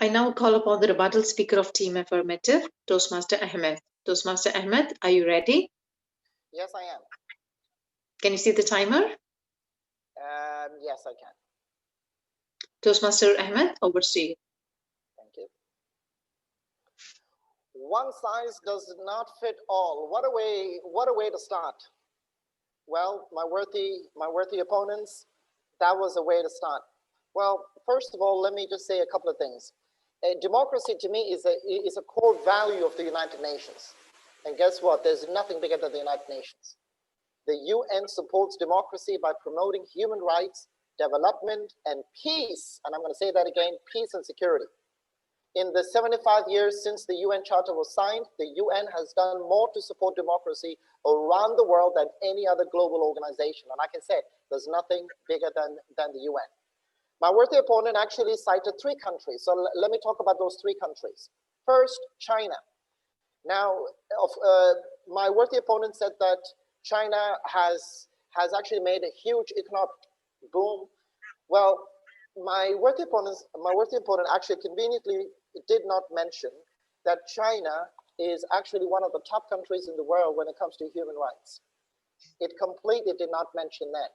I now call upon the rebuttal speaker of Team Affirmative, Toastmaster Ahmed. Toastmaster Ahmed, are you ready? Yes, I am. Can you see the timer? Yes, I can. Toastmaster Ahmed, over to you. Thank you. One size does not fit all. What a way to start. Well, my worthy opponents, that was a way to start. Well, first of all, let me just say a couple of things. Democracy to me is a core value of the United Nations. And guess what? There's nothing bigger than the United Nations. The UN supports democracy by promoting human rights, development, and peace. And I'm going to say that again, peace and security. In the 75 years since the UN Charter was signed, the UN has done more to support democracy around the world than any other global organization. And like I said, there's nothing bigger than the UN. My worthy opponent actually cited 3 countries. So let me talk about those 3 countries. First, China. Now, my worthy opponent said that China has actually made a huge economic boom. Well, my worthy opponent actually conveniently did not mention that China is actually one of the top countries in the world when it comes to human rights. It completely did not mention that.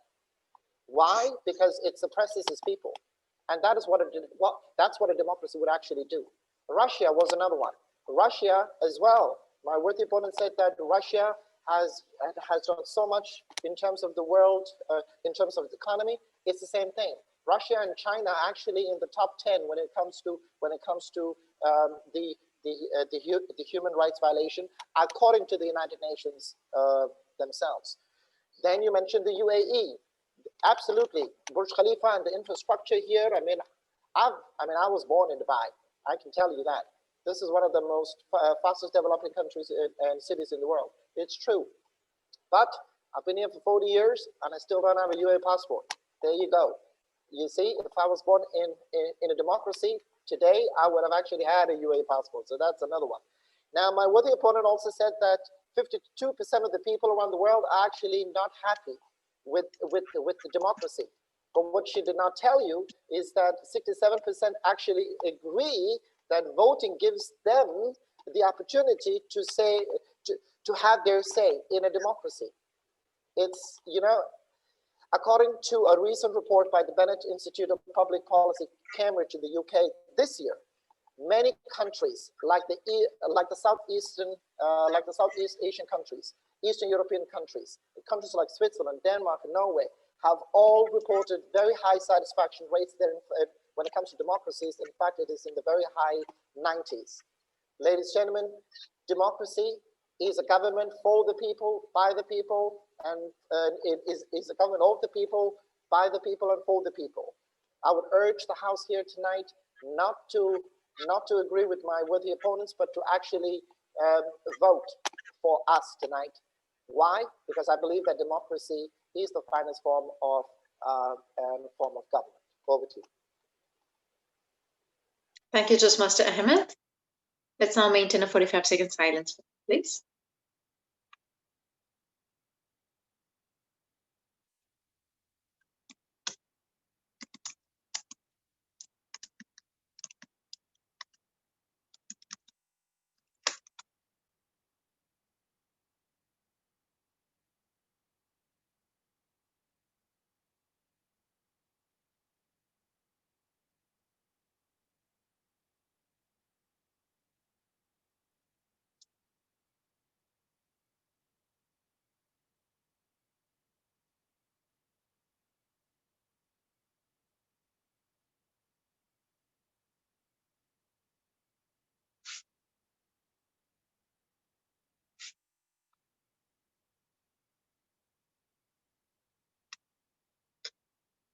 Why? Because it suppresses its people, and that is that's what a democracy would actually do. Russia was another one. Russia as well. My worthy opponent said that Russia has done so much in terms of the world, in terms of the economy. It's the same thing. Russia and China are actually in the top 10 when it comes to the human rights violation, according to the United Nations themselves. Then you mentioned the UAE. Absolutely, Burj Khalifa and the infrastructure here. I mean, I was born in Dubai. I can tell you that. This is one of the most fastest developing countries and cities in the world. It's true. But I've been here for 40 years and I still don't have a UAE passport. There you go. You see, if I was born in a democracy today, I would have actually had a UAE passport. So that's another one. Now, my worthy opponent also said that 52% of the people around the world are actually not happy with the democracy. But what she did not tell you is that 67% actually agree that voting gives them the opportunity to say, to have their say in a democracy. It's, you know, according to a recent report by the Bennett Institute of Public Policy, Cambridge in the UK this year, many countries like the Southeast Asian countries, Eastern European countries, countries like Switzerland, Denmark, and Norway have all reported very high satisfaction rates there when it comes to democracies. In fact, it is in the very high 90s. Ladies and gentlemen, democracy is a government for the people, by the people, and it is a government of the people, by the people, and for the people. I would urge the House here tonight not to agree with my worthy opponents, but to actually vote for us tonight. Why? Because I believe that democracy is the finest form of government. Over to you. Thank you, Toastmaster Ahmed. Let's now maintain a 45-second silence, please.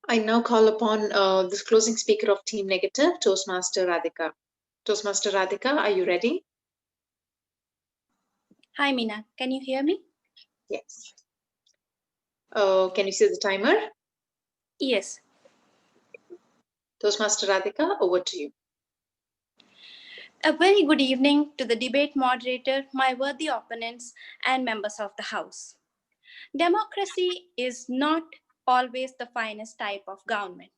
I now call upon the closing speaker of Team Negative, Toastmaster Radhika. Toastmaster Radhika, are you ready? Hi, Meena. Can you hear me? Yes. Can you see the timer? Yes. Toastmaster Radhika, over to you. A very good evening to the debate moderator, my worthy opponents, and members of the House. Democracy is not always the finest type of government.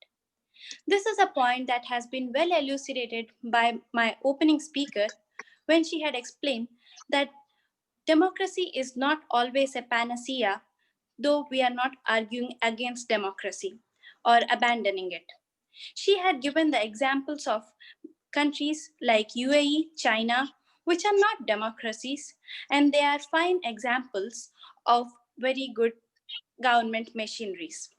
This is a point that has been well elucidated by my opening speaker when she had explained that democracy is not always a panacea, though we are not arguing against democracy or abandoning it. She had given the examples of countries like UAE, China, which are not democracies, and they are fine examples of very good government machineries.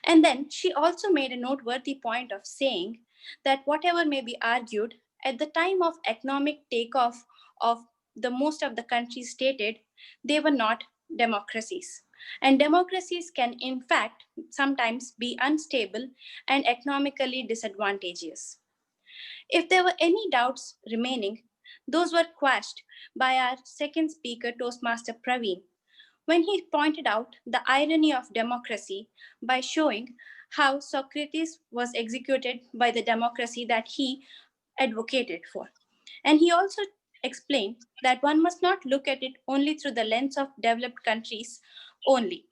And then she also made a noteworthy point of saying that whatever may be argued, at the time of economic takeoff of the most of the countries stated, they were not democracies. And democracies can, in fact, sometimes be unstable and economically disadvantageous. If there were any doubts remaining, those were quashed by our second speaker, Toastmaster Praveen, when he pointed out the irony of democracy by showing how Socrates was executed by the democracy that he advocated for. And he also explained that one must not look at it only through the lens of developed countries only,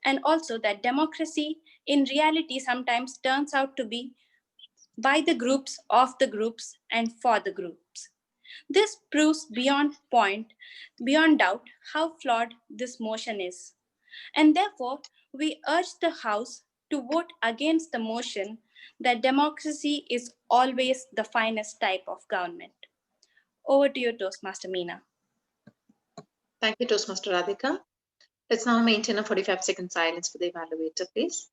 and also that democracy in reality sometimes turns out to be by the groups, of the groups, and for the groups. This proves beyond doubt, how flawed this motion is. And therefore, we urge the House to vote against the motion that democracy is always the finest type of government. Over to you, Toastmaster Meena. Thank you, Toastmaster Radhika. Let's now maintain a 45-second silence for the evaluator, please.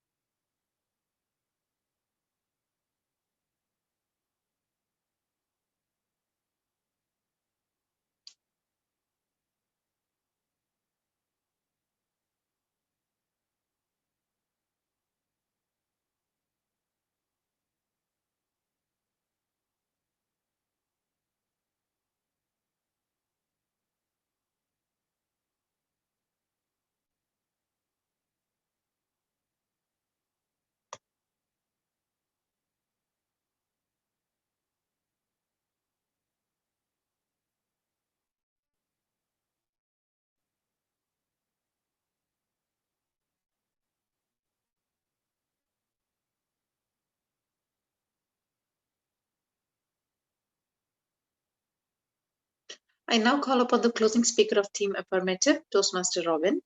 I now call upon the closing speaker of Team Affirmative, Toastmaster Robin.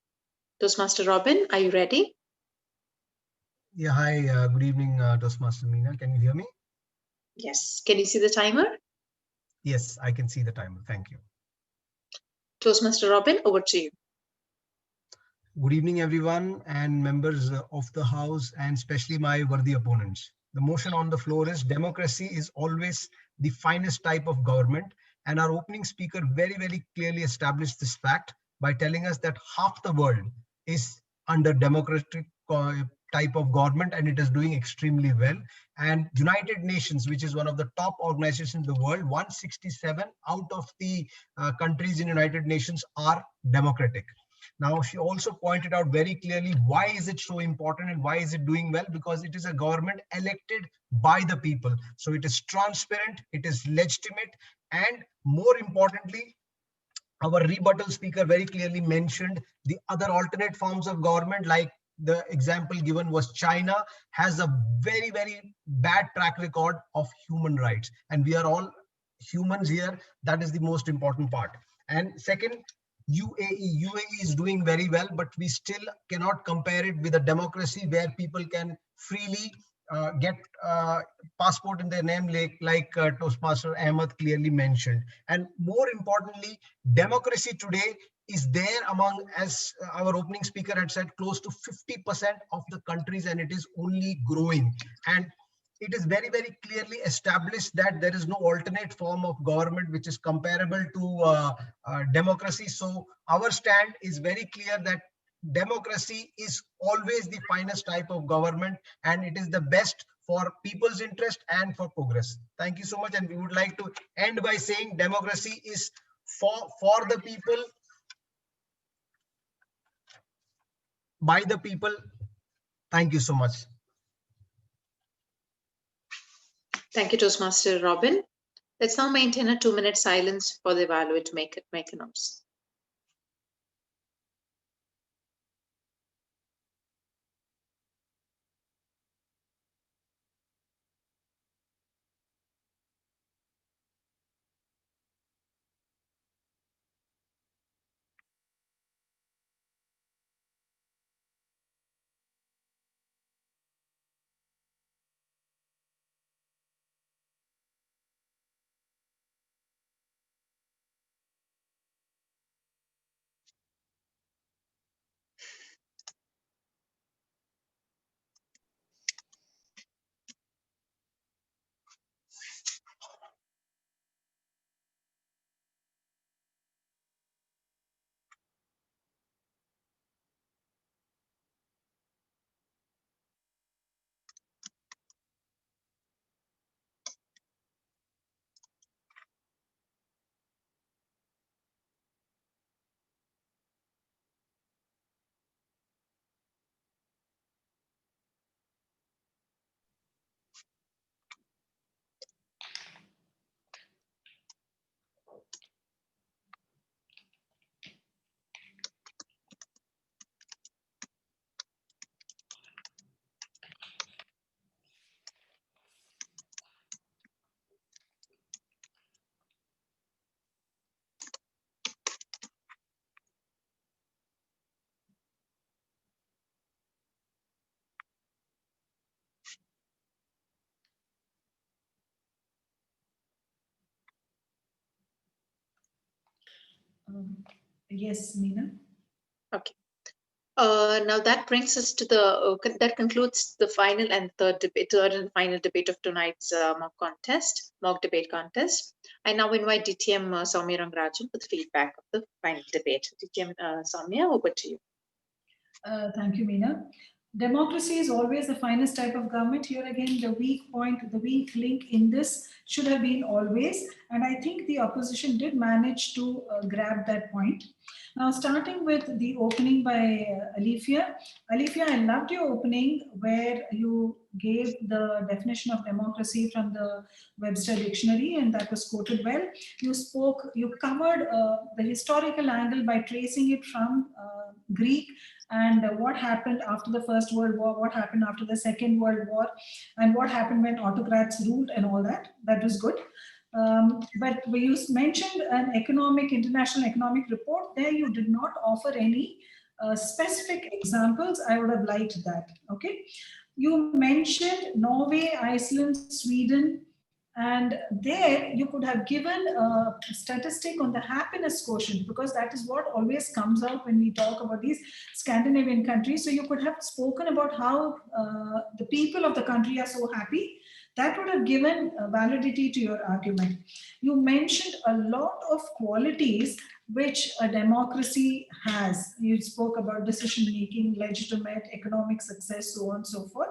Toastmaster Robin, are you ready? Yeah, hi, good evening, Toastmaster Meena. Can you hear me? Yes. Can you see the timer? Yes, I can see the timer. Thank you. Toastmaster Robin, over to you. Good evening, everyone, and members of the House, and especially my worthy opponents. The motion on the floor is democracy is always the finest type of government. And our opening speaker very, very clearly established this fact by telling us that half the world is under democratic type of government, and it is doing extremely well. And United Nations, which is one of the top organizations in the world, 167 out of the countries in United Nations are democratic. Now, she also pointed out very clearly why is it so important and why is it doing well? Because it is a government elected by the people. So it is transparent, it is legitimate, and more importantly, our rebuttal speaker very clearly mentioned the other alternate forms of government, like the example given was China has a very, very bad track record of human rights. And we are all humans here. That is the most important part. And second, UAE is doing very well, but we still cannot compare it with a democracy where people can freely get passport in their name, like Toastmaster Ahmed clearly mentioned. And more importantly, democracy today is there among, as our opening speaker had said, close to 50% of the countries, and it is only growing. And it is very, very clearly established that there is no alternate form of government which is comparable to democracy. So our stand is very clear that democracy is always the finest type of government, and it is the best for people's interest and for progress. Thank you so much. And we would like to end by saying democracy is for the people, by the people. Thank you so much. Thank you, Toastmaster Robin. Let's now maintain a 2-minute silence for the evaluator to make a notes. Yes, Meena. Okay. Now that brings us to that concludes the final and third and final debate of tonight's mock debate contest. I now invite DTM Soumya Rangarajan for the feedback of the final debate. DTM Soumya, over to you. Thank you, Meena. Democracy is always the finest type of government. Here again, the weak point, the weak link in this should have been always. And I think the opposition did manage to grab that point. Now, starting with the opening by Alifia. Alifia, I loved your opening where you gave the definition of democracy from the Webster Dictionary, and that was quoted well. You covered the historical angle by tracing it from Greek and what happened after the First World War, what happened after the Second World War, and what happened when autocrats ruled and all that. That was good. But you mentioned an international economic report. There you did not offer any specific examples. I would have liked that. Okay. You mentioned Norway, Iceland, Sweden, and there you could have given a statistic on the happiness quotient, because that is what always comes out when we talk about these Scandinavian countries. So you could have spoken about how the people of the country are so happy. That would have given validity to your argument. You mentioned a lot of qualities which a democracy has. You spoke about decision-making, legitimate, economic success, so on and so forth.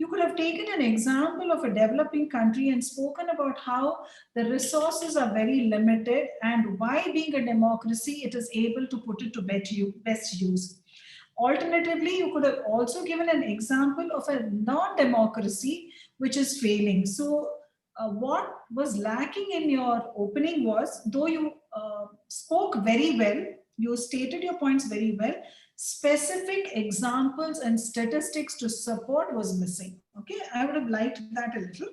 You could have taken an example of a developing country and spoken about how the resources are very limited and why, being a democracy, it is able to put it to best use. Alternatively, you could have also given an example of a non-democracy which is failing. So what was lacking in your opening was, though you spoke very well, you stated your points very well, specific examples and statistics to support was missing. Okay, I would have liked that a little.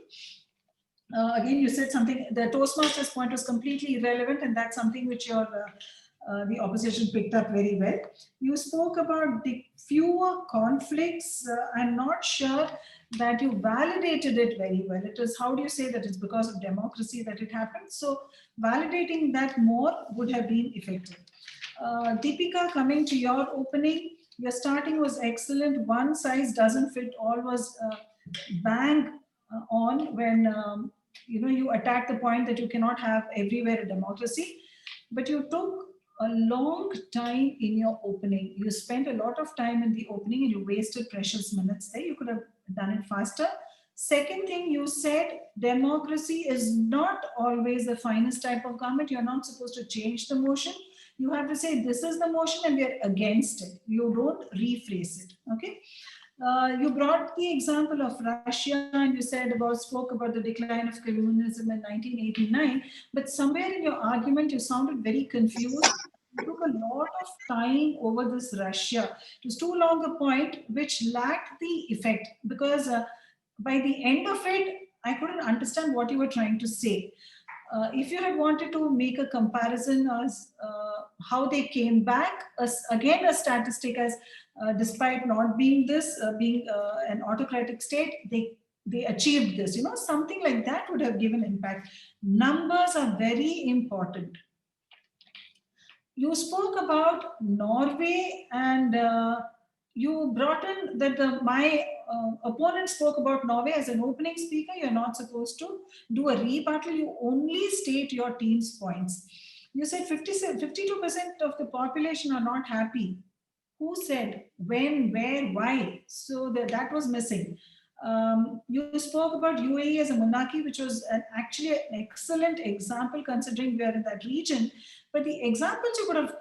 Again, you said something, the Toastmasters point was completely irrelevant, and that's something which the opposition picked up very well. You spoke about the fewer conflicts. I'm not sure that you validated it very well. It is, how do you say that it's because of democracy that it happened? So validating that more would have been effective. Deepika, coming to your opening, your starting was excellent. One size doesn't fit all was bang on when you attacked the point that you cannot have everywhere a democracy, but you took a long time in your opening. You spent a lot of time in the opening and you wasted precious minutes there. You could have done it faster. Second thing, you said democracy is not always the finest type of government. You're not supposed to change the motion. You have to say this is the motion and we're against it. You don't rephrase it. Okay. You brought the example of Russia and you spoke about the decline of communism in 1989, but somewhere in your argument you sounded very confused. You took a lot of time over this Russia. It was too long a point which lacked the effect, because by the end of it, I couldn't understand what you were trying to say. If you had wanted to make a comparison as how they came back, again a statistic as despite not being being an autocratic state, they achieved this, something like that would have given impact. Numbers are very important. You spoke about Norway and you brought in that my opponent spoke about Norway as an opening speaker. You're not supposed to do a rebuttal. You only state your team's points. You said 52% of the population are not happy. Who said? When, where, why? So that was missing. You spoke about UAE as a monarchy, which was actually an excellent example considering we are in that region. But the examples you could have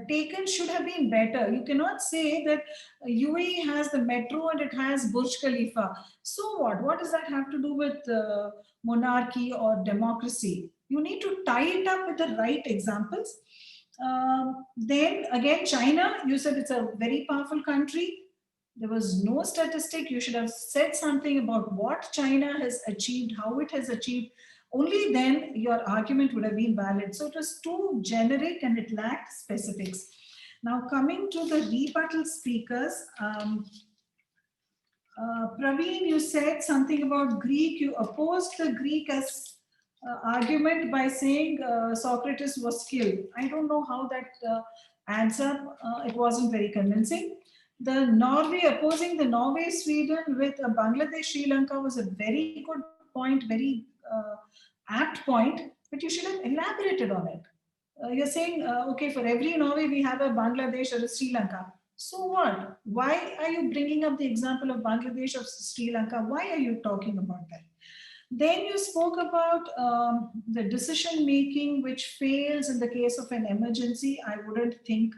taken should have been better. You cannot say that UAE has the metro and it has Burj Khalifa. So what? What does that have to do with monarchy or democracy? You need to tie it up with the right examples. Then again, China, you said it's a very powerful country. There was no statistic. You should have said something about what China has achieved, how it has achieved. Only then your argument would have been valid. So it was too generic and it lacked specifics. Now coming to the rebuttal speakers, Praveen, you said something about Greek. You opposed the Greek as argument by saying Socrates was killed. I don't know how that adds up. It wasn't very convincing. The Norway opposing the Norway Sweden with Bangladesh Sri Lanka was a very good point, very apt point, but you should have elaborated on it. You're saying, okay, for every Norway we have a Bangladesh or a Sri Lanka. So what? Why are you bringing up the example of Bangladesh or Sri Lanka? Why are you talking about that? Then you spoke about the decision making which fails in the case of an emergency. I wouldn't think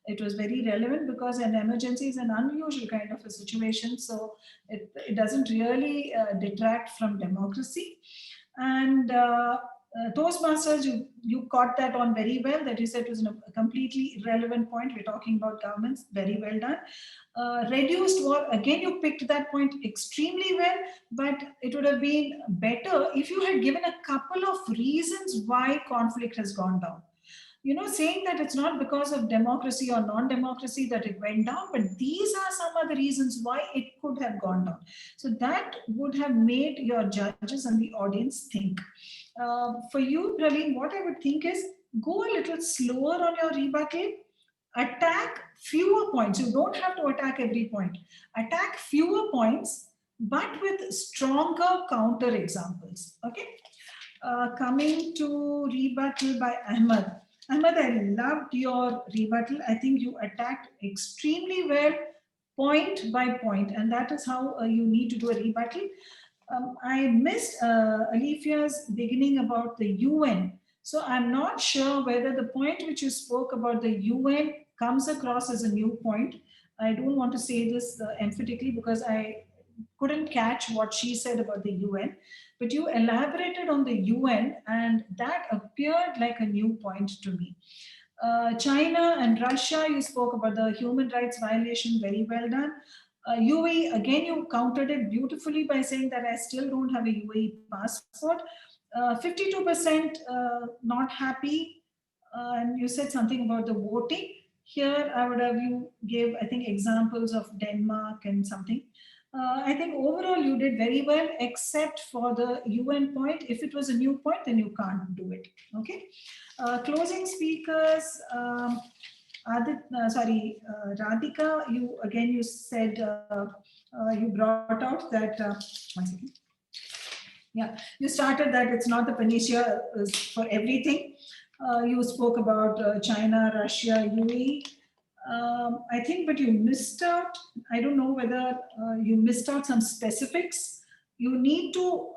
it was very relevant because an emergency is an unusual kind of a situation. So it doesn't really detract from democracy. And Toastmasters, you caught that on very well, that you said it was a completely irrelevant point. We're talking about governments, very well done. Reduced war, again, you picked that point extremely well, but it would have been better if you had given a couple of reasons why conflict has gone down. You know, saying that it's not because of democracy or non-democracy that it went down, but these are some of the reasons why it could have gone down. So that would have made your judges and the audience think. For you, Praveen, what I would think is go a little slower on your rebuttal, attack fewer points. You don't have to attack every point. Attack fewer points, but with stronger counter examples. Okay. Coming to rebuttal by Ahmed. Ahmed, I loved your rebuttal. I think you attacked extremely well, point by point, and that is how you need to do a rebuttal. I missed Alifia's beginning about the UN. So I'm not sure whether the point which you spoke about the UN comes across as a new point. I don't want to say this emphatically because I couldn't catch what she said about the UN, but you elaborated on the UN and that appeared like a new point to me. China and Russia, you spoke about the human rights violation, very well done. UAE, again, you countered it beautifully by saying that I still don't have a UAE passport. 52% not happy. And you said something about the voting. Here, I would have you gave, I think, examples of Denmark and something. I think overall you did very well, except for the UN point. If it was a new point, then you can't do it. Okay. Closing speakers. Radhika, you said you brought out that, 1 second. Yeah, you started that it's not the panacea for everything. You spoke about China, Russia, UAE. I think, but you missed out. I don't know whether you missed out some specifics. You need to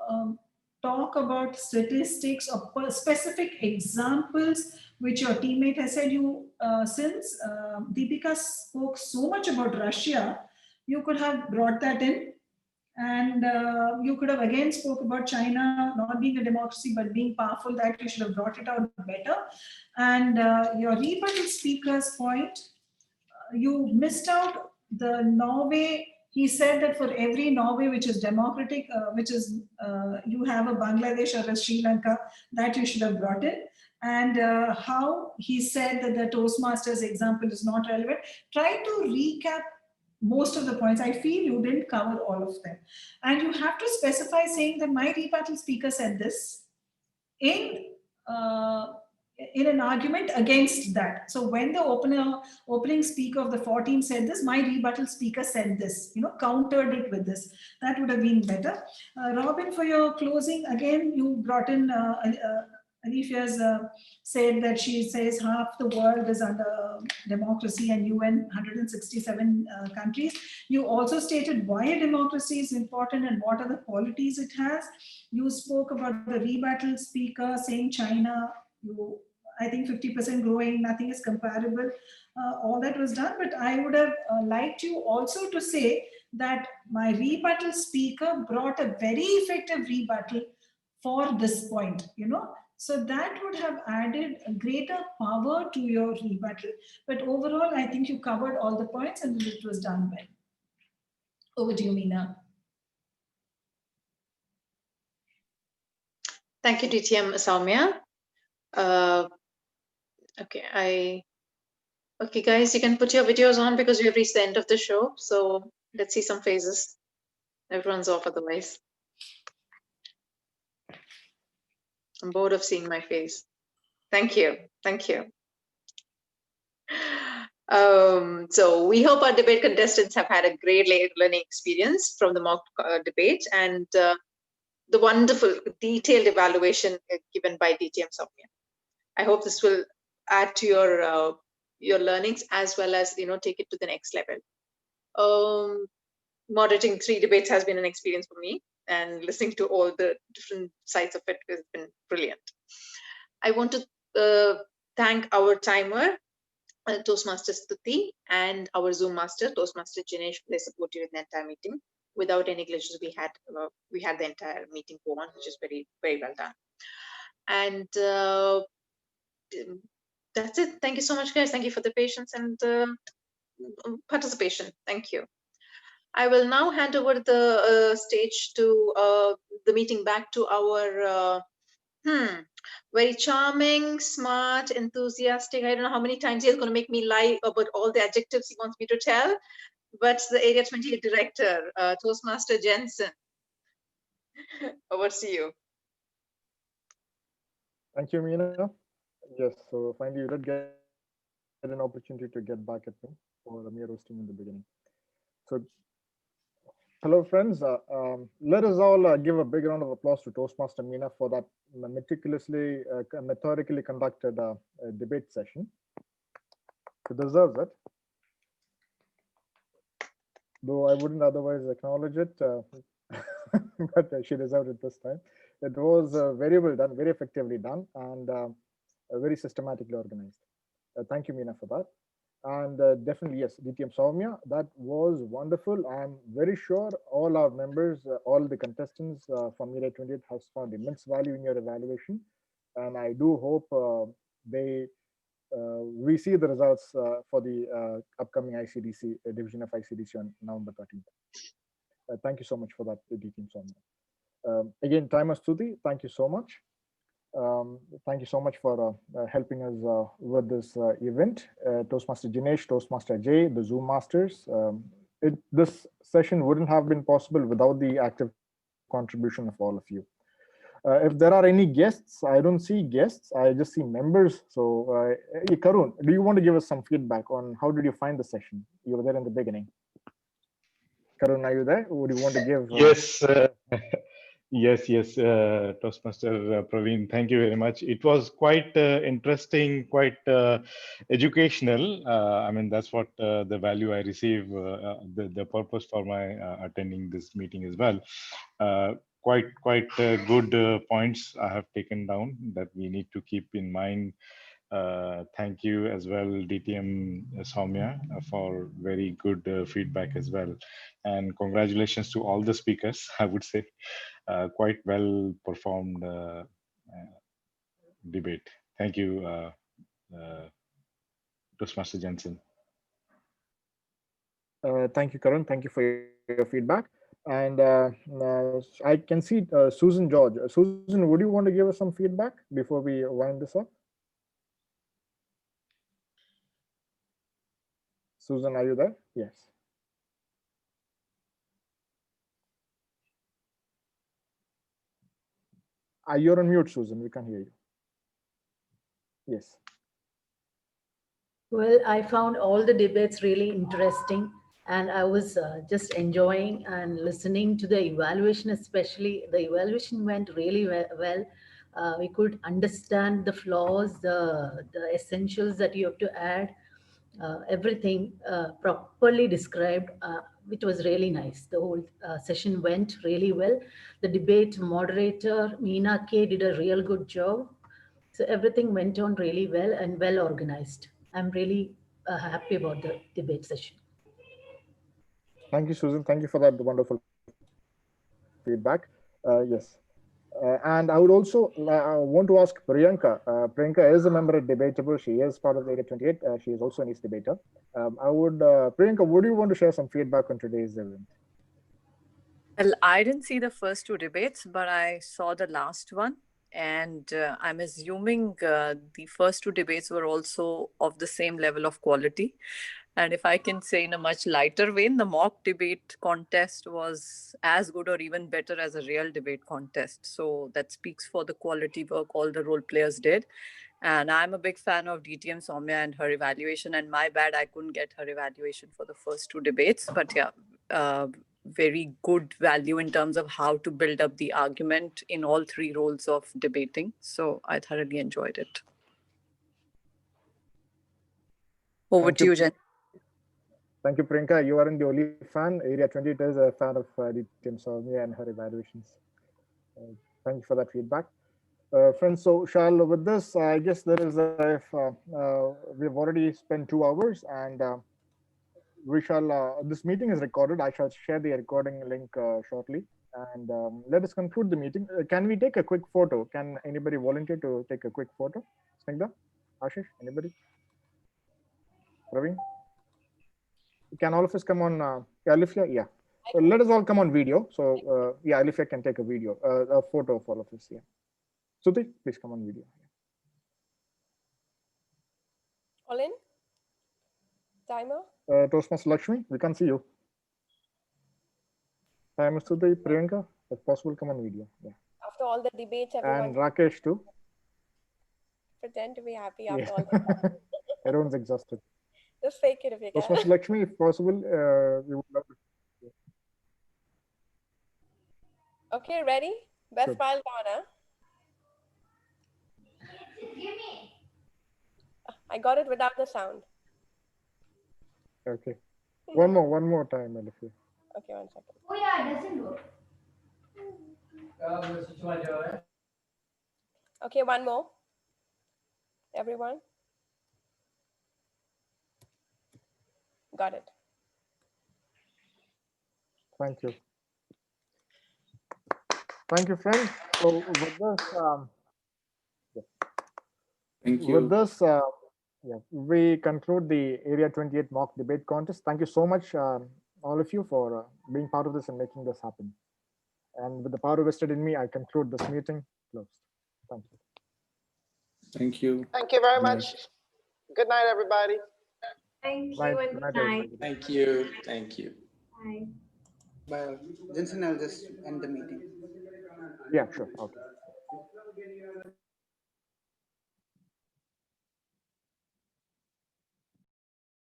talk about statistics or specific examples which your teammate has said. You since Deepika spoke so much about Russia, you could have brought that in, and you could have again spoke about China not being a democracy but being powerful. That you should have brought it out better. And your rebuttal speaker's point, you missed out the Norway. He said that for every Norway which is democratic, which is you have a Bangladesh or a Sri Lanka, that you should have brought in. And how he said that the Toastmasters example is not relevant. Try to recap most of the points. I feel you didn't cover all of them. And you have to specify saying that my rebuttal speaker said this in an argument against that. So when the opening speaker of the 14 said this, my rebuttal speaker said this, countered it with this. That would have been better. Robin, for your closing, again, you brought in Alifia's said that she says half the world is under democracy and UN 167 countries. You also stated why a democracy is important and what are the qualities it has. You spoke about the rebuttal speaker saying China, I think 50% growing, nothing is comparable. All that was done, but I would have liked you also to say that my rebuttal speaker brought a very effective rebuttal for this point, So that would have added a greater power to your rebuttal. But overall, I think you covered all the points and it was done well. Over to you, Meena. Thank you, DTM Soumya. Okay, guys, you can put your videos on because we have reached the end of the show. So let's see some faces. Everyone's off otherwise. I'm bored of seeing my face. Thank you. Thank you. So we hope our debate contestants have had a great learning experience from the mock debate and the wonderful detailed evaluation given by DTM Soumya. I hope this will add to your learnings as well as take it to the next level. Moderating 3 debates has been an experience for me, and listening to all the different sides of it has been brilliant. I want to thank our timer, Toastmaster Stuti, and our Zoom master, Toastmaster Jinesh, for their support during the entire meeting. Without any glitches, we had the entire meeting go on, which is very, very well done. And that's it. Thank you so much, guys. Thank you for the patience and participation. Thank you. I will now hand over the stage to the meeting back to our very charming, smart, enthusiastic. I don't know how many times he's going to make me lie about all the adjectives he wants me to tell, but the Area 28 director, Toastmaster Jensen. Over to you. Thank you, Meena. Yes, so finally you did get an opportunity to get back at me for mere roasting in the beginning. So, hello friends, let us all give a big round of applause to Toastmaster Meena for that meticulously, methodically conducted debate session. She deserves it. Though I wouldn't otherwise acknowledge it, but she deserved it this time. It was very well done, very effectively done, and very systematically organized. Thank you, Meena, for that. And definitely, yes, DTM Soumya, that was wonderful. I'm very sure all our members, all the contestants from Area 28 has found immense value in your evaluation. And I do hope we see the results for the upcoming ICDC, division of ICDC on November 13th. Thank you so much for that, DTM Soumya. Again, Timer Stuti, thank you so much. Thank you so much for helping us with this event. Toastmaster Jinesh, Toastmaster Jay, the Zoom masters. This session wouldn't have been possible without the active contribution of all of you. If there are any guests, I don't see guests, I just see members. So Karun, do you want to give us some feedback on how did you find the session? You were there in the beginning. Karun, are you there? Would you want to give? Yes. Yes, Toastmaster Praveen, thank you very much. It was quite interesting, quite educational. I mean, that's what the value I receive, the purpose for my attending this meeting as well. Quite good points I have taken down that we need to keep in mind. Thank you as well, DTM Soumya, for very good feedback as well. And congratulations to all the speakers, I would say. Quite well performed debate. Thank you, Toastmaster Jensen. Thank you, Karan. Thank you for your feedback. And I can see Susan George. Susan, would you want to give us some feedback before we wind this up? Susan, are you there? Yes. You're on mute, Susan. We can't hear you. Yes. Well, I found all the debates really interesting, and I was just enjoying and listening to the evaluation, especially. The evaluation went really well. We could understand the flaws, the essentials that you have to add, everything properly described, which was really nice. The whole session went really well. The debate moderator, Meena K, did a real good job. So everything went on really well and well organized. I'm really happy about the debate session. Thank you, Susan. Thank you for that wonderful feedback. Yes. And I would also want to ask Priyanka. Priyanka is a member at Debatable. She is part of the Area 28. She is also an East debater. Priyanka, would you want to share some feedback on today's event? Well, I didn't see the first 2 debates, but I saw the last one. And I'm assuming the first 2 debates were also of the same level of quality. And if I can say in a much lighter vein, the mock debate contest was as good or even better as a real debate contest. So that speaks for the quality work all the role players did. And I'm a big fan of DTM Soumya and her evaluation. And my bad, I couldn't get her evaluation for the first two debates. But yeah, very good value in terms of how to build up the argument in all three roles of debating. So I thoroughly enjoyed it. Over to you, Jen. Thank you, Priyanka. You aren't the only fan. Area 28 is a fan of DTM Soumya and her evaluations. Thank you for that feedback. Friends, so Shal, with this, I guess there is we've already spent 2 hours, and we shall. This meeting is recorded. I shall share the recording link shortly, and let us conclude the meeting. Can we take a quick photo? Can anybody volunteer to take a quick photo? Snigdha, Ashish, anybody? Praveen? Can all of us come on? Alifia, yeah. Let us all come on video. So yeah, Alifia can take a video, a photo of all of us. Yeah. Suti, please come on video. All in? Timer? Toastmaster Lakshmi, we can see you. Timer Suti, Priyanka, if possible, come on video. Yeah. After all the debates, everyone And Rakesh too. pretend to be happy Yeah. after all the Everyone's exhausted. Just fake it if you Toastmaster can. Lakshmi, if possible, we would love to. Okay, ready? Best Good. smile corner. I got it without the sound. Okay. One more time, Alifia. Okay, 1 second. Oh yeah, it doesn't work. Okay, one more. Everyone? Got it. Thank you. Thank you, friends. So with this, Thank you. with this, yeah, we conclude the Area 28 mock debate contest. Thank you so much, all of you, for being part of this and making this happen. And with the power vested in me, I conclude this meeting closed. Thank you. Thank you. Thank you very Good night. much. Good night, everybody. Thank Bye. you and Good good night, night. everybody. Thank you. Thank you. Bye. Jensen, I'll just end the meeting. Yeah, sure. Okay.